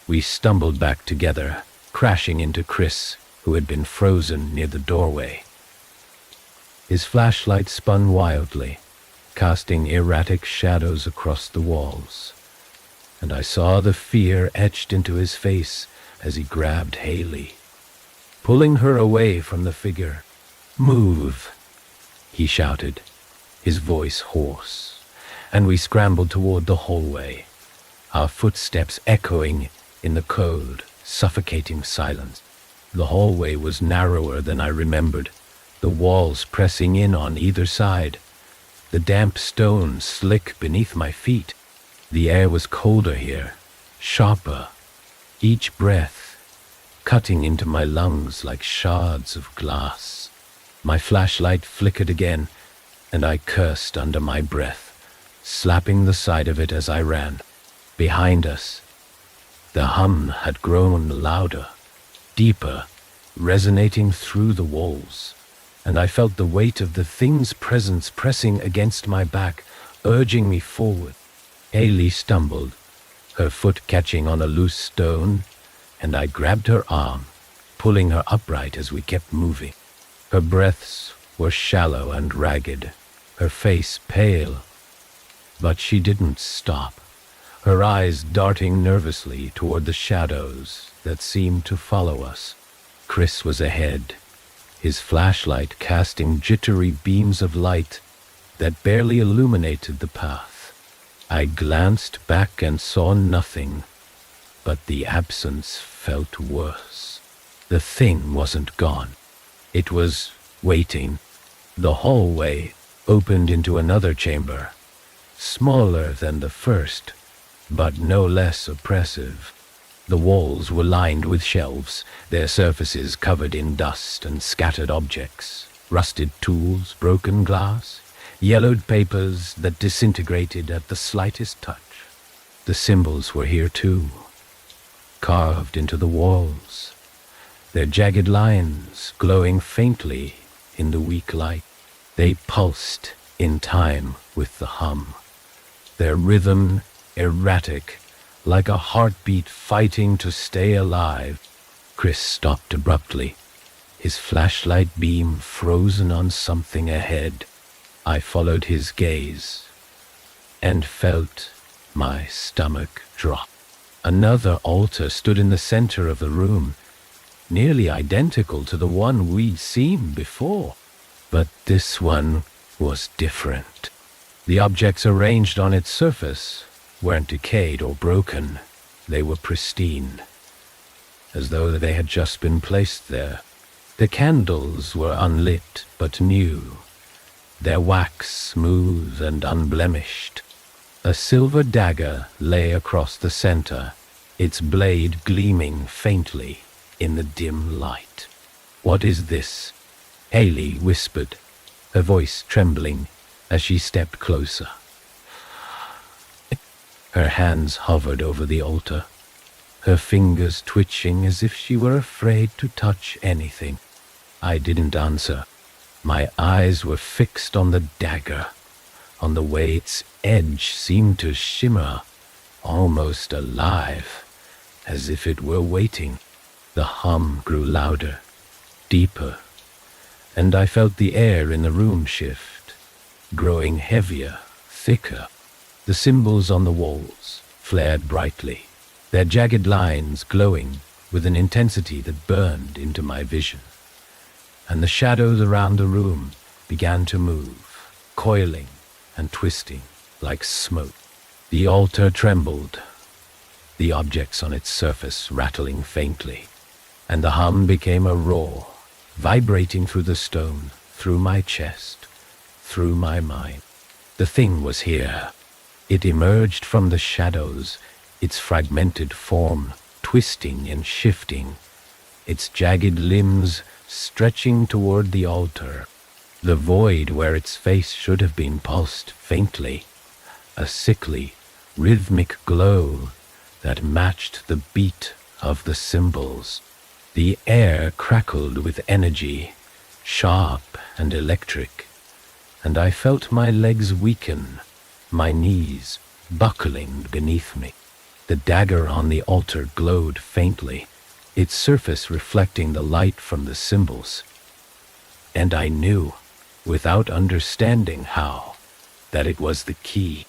We stumbled back together, crashing into Chris, who had been frozen near the doorway. His flashlight spun wildly, casting erratic shadows across the walls, and I saw the fear etched into his face as he grabbed Haley, pulling her away from the figure. "Move," he shouted, his voice hoarse, and we scrambled toward the hallway, our footsteps echoing in the cold, suffocating silence. The hallway was narrower than I remembered, the walls pressing in on either side, the damp stone slick beneath my feet. The air was colder here, sharper, each breath cutting into my lungs like shards of glass. My flashlight flickered again, and I cursed under my breath, slapping the side of it as I ran. Behind us, the hum had grown louder, deeper, resonating through the walls, and I felt the weight of the thing's presence pressing against my back, urging me forward. Haley stumbled, her foot catching on a loose stone, and I grabbed her arm, pulling her upright as we kept moving. Her breaths were shallow and ragged, her face pale, but she didn't stop, her eyes darting nervously toward the shadows that seemed to follow us. Chris was ahead, his flashlight casting jittery beams of light that barely illuminated the path. I glanced back and saw nothing, but the absence felt worse. The thing wasn't gone. It was waiting. The hallway opened into another chamber, smaller than the first, but no less oppressive. The walls were lined with shelves, their surfaces covered in dust and scattered objects, rusted tools, broken glass, yellowed papers that disintegrated at the slightest touch. The symbols were here too, carved into the walls, their jagged lines glowing faintly in the weak light. They pulsed in time with the hum, their rhythm erratic, like a heartbeat fighting to stay alive. Chris stopped abruptly, his flashlight beam frozen on something ahead. I followed his gaze and felt my stomach drop. Another altar stood in the center of the room, nearly identical to the one we'd seen before. But this one was different. The objects arranged on its surface weren't decayed or broken. They were pristine, as though they had just been placed there. The candles were unlit but new, their wax smooth and unblemished. A silver dagger lay across the center, its blade gleaming faintly in the dim light. "What is this?" Haley whispered, her voice trembling as she stepped closer. Her hands hovered over the altar, her fingers twitching as if she were afraid to touch anything. I didn't answer. My eyes were fixed on the dagger, on the way its edge seemed to shimmer, almost alive, as if it were waiting. The hum grew louder, deeper, and I felt the air in the room shift, growing heavier, thicker. The symbols on the walls flared brightly, their jagged lines glowing with an intensity that burned into my vision. And the shadows around the room began to move, coiling and twisting like smoke. The altar trembled, the objects on its surface rattling faintly, and the hum became a roar, vibrating through the stone, through my chest, through my mind. The thing was here. It emerged from the shadows, its fragmented form twisting and shifting, its jagged limbs stretching toward the altar. The void where its face should have been pulsed faintly, a sickly, rhythmic glow that matched the beat of the symbols. The air crackled with energy, sharp and electric, and I felt my legs weaken, my knees buckling beneath me. The dagger on the altar glowed faintly, its surface reflecting the light from the symbols. And I knew, without understanding how, that it was the key.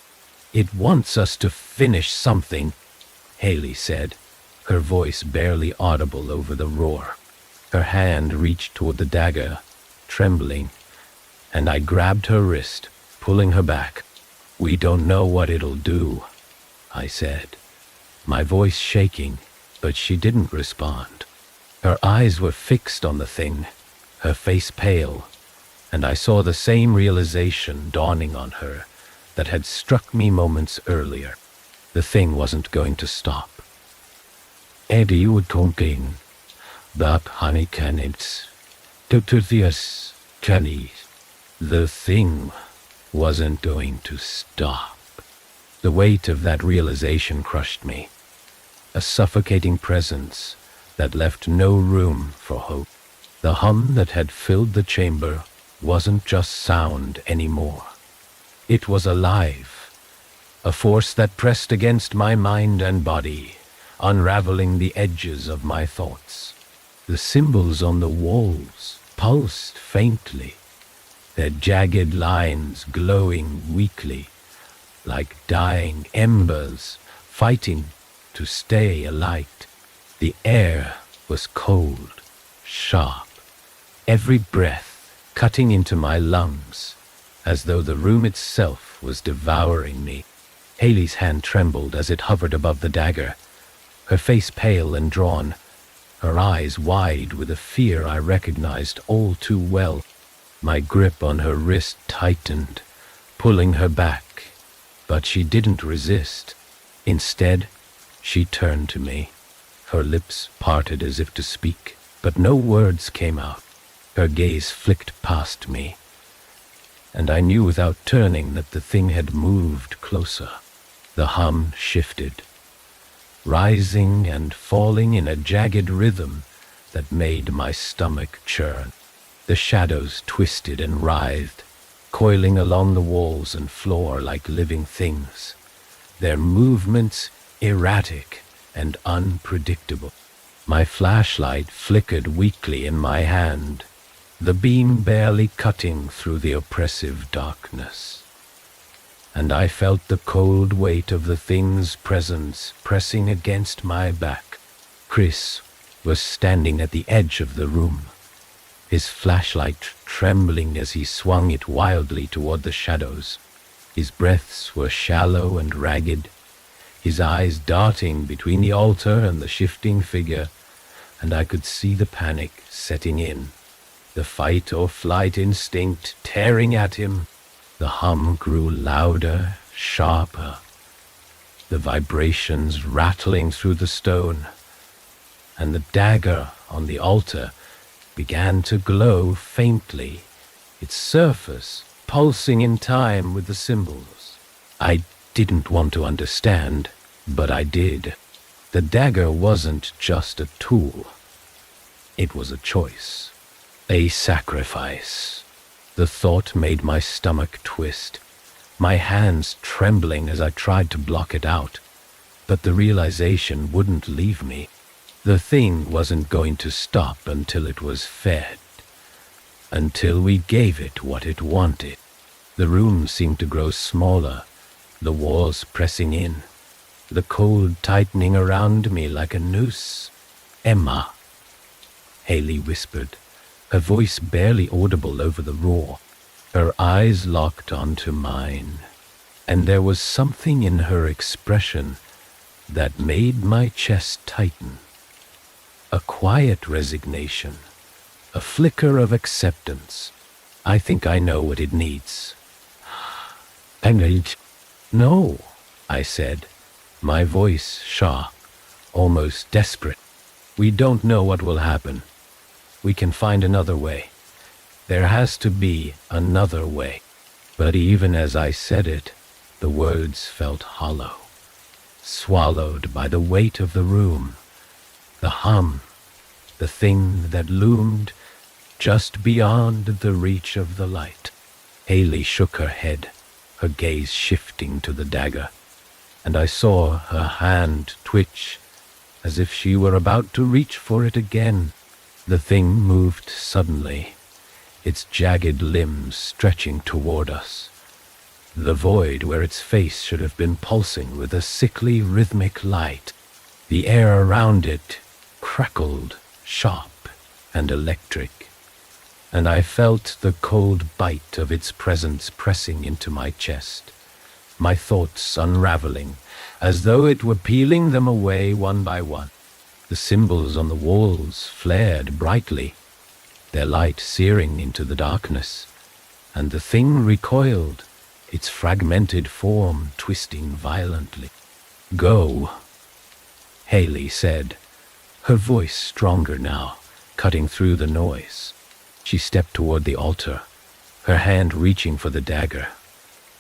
"It wants us to finish something," Haley said, her voice barely audible over the roar. Her hand reached toward the dagger, trembling, and I grabbed her wrist, pulling her back. "We don't know what it'll do," I said, my voice shaking, but she didn't respond. Her eyes were fixed on the thing, her face pale, and I saw the same realization dawning on her that had struck me moments earlier. The thing wasn't going to stop. "Eddie would talking, that honey canids, tututhias canis." The thing wasn't going to stop. The weight of that realization crushed me, a suffocating presence that left no room for hope. The hum that had filled the chamber wasn't just sound anymore. It was alive, a force that pressed against my mind and body, unraveling the edges of my thoughts. The symbols on the walls pulsed faintly, their jagged lines glowing weakly, like dying embers fighting to stay alight. The air was cold, sharp, every breath cutting into my lungs, as though the room itself was devouring me. Haley's hand trembled as it hovered above the dagger, her face pale and drawn, her eyes wide with a fear I recognized all too well. My grip on her wrist tightened, pulling her back, but she didn't resist. Instead, she turned to me, her lips parted as if to speak, but no words came out. Her gaze flicked past me, and I knew without turning that the thing had moved closer. The hum shifted, rising and falling in a jagged rhythm that made my stomach churn. The shadows twisted and writhed, coiling along the walls and floor like living things, their movements erratic and unpredictable. My flashlight flickered weakly in my hand, the beam barely cutting through the oppressive darkness. And I felt the cold weight of the thing's presence pressing against my back. Chris was standing at the edge of the room, his flashlight trembling as he swung it wildly toward the shadows. His breaths were shallow and ragged, his eyes darting between the altar and the shifting figure, and I could see the panic setting in. the fight or flight instinct tearing at him. The hum grew louder, sharper, the vibrations rattling through the stone, and the dagger on the altar began to glow faintly, its surface pulsing in time with the symbols. I didn't want to understand, but I did. The dagger wasn't just a tool. It was a choice, a sacrifice. The thought made my stomach twist, my hands trembling as I tried to block it out, but the realization wouldn't leave me. The thing wasn't going to stop until it was fed, until we gave it what it wanted. The room seemed to grow smaller, the walls pressing in, the cold tightening around me like a noose. "Emma," Haley whispered, her voice barely audible over the roar. Her eyes locked onto mine, and there was something in her expression that made my chest tighten. A quiet resignation, a flicker of acceptance. "I think I know what it needs." "No," I said, my voice sharp, almost desperate. "We don't know what will happen. We can find another way. There has to be another way." But even as I said it, the words felt hollow, swallowed by the weight of the room. The hum, the thing that loomed just beyond the reach of the light. Haley shook her head, her gaze shifting to the dagger, and I saw her hand twitch as if she were about to reach for it again. The thing moved suddenly, its jagged limbs stretching toward us, the void where its face should have been pulsing with a sickly rhythmic light. The air around it crackled, sharp and electric, and I felt the cold bite of its presence pressing into my chest, my thoughts unraveling as though it were peeling them away one by one. The symbols on the walls flared brightly, their light searing into the darkness, and the thing recoiled, its fragmented form twisting violently. "Go," Haley said, her voice stronger now, cutting through the noise. She stepped toward the altar, her hand reaching for the dagger,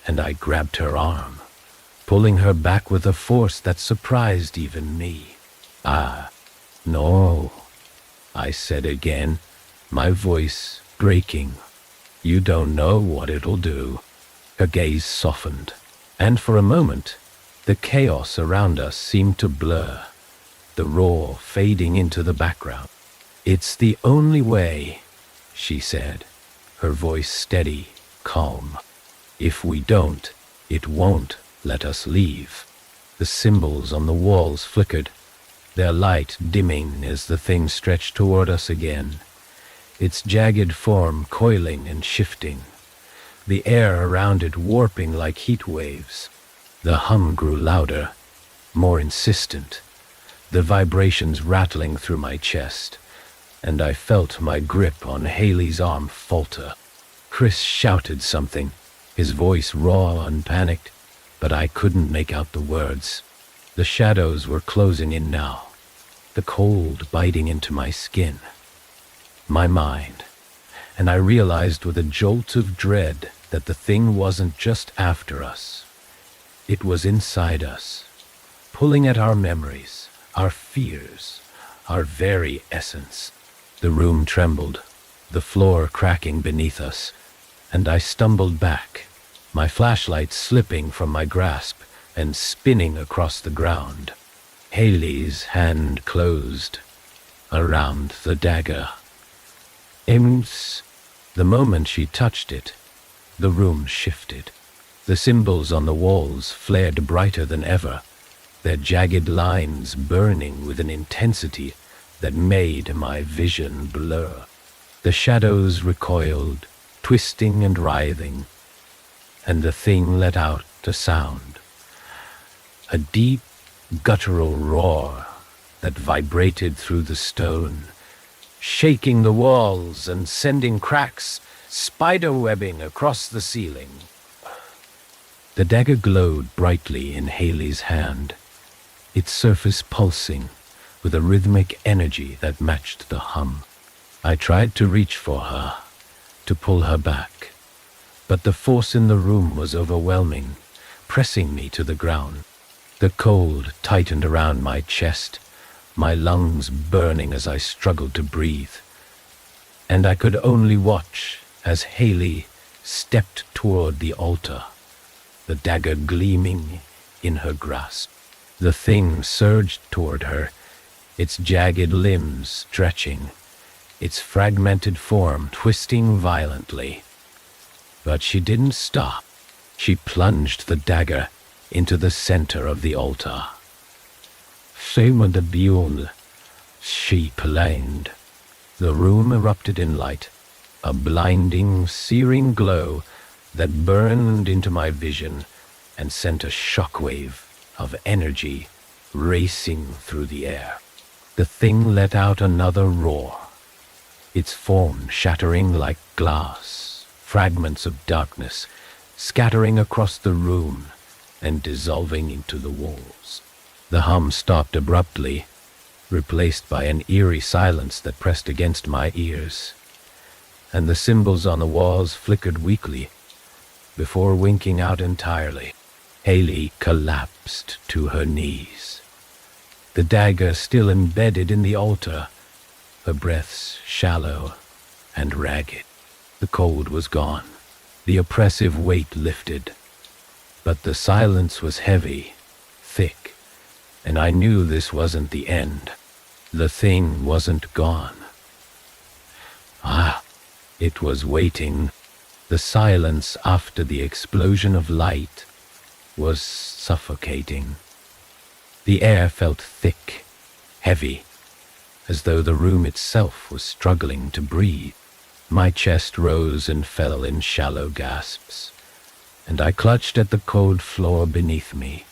and I grabbed her arm, pulling her back with a force that surprised even me. "No," I said again, my voice breaking. "You don't know what it'll do." Her gaze softened, and for a moment, the chaos around us seemed to blur, the roar fading into the background. "It's the only way," she said, her voice steady, calm. "If we don't, it won't let us leave." The symbols on the walls flickered, their light dimming as the thing stretched toward us again, its jagged form coiling and shifting, the air around it warping like heat waves. The hum grew louder, more insistent, the vibrations rattling through my chest, and I felt my grip on Haley's arm falter. Chris shouted something, his voice raw and panicked, but I couldn't make out the words. The shadows were closing in now, the cold biting into my skin, my mind, and I realized with a jolt of dread that the thing wasn't just after us. It was inside us, pulling at our memories, our fears, our very essence. The room trembled, the floor cracking beneath us, and I stumbled back, my flashlight slipping from my grasp and spinning across the ground. Haley's hand closed around the dagger. The moment she touched it, the room shifted. The symbols on the walls flared brighter than ever, their jagged lines burning with an intensity that made my vision blur. The shadows recoiled, twisting and writhing, and the thing let out a sound, a deep, guttural roar that vibrated through the stone, shaking the walls and sending cracks spiderwebbing across the ceiling. The dagger glowed brightly in Haley's hand, its surface pulsing with a rhythmic energy that matched the hum. I tried to reach for her, to pull her back, but the force in the room was overwhelming, pressing me to the ground. The cold tightened around my chest, my lungs burning as I struggled to breathe, and I could only watch as Haley stepped toward the altar, the dagger gleaming in her grasp. The thing surged toward her, its jagged limbs stretching, its fragmented form twisting violently. But she didn't stop. She plunged the dagger into the center of the altar. "Shame the Bjorn," she plained. The room erupted in light, a blinding, searing glow that burned into my vision and sent a shockwave of energy racing through the air. The thing let out another roar, its form shattering like glass, fragments of darkness scattering across the room and dissolving into the walls. The hum stopped abruptly, replaced by an eerie silence that pressed against my ears, and the symbols on the walls flickered weakly before winking out entirely. Haley collapsed to her knees, the dagger still embedded in the altar, her breaths shallow and ragged. The cold was gone, the oppressive weight lifted, but the silence was heavy, thick, and I knew this wasn't the end. The thing wasn't gone. It was waiting. The silence after the explosion of light was suffocating. The air felt thick, heavy, as though the room itself was struggling to breathe. My chest rose and fell in shallow gasps, and I clutched at the cold floor beneath me,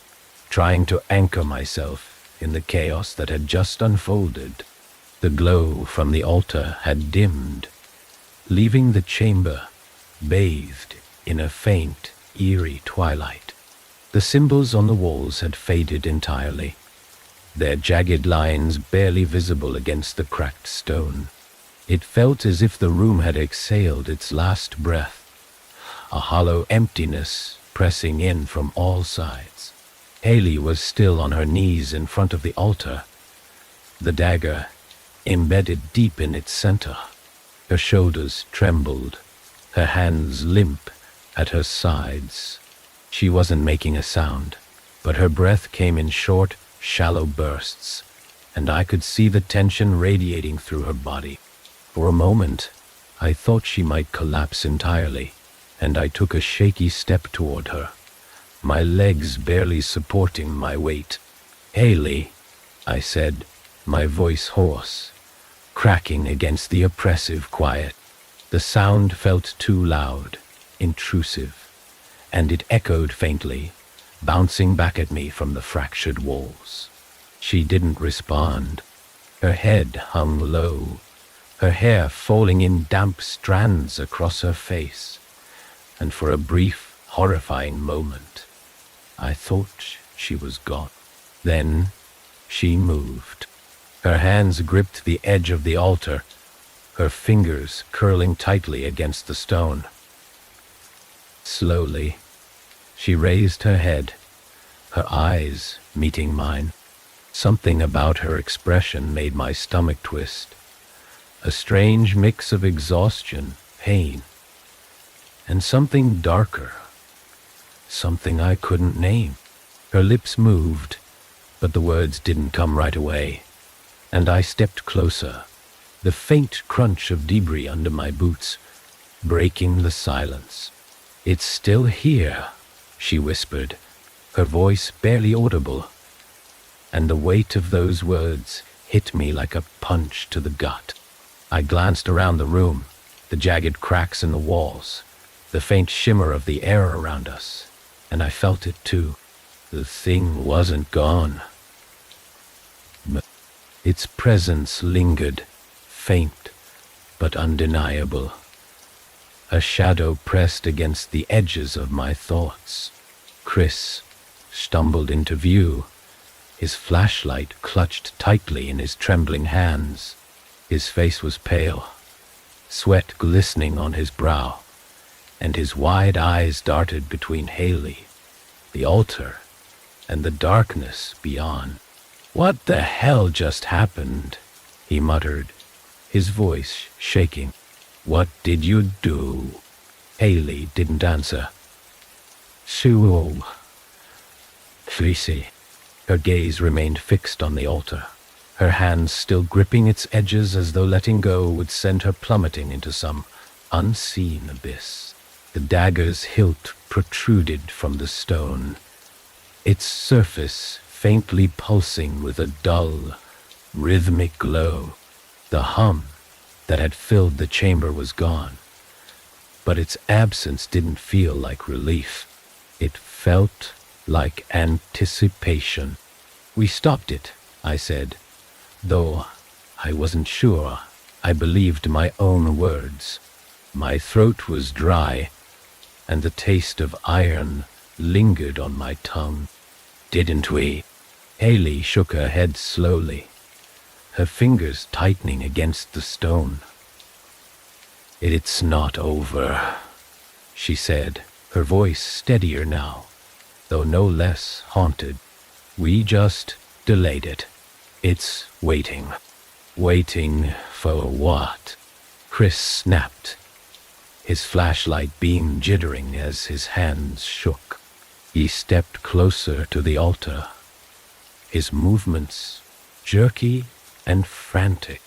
trying to anchor myself in the chaos that had just unfolded. The glow from the altar had dimmed, leaving the chamber bathed in a faint, eerie twilight. The symbols on the walls had faded entirely, their jagged lines barely visible against the cracked stone. It felt as if the room had exhaled its last breath, a hollow emptiness pressing in from all sides. Haley was still on her knees in front of the altar, the dagger embedded deep in its center. Her shoulders trembled, her hands limp at her sides. She wasn't making a sound, but her breath came in short, shallow bursts, and I could see the tension radiating through her body. For a moment, I thought she might collapse entirely, and I took a shaky step toward her, my legs barely supporting my weight. "Haley," I said, my voice hoarse, cracking against the oppressive quiet. The sound felt too loud, intrusive, and it echoed faintly, bouncing back at me from the fractured walls. She didn't respond. Her head hung low, her hair falling in damp strands across her face, and for a brief, horrifying moment, I thought she was gone. Then she moved. Her hands gripped the edge of the altar, her fingers curling tightly against the stone. Slowly, she raised her head, her eyes meeting mine. Something about her expression made my stomach twist, a strange mix of exhaustion, pain, and something darker, something I couldn't name. Her lips moved, but the words didn't come right away, and I stepped closer, the faint crunch of debris under my boots breaking the silence. "It's still here," she whispered, her voice barely audible, and the weight of those words hit me like a punch to the gut. I glanced around the room, the jagged cracks in the walls, the faint shimmer of the air around us, and I felt it too. The thing wasn't gone. Its presence lingered, faint but undeniable. A shadow pressed against the edges of my thoughts. Chris stumbled into view, his flashlight clutched tightly in his trembling hands. His face was pale, sweat glistening on his brow, and his wide eyes darted between Haley, the altar, and the darkness beyond. "What the hell just happened?" he muttered, his voice shaking. "What did you do?" Haley didn't answer. "Sue, Tracy." Her gaze remained fixed on the altar, her hands still gripping its edges as though letting go would send her plummeting into some unseen abyss. The dagger's hilt protruded from the stone, its surface faintly pulsing with a dull, rhythmic glow. The hum that had filled the chamber was gone, but its absence didn't feel like relief. It felt like anticipation. "We stopped it," I said, though I wasn't sure I believed my own words. My throat was dry, and the taste of iron lingered on my tongue. "Didn't we?" Haley shook her head slowly, her fingers tightening against the stone. "It's not over," she said, her voice steadier now, though no less haunted. "We just delayed it. It's waiting." "Waiting for what?" Chris snapped, his flashlight beam jittering as his hands shook. He stepped closer to the altar, his movements jerky and frantic.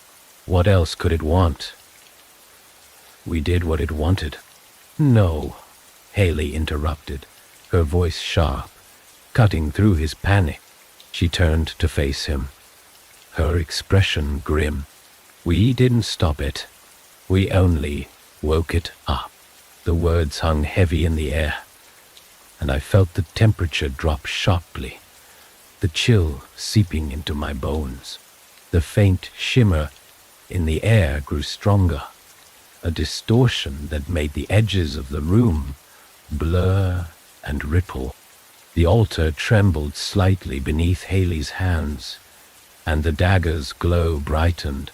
What else could it want? "We did what it wanted." "No," Haley interrupted, her voice sharp, cutting through his panic. She turned to face him, her expression grim. "We didn't stop it. We only woke it up." The words hung heavy in the air, and I felt the temperature drop sharply, the chill seeping into my bones. The faint shimmer in the air grew stronger, a distortion that made the edges of the room blur and ripple. The altar trembled slightly beneath Haley's hands, and the dagger's glow brightened,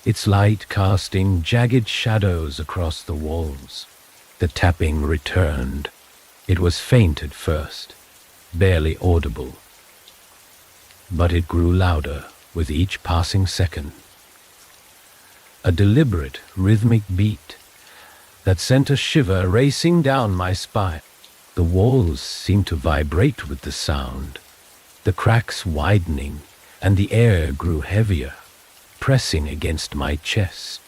its light casting jagged shadows across the walls. The tapping returned. It was faint at first, barely audible, but it grew louder with each passing second. A deliberate, rhythmic beat that sent a shiver racing down my spine. The walls seemed to vibrate with the sound, the cracks widening, and the air grew heavier, pressing against my chest.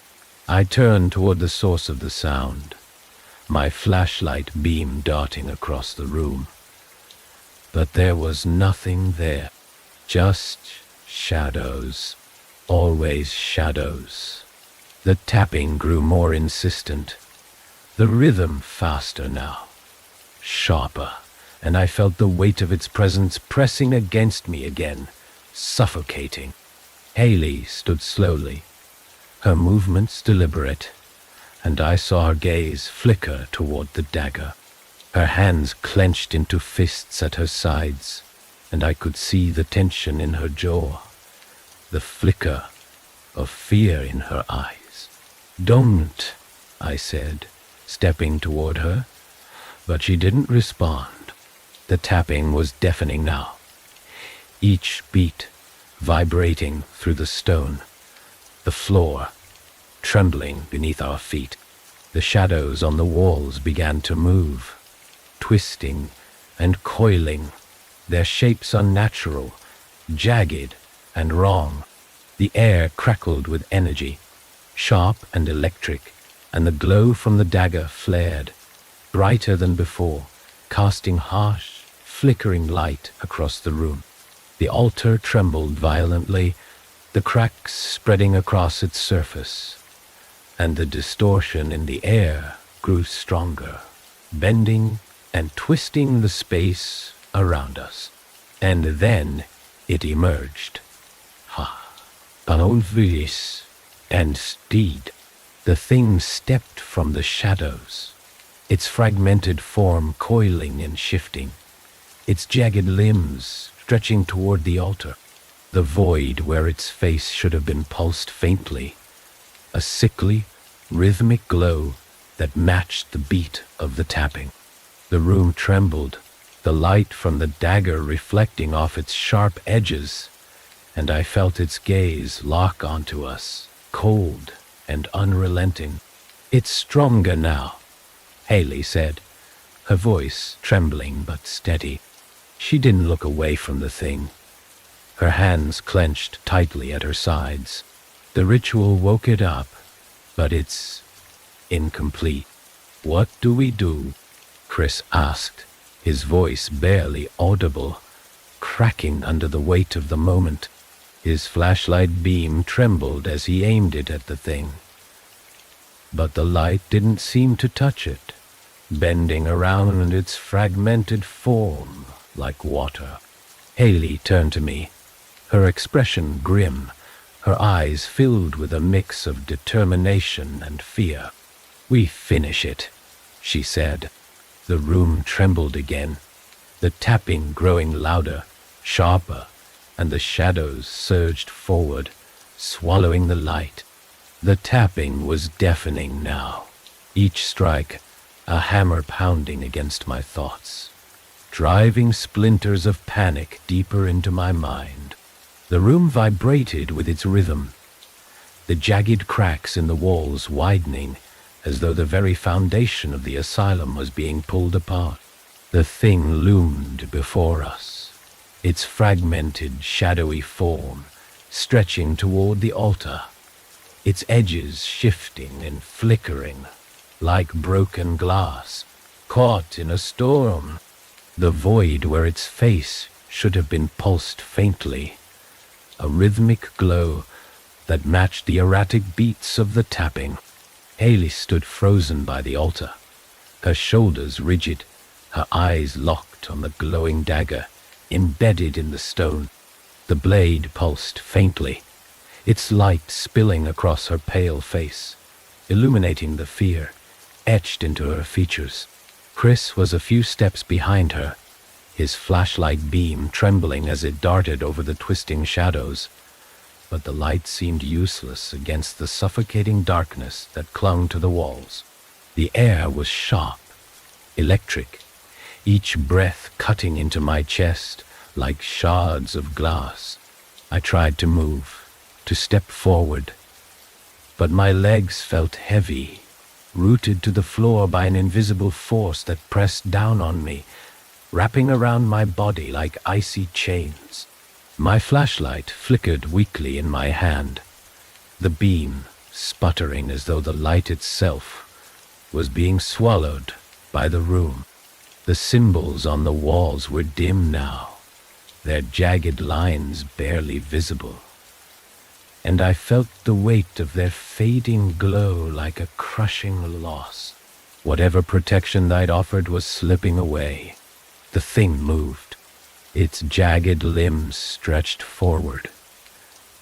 I turned toward the source of the sound, my flashlight beam darting across the room. But there was nothing there, just shadows, always shadows. The tapping grew more insistent, the rhythm faster now, sharper, and I felt the weight of its presence pressing against me again, suffocating. Haley stood slowly, her movements deliberate, and I saw her gaze flicker toward the dagger. Her hands clenched into fists at her sides, and I could see the tension in her jaw, the flicker of fear in her eyes. "Don't," I said, stepping toward her, but she didn't respond. The tapping was deafening now, each beat vibrating through the stone, the floor trembling beneath our feet. The shadows on the walls began to move, twisting and coiling, their shapes unnatural, jagged and wrong. The air crackled with energy, sharp and electric, and the glow from the dagger flared, brighter than before, casting harsh, flickering light across the room. The altar trembled violently, the cracks spreading across its surface, and the distortion in the air grew stronger, bending and twisting the space around us. And then it emerged. "Ha, unwind," And steed, the thing stepped from the shadows, its fragmented form coiling and shifting, its jagged limbs stretching toward the altar, the void where its face should have been pulsed faintly, a sickly, rhythmic glow that matched the beat of the tapping. The room trembled, the light from the dagger reflecting off its sharp edges, and I felt its gaze lock onto us, cold and unrelenting. "It's stronger now," Haley said, her voice trembling but steady. She didn't look away from the thing, her hands clenched tightly at her sides. The ritual woke it up, but it's incomplete. "What do we do?" Chris asked, his voice barely audible, cracking under the weight of the moment. His flashlight beam trembled as he aimed it at the thing. But the light didn't seem to touch it, bending around its fragmented form like water. Haley turned to me, her expression grim, her eyes filled with a mix of determination and fear. "We finish it," she said. The room trembled again, the tapping growing louder, sharper, and the shadows surged forward, swallowing the light. The tapping was deafening now, each strike a hammer pounding against my thoughts, driving splinters of panic deeper into my mind. The room vibrated with its rhythm, the jagged cracks in the walls widening as though the very foundation of the asylum was being pulled apart. The thing loomed before us, its fragmented, shadowy form stretching toward the altar, its edges shifting and flickering like broken glass caught in a storm. The void where its face should have been pulsed faintly, a rhythmic glow that matched the erratic beats of the tapping. Haley stood frozen by the altar, her shoulders rigid, her eyes locked on the glowing dagger embedded in the stone. The blade pulsed faintly, its light spilling across her pale face, illuminating the fear etched into her features. Chris was a few steps behind her, his flashlight beam trembling as it darted over the twisting shadows, but the light seemed useless against the suffocating darkness that clung to the walls. The air was sharp, electric, each breath cutting into my chest like shards of glass. I tried to move, to step forward, but my legs felt heavy, rooted to the floor by an invisible force that pressed down on me, wrapping around my body like icy chains. My flashlight flickered weakly in my hand, the beam sputtering as though the light itself was being swallowed by the room. The symbols on the walls were dim now, their jagged lines barely visible, and I felt the weight of their fading glow like a crushing loss. Whatever protection they'd offered was slipping away. The thing moved, its jagged limbs stretched forward,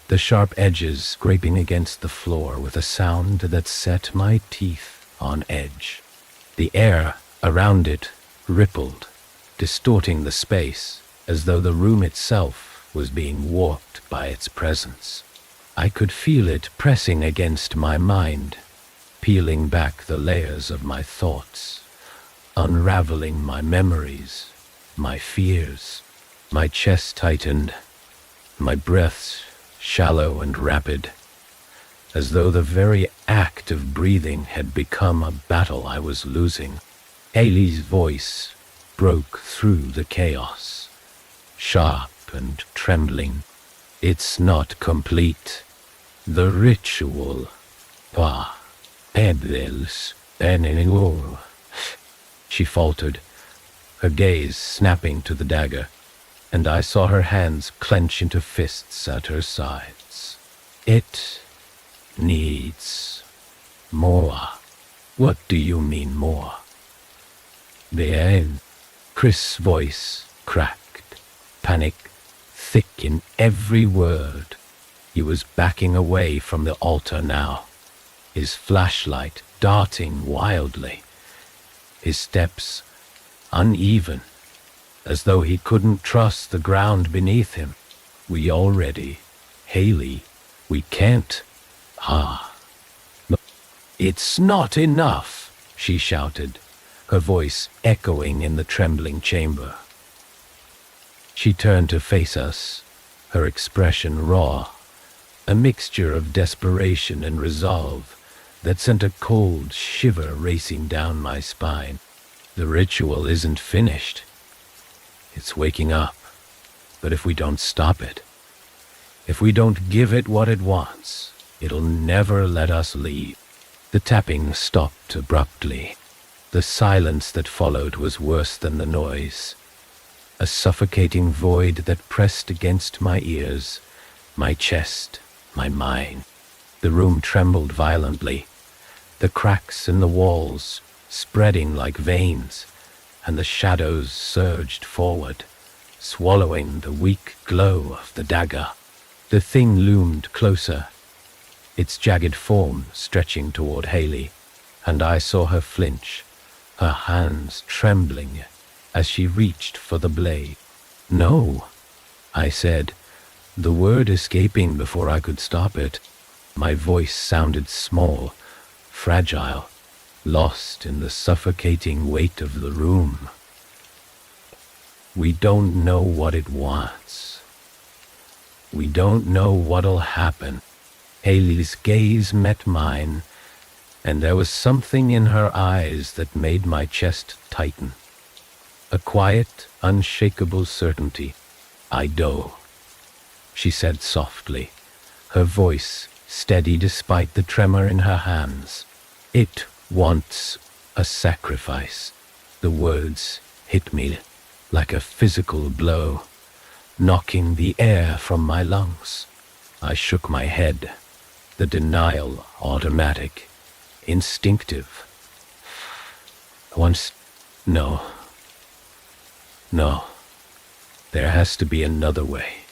the sharp edges scraping against the floor with a sound that set my teeth on edge. The air around it rippled, distorting the space as though the room itself was being warped by its presence. I could feel it pressing against my mind, peeling back the layers of my thoughts, unraveling my memories, my fears. My chest tightened, my breaths shallow and rapid, as though the very act of breathing had become a battle I was losing. Haley's voice broke through the chaos, sharp and trembling. "It's not complete. The ritual. Pa, pedels, penenol." She faltered, her gaze snapping to the dagger, and I saw her hands clench into fists at her sides. "It needs more." "What do you mean more?" "Bien." Chris' voice cracked, panic thick in every word. He was backing away from the altar now, his flashlight darting wildly, his steps uneven, as though he couldn't trust the ground beneath him. We already, Haley, we can't. No, it's not enough, she shouted, her voice echoing in the trembling chamber. She turned to face us, her expression raw, a mixture of desperation and resolve that sent a cold shiver racing down my spine. The ritual isn't finished. It's waking up. But if we don't stop it, if we don't give it what it wants, it'll never let us leave. The tapping stopped abruptly. The silence that followed was worse than the noise. A suffocating void that pressed against my ears, my chest, my mind. The room trembled violently, the cracks in the walls spreading like veins, and the shadows surged forward, swallowing the weak glow of the dagger. The thing loomed closer, its jagged form stretching toward Haley, and I saw her flinch, her hands trembling as she reached for the blade. "No," I said, the word escaping before I could stop it. My voice sounded small, fragile, lost in the suffocating weight of the room. "We don't know what it wants. We don't know what'll happen." Haley's gaze met mine, and there was something in her eyes that made my chest tighten. A quiet, unshakable certainty. "I do," she said softly, her voice steady despite the tremor in her hands. "It wants a sacrifice." The words hit me like a physical blow, knocking the air from my lungs. I shook my head, the denial automatic, instinctive. No, there has to be another way.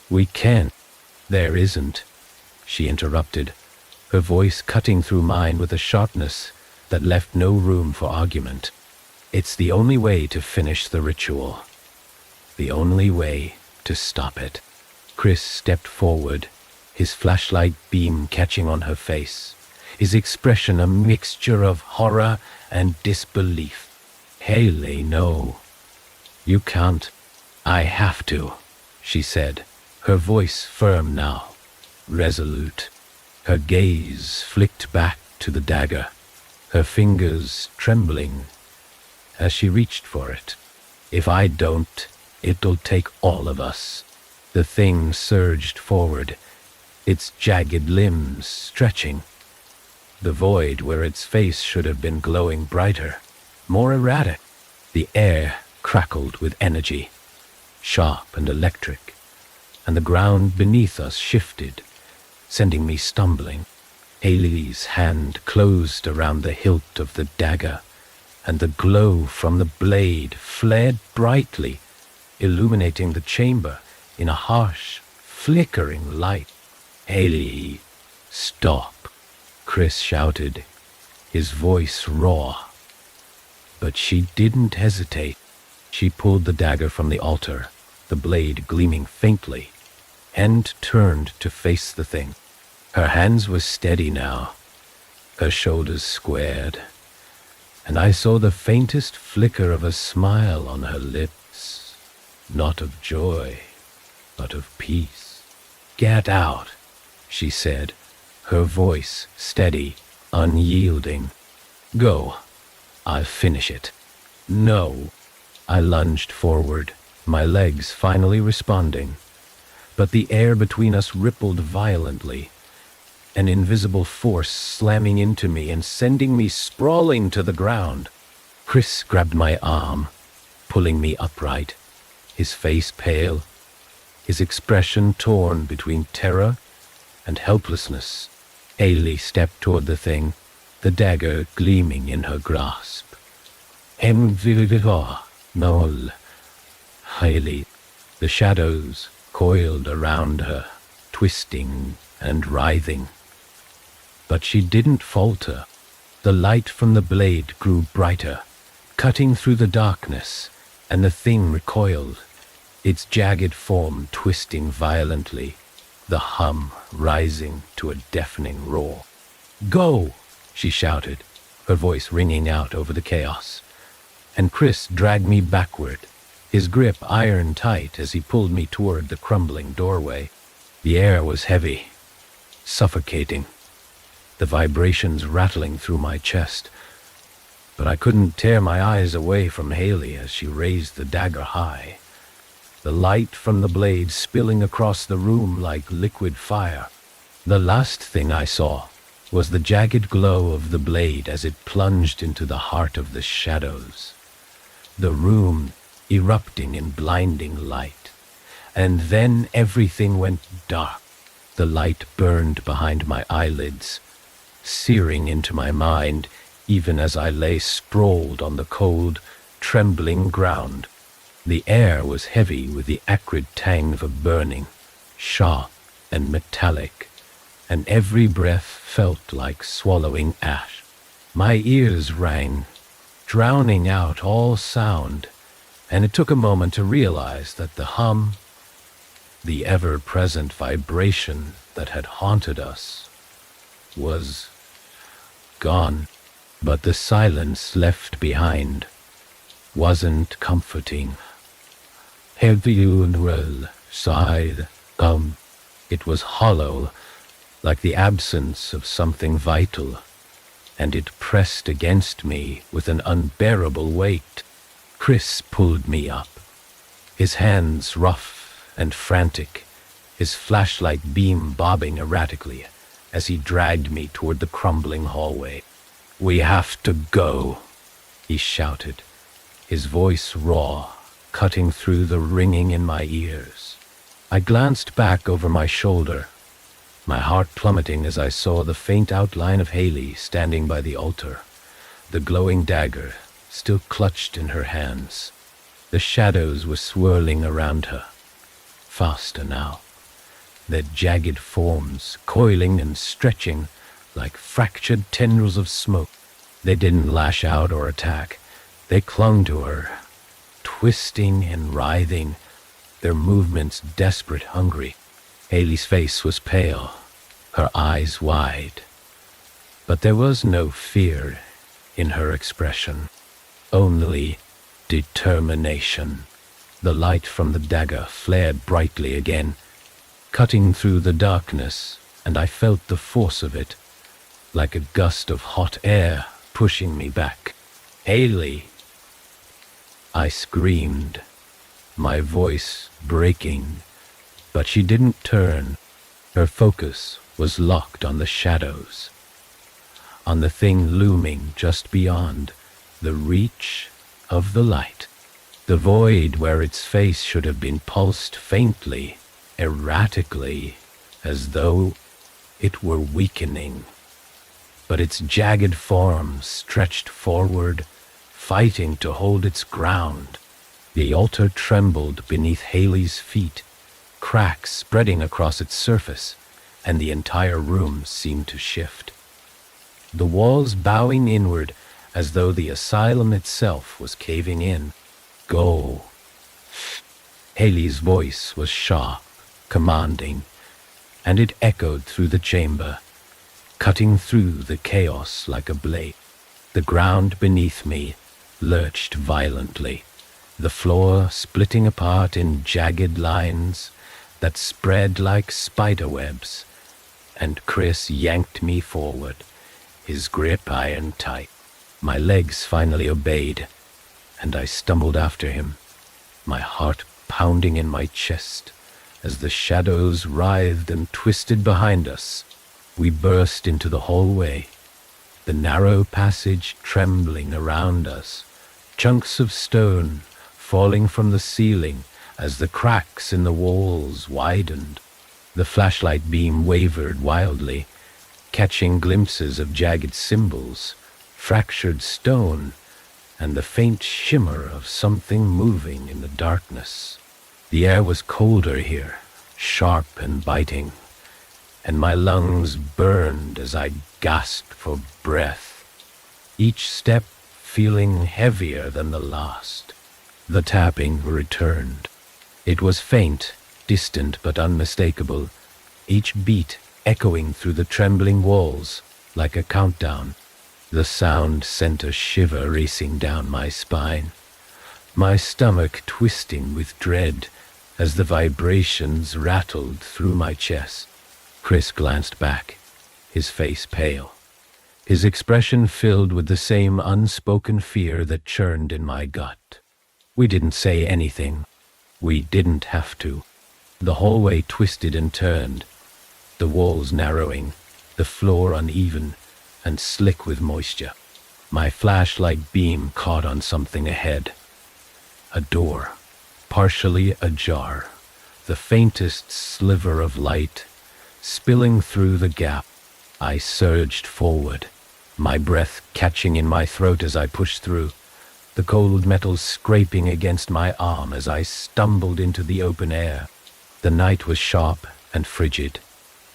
"We can't." "There isn't," she interrupted, her voice cutting through mine with a sharpness that left no room for argument. "It's the only way to finish the ritual. The only way to stop it." Chris stepped forward, his flashlight beam catching on her face, his expression a mixture of horror and disbelief. "Haley, no. You can't." "I have to," she said, her voice firm now, resolute. Her gaze flicked back to the dagger, her fingers trembling as she reached for it. "If I don't, it'll take all of us." The thing surged forward, its jagged limbs stretching. The void where its face should have been glowing brighter, more erratic. The air crackled with energy, sharp and electric, and the ground beneath us shifted, sending me stumbling. Haley's hand closed around the hilt of the dagger, and the glow from the blade flared brightly, illuminating the chamber in a harsh, flickering light. "Haley, stop," Chris shouted, his voice raw. But she didn't hesitate. She pulled the dagger from the altar, the blade gleaming faintly, and turned to face the thing. Her hands were steady now, her shoulders squared, and I saw the faintest flicker of a smile on her lips, not of joy, but of peace. "Get out," she said, her voice steady, unyielding. "Go. I'll finish it." "No." I lunged forward, my legs finally responding, but the air between us rippled violently, an invisible force slamming into me and sending me sprawling to the ground. Chris grabbed my arm, pulling me upright, his face pale, his expression torn between terror and helplessness. Haley stepped toward the thing, the dagger gleaming in her grasp. "Envelop, no." Haley. The shadows coiled around her, twisting and writhing. But she didn't falter. The light from the blade grew brighter, cutting through the darkness, and the thing recoiled, its jagged form twisting violently, the hum rising to a deafening roar. "Go!" she shouted, her voice ringing out over the chaos. And Chris dragged me backward, his grip iron tight as he pulled me toward the crumbling doorway. The air was heavy, suffocating, the vibrations rattling through my chest. But I couldn't tear my eyes away from Haley as she raised the dagger high, the light from the blade spilling across the room like liquid fire. The last thing I saw was the jagged glow of the blade as it plunged into the heart of the shadows, the room erupting in blinding light. And then everything went dark. The light burned behind my eyelids, searing into my mind even as I lay sprawled on the cold, trembling ground. The air was heavy with the acrid tang of a burning, sharp and metallic, and every breath felt like swallowing ash. My ears rang, drowning out all sound, and it took a moment to realize that the hum, the ever-present vibration that had haunted us, was gone. But the silence left behind wasn't comforting. Heavy and sighed. It was hollow, like the absence of something vital, and it pressed against me with an unbearable weight. Chris pulled me up, his hands rough and frantic, his flashlight beam bobbing erratically as he dragged me toward the crumbling hallway. "We have to go," he shouted, his voice raw, cutting through the ringing in my ears. I glanced back over my shoulder, my heart plummeting as I saw the faint outline of Haley standing by the altar, the glowing dagger still clutched in her hands. The shadows were swirling around her, faster now, their jagged forms coiling and stretching like fractured tendrils of smoke. They didn't lash out or attack. They clung to her, twisting and writhing, their movements desperate, hungry. Haley's face was pale, her eyes wide. But there was no fear in her expression, only determination. The light from the dagger flared brightly again, cutting through the darkness, and I felt the force of it, like a gust of hot air pushing me back. "Haley!" I screamed, my voice breaking, but she didn't turn. Her focus was locked on the shadows, on the thing looming just beyond the reach of the light. The void where its face should have been pulsed faintly, erratically, as though it were weakening. But its jagged form stretched forward, fighting to hold its ground. The altar trembled beneath Haley's feet, cracks spreading across its surface, and the entire room seemed to shift, the walls bowing inward as though the asylum itself was caving in. "Go." Haley's voice was sharp, commanding, and it echoed through the chamber, cutting through the chaos like a blade. The ground beneath me lurched violently, the floor splitting apart in jagged lines that spread like spiderwebs, and Chris yanked me forward, his grip iron tight. My legs finally obeyed, and I stumbled after him, my heart pounding in my chest as the shadows writhed and twisted behind us. We burst into the hallway, the narrow passage trembling around us, chunks of stone falling from the ceiling as the cracks in the walls widened. The flashlight beam wavered wildly, catching glimpses of jagged symbols, fractured stone, and the faint shimmer of something moving in the darkness. The air was colder here, sharp and biting, and my lungs burned as I gasped for breath, each step feeling heavier than the last. The tapping returned. It was faint, distant but unmistakable, each beat echoing through the trembling walls like a countdown. The sound sent a shiver racing down my spine, my stomach twisting with dread as the vibrations rattled through my chest. Chris glanced back, his face pale, his expression filled with the same unspoken fear that churned in my gut. We didn't say anything. We didn't have to. The hallway twisted and turned, the walls narrowing, the floor uneven and slick with moisture. My flashlight beam caught on something ahead. A door, partially ajar, the faintest sliver of light spilling through the gap. I surged forward, my breath catching in my throat as I pushed through, the cold metal scraping against my arm as I stumbled into the open air. The night was sharp and frigid,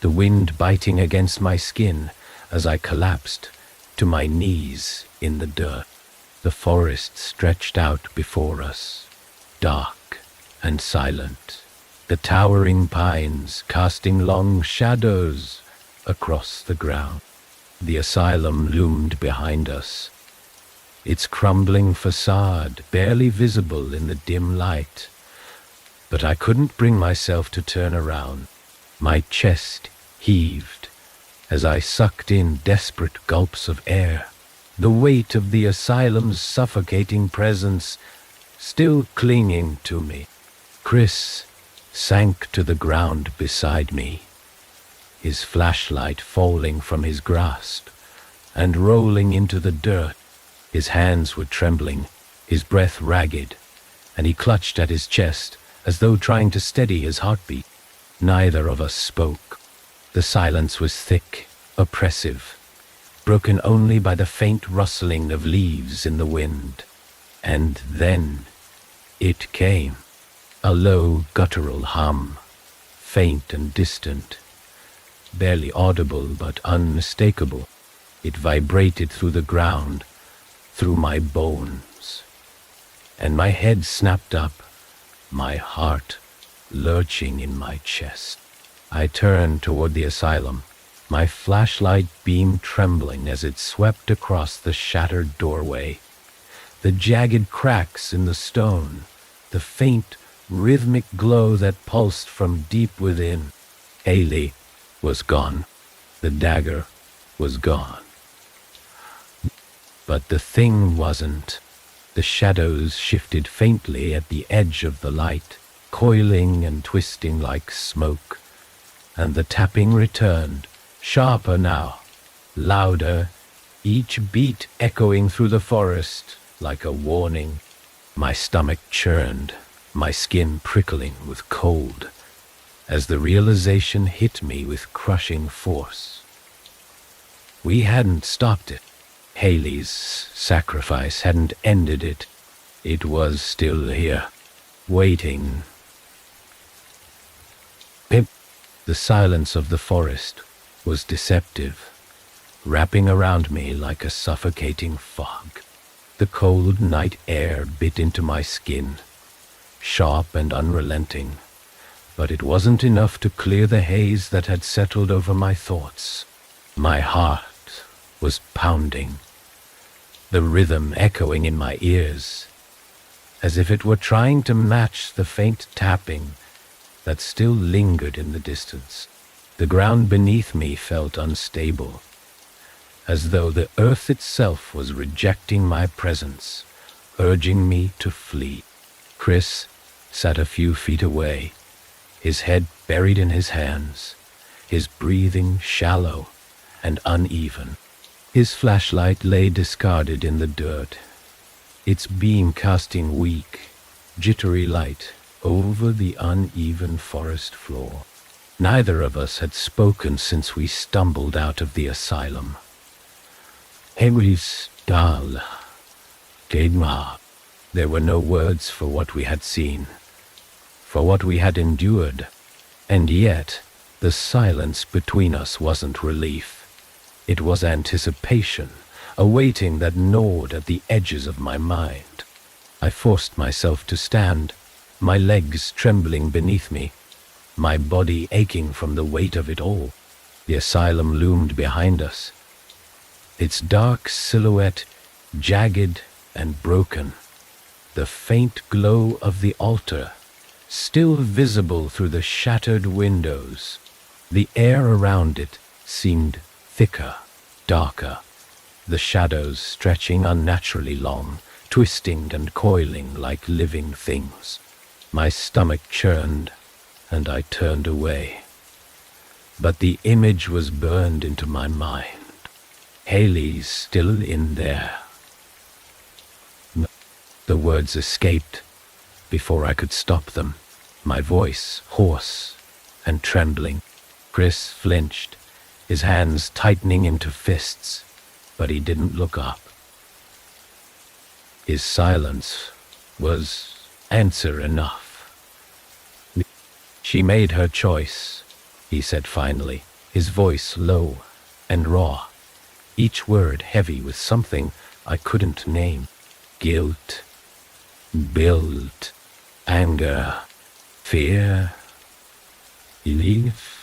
the wind biting against my skin as I collapsed to my knees in the dirt. The forest stretched out before us, dark and silent, the towering pines casting long shadows across the ground. The asylum loomed behind us, its crumbling facade barely visible in the dim light. But I couldn't bring myself to turn around. My chest heaved as I sucked in desperate gulps of air, the weight of the asylum's suffocating presence still clinging to me. Chris sank to the ground beside me, his flashlight falling from his grasp and rolling into the dirt. His hands were trembling, his breath ragged, and he clutched at his chest as though trying to steady his heartbeat. Neither of us spoke. The silence was thick, oppressive, broken only by the faint rustling of leaves in the wind. And then it came, a low guttural hum, faint and distant, barely audible but unmistakable. It vibrated through the ground, through my bones, and my head snapped up, my heart lurching in my chest. I turned toward the asylum, my flashlight beam trembling as it swept across the shattered doorway, the jagged cracks in the stone, the faint, rhythmic glow that pulsed from deep within. Haley was gone. The dagger was gone. But the thing wasn't. The shadows shifted faintly at the edge of the light, coiling and twisting like smoke, and the tapping returned, sharper now, louder, each beat echoing through the forest like a warning. My stomach churned, my skin prickling with cold, as the realization hit me with crushing force. We hadn't stopped it. Haley's sacrifice hadn't ended it. It was still here, waiting. Pip. The silence of the forest was deceptive, wrapping around me like a suffocating fog. The cold night air bit into my skin, sharp and unrelenting, but it wasn't enough to clear the haze that had settled over my thoughts. My heart was pounding, the rhythm echoing in my ears, as if it were trying to match the faint tapping that still lingered in the distance. The ground beneath me felt unstable, as though the earth itself was rejecting my presence, urging me to flee. Chris sat a few feet away, his head buried in his hands, his breathing shallow and uneven. His flashlight lay discarded in the dirt, its beam casting weak, jittery light over the uneven forest floor. Neither of us had spoken since we stumbled out of the asylum. Henry's dal, Gedma. There were no words for what we had seen, for what we had endured, and yet The silence between us wasn't relief. It was anticipation, a waiting that gnawed at the edges of my mind. I forced myself to stand, my legs trembling beneath me, my body aching from the weight of it all. The asylum loomed behind us, its dark silhouette jagged and broken. The faint glow of the altar still visible through the shattered windows. The air around it seemed thicker, darker, the shadows stretching unnaturally long, twisting and coiling like living things. My stomach churned, and I turned away. But the image was burned into my mind. Haley's still in there. The words escaped before I could stop them, my voice hoarse and trembling. Chris flinched, his hands tightening into fists, but he didn't look up. His silence was answer enough. She made her choice, he said finally, his voice low and raw, each word heavy with something I couldn't name. Guilt, guilt, anger, fear, belief,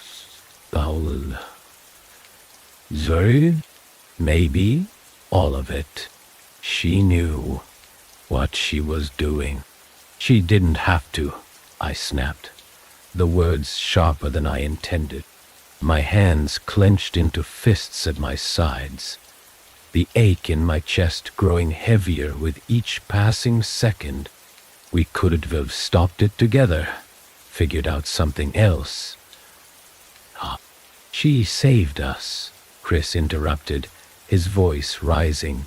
foul. Sorry? Maybe all of it. She knew what she was doing. She didn't have to, I snapped, the words sharper than I intended. My hands clenched into fists at my sides, the ache in my chest growing heavier with each passing second. We could have stopped it together, figured out something else. She saved us, Chris interrupted, his voice rising,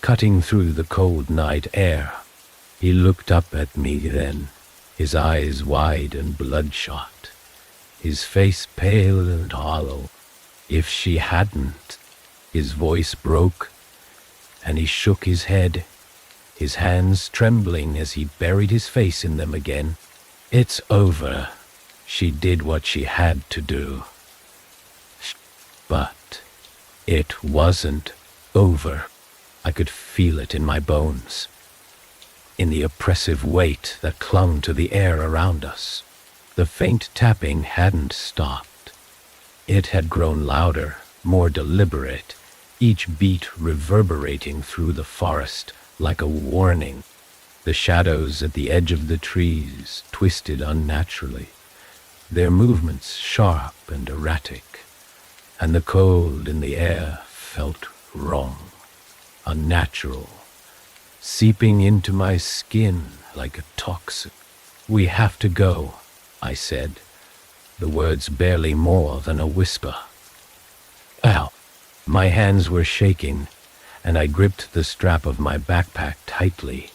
cutting through the cold night air. He looked up at me then, his eyes wide and bloodshot, his face pale and hollow. If she hadn't, his voice broke, and he shook his head, his hands trembling as he buried his face in them again. It's over. She did what she had to do. But it wasn't over. I could feel it in my bones, in the oppressive weight that clung to the air around us. The faint tapping hadn't stopped. It had grown louder, more deliberate, each beat reverberating through the forest like a warning. The shadows at the edge of the trees twisted unnaturally, their movements sharp and erratic, and the cold in the air felt wrong, unnatural, seeping into my skin like a toxin. We have to go, I said, the words barely more than a whisper. Ow! My hands were shaking, and I gripped the strap of my backpack tightly,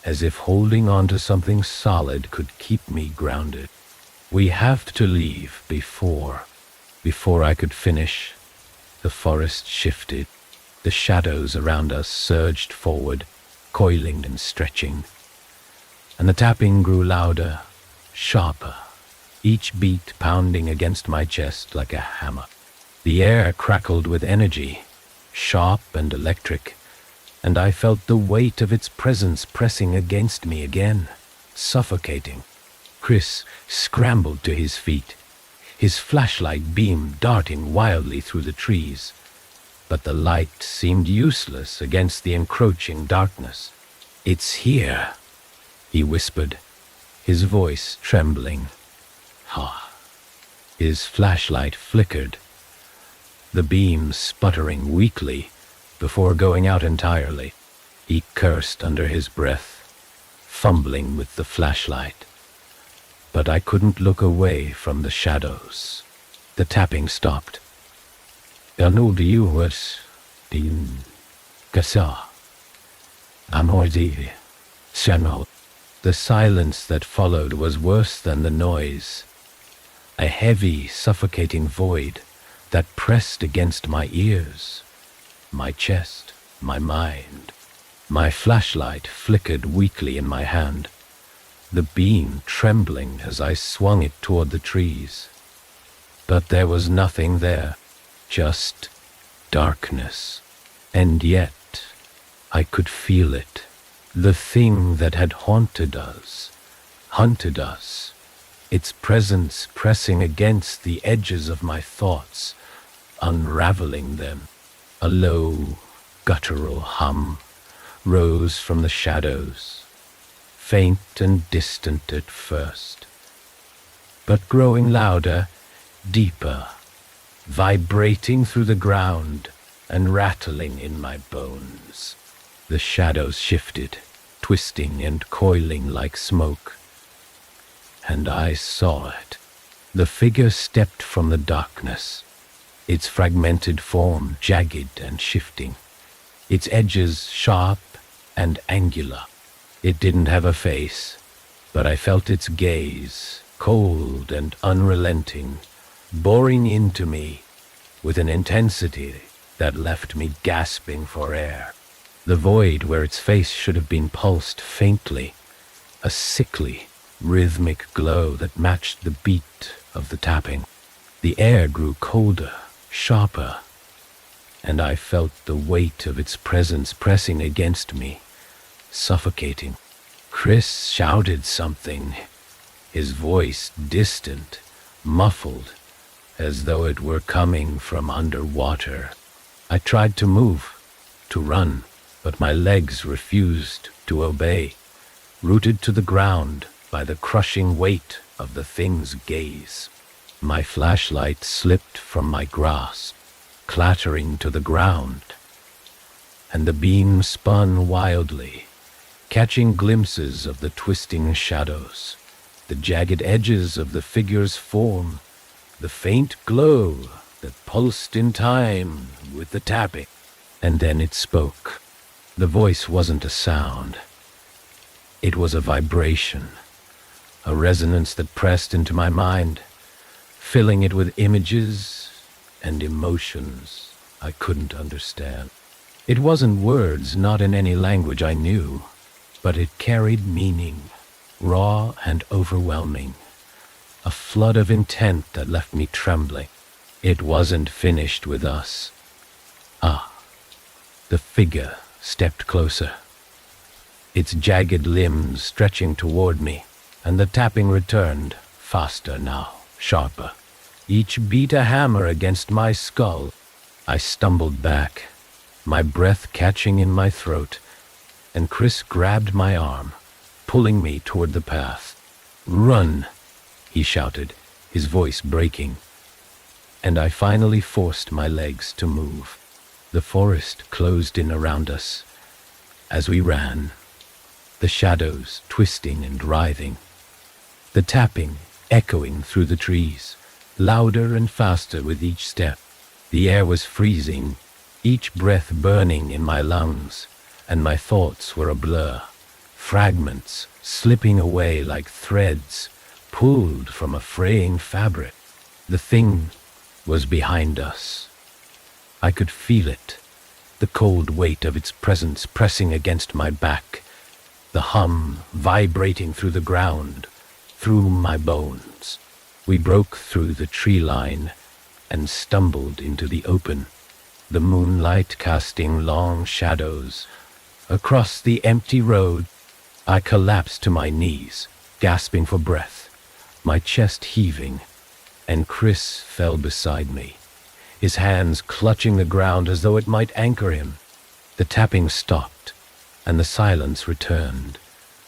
as if holding on to something solid could keep me grounded. We have to leave before I could finish. The forest shifted. The shadows around us surged forward, coiling and stretching. And the tapping grew louder, sharper, each beat pounding against my chest like a hammer. The air crackled with energy, sharp and electric, and I felt the weight of its presence pressing against me again, suffocating. Chris scrambled to his feet, his flashlight beam darting wildly through the trees, but the light seemed useless against the encroaching darkness. It's here, he whispered, his voice trembling. His flashlight flickered, the beam sputtering weakly before going out entirely. He cursed under his breath, fumbling with the flashlight. But I couldn't look away from the shadows. The tapping stopped. Jag nådde ljus din kassa. Amordi Channel. The silence that followed was worse than the noise. A heavy, suffocating void that pressed against my ears, my chest, my mind. My flashlight flickered weakly in my hand, the beam trembling as I swung it toward the trees. But there was nothing there, just darkness. And yet, I could feel it. The thing that had hunted us, its presence pressing against the edges of my thoughts, unraveling them. A low, guttural hum rose from the shadows, faint and distant at first, but growing louder, deeper, vibrating through the ground and rattling in my bones. The shadows shifted, twisting and coiling like smoke, and I saw it. The figure stepped from the darkness, its fragmented form jagged and shifting, its edges sharp and angular. It didn't have a face, but I felt its gaze, cold and unrelenting, boring into me with an intensity that left me gasping for air. The void where its face should have been pulsed faintly, a sickly, rhythmic glow that matched the beat of the tapping. The air grew colder, sharper, and I felt the weight of its presence pressing against me, suffocating. Chris shouted something, his voice distant, muffled, as though it were coming from underwater. I tried to move, to run, but my legs refused to obey, rooted to the ground by the crushing weight of the thing's gaze. My flashlight slipped from my grasp, clattering to the ground, and the beam spun wildly, catching glimpses of the twisting shadows, the jagged edges of the figure's form, the faint glow that pulsed in time with the tapping. And then it spoke. The voice wasn't a sound. It was a vibration, a resonance that pressed into my mind, filling it with images and emotions I couldn't understand. It wasn't words, not in any language I knew, but it carried meaning, raw and overwhelming, a flood of intent that left me trembling. It wasn't finished with us. The figure stepped closer, its jagged limbs stretching toward me, and the tapping returned, faster now, sharper. Each beat a hammer against my skull. I stumbled back, my breath catching in my throat, and Chris grabbed my arm, pulling me toward the path. "Run!" he shouted, his voice breaking, and I finally forced my legs to move. The forest closed in around us as we ran, the shadows twisting and writhing, the tapping echoing through the trees, louder and faster with each step. The air was freezing, each breath burning in my lungs, and my thoughts were a blur, fragments slipping away like threads pulled from a fraying fabric. The thing was behind us. I could feel it, the cold weight of its presence pressing against my back, the hum vibrating through the ground, through my bones. We broke through the tree line and stumbled into the open, the moonlight casting long shadows across the empty road. I collapsed to my knees, gasping for breath, my chest heaving, and Chris fell beside me, his hands clutching the ground as though it might anchor him. The tapping stopped, and the silence returned,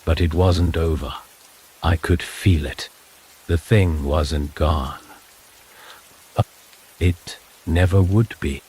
but it wasn't over. I could feel it. The thing wasn't gone. It never would be.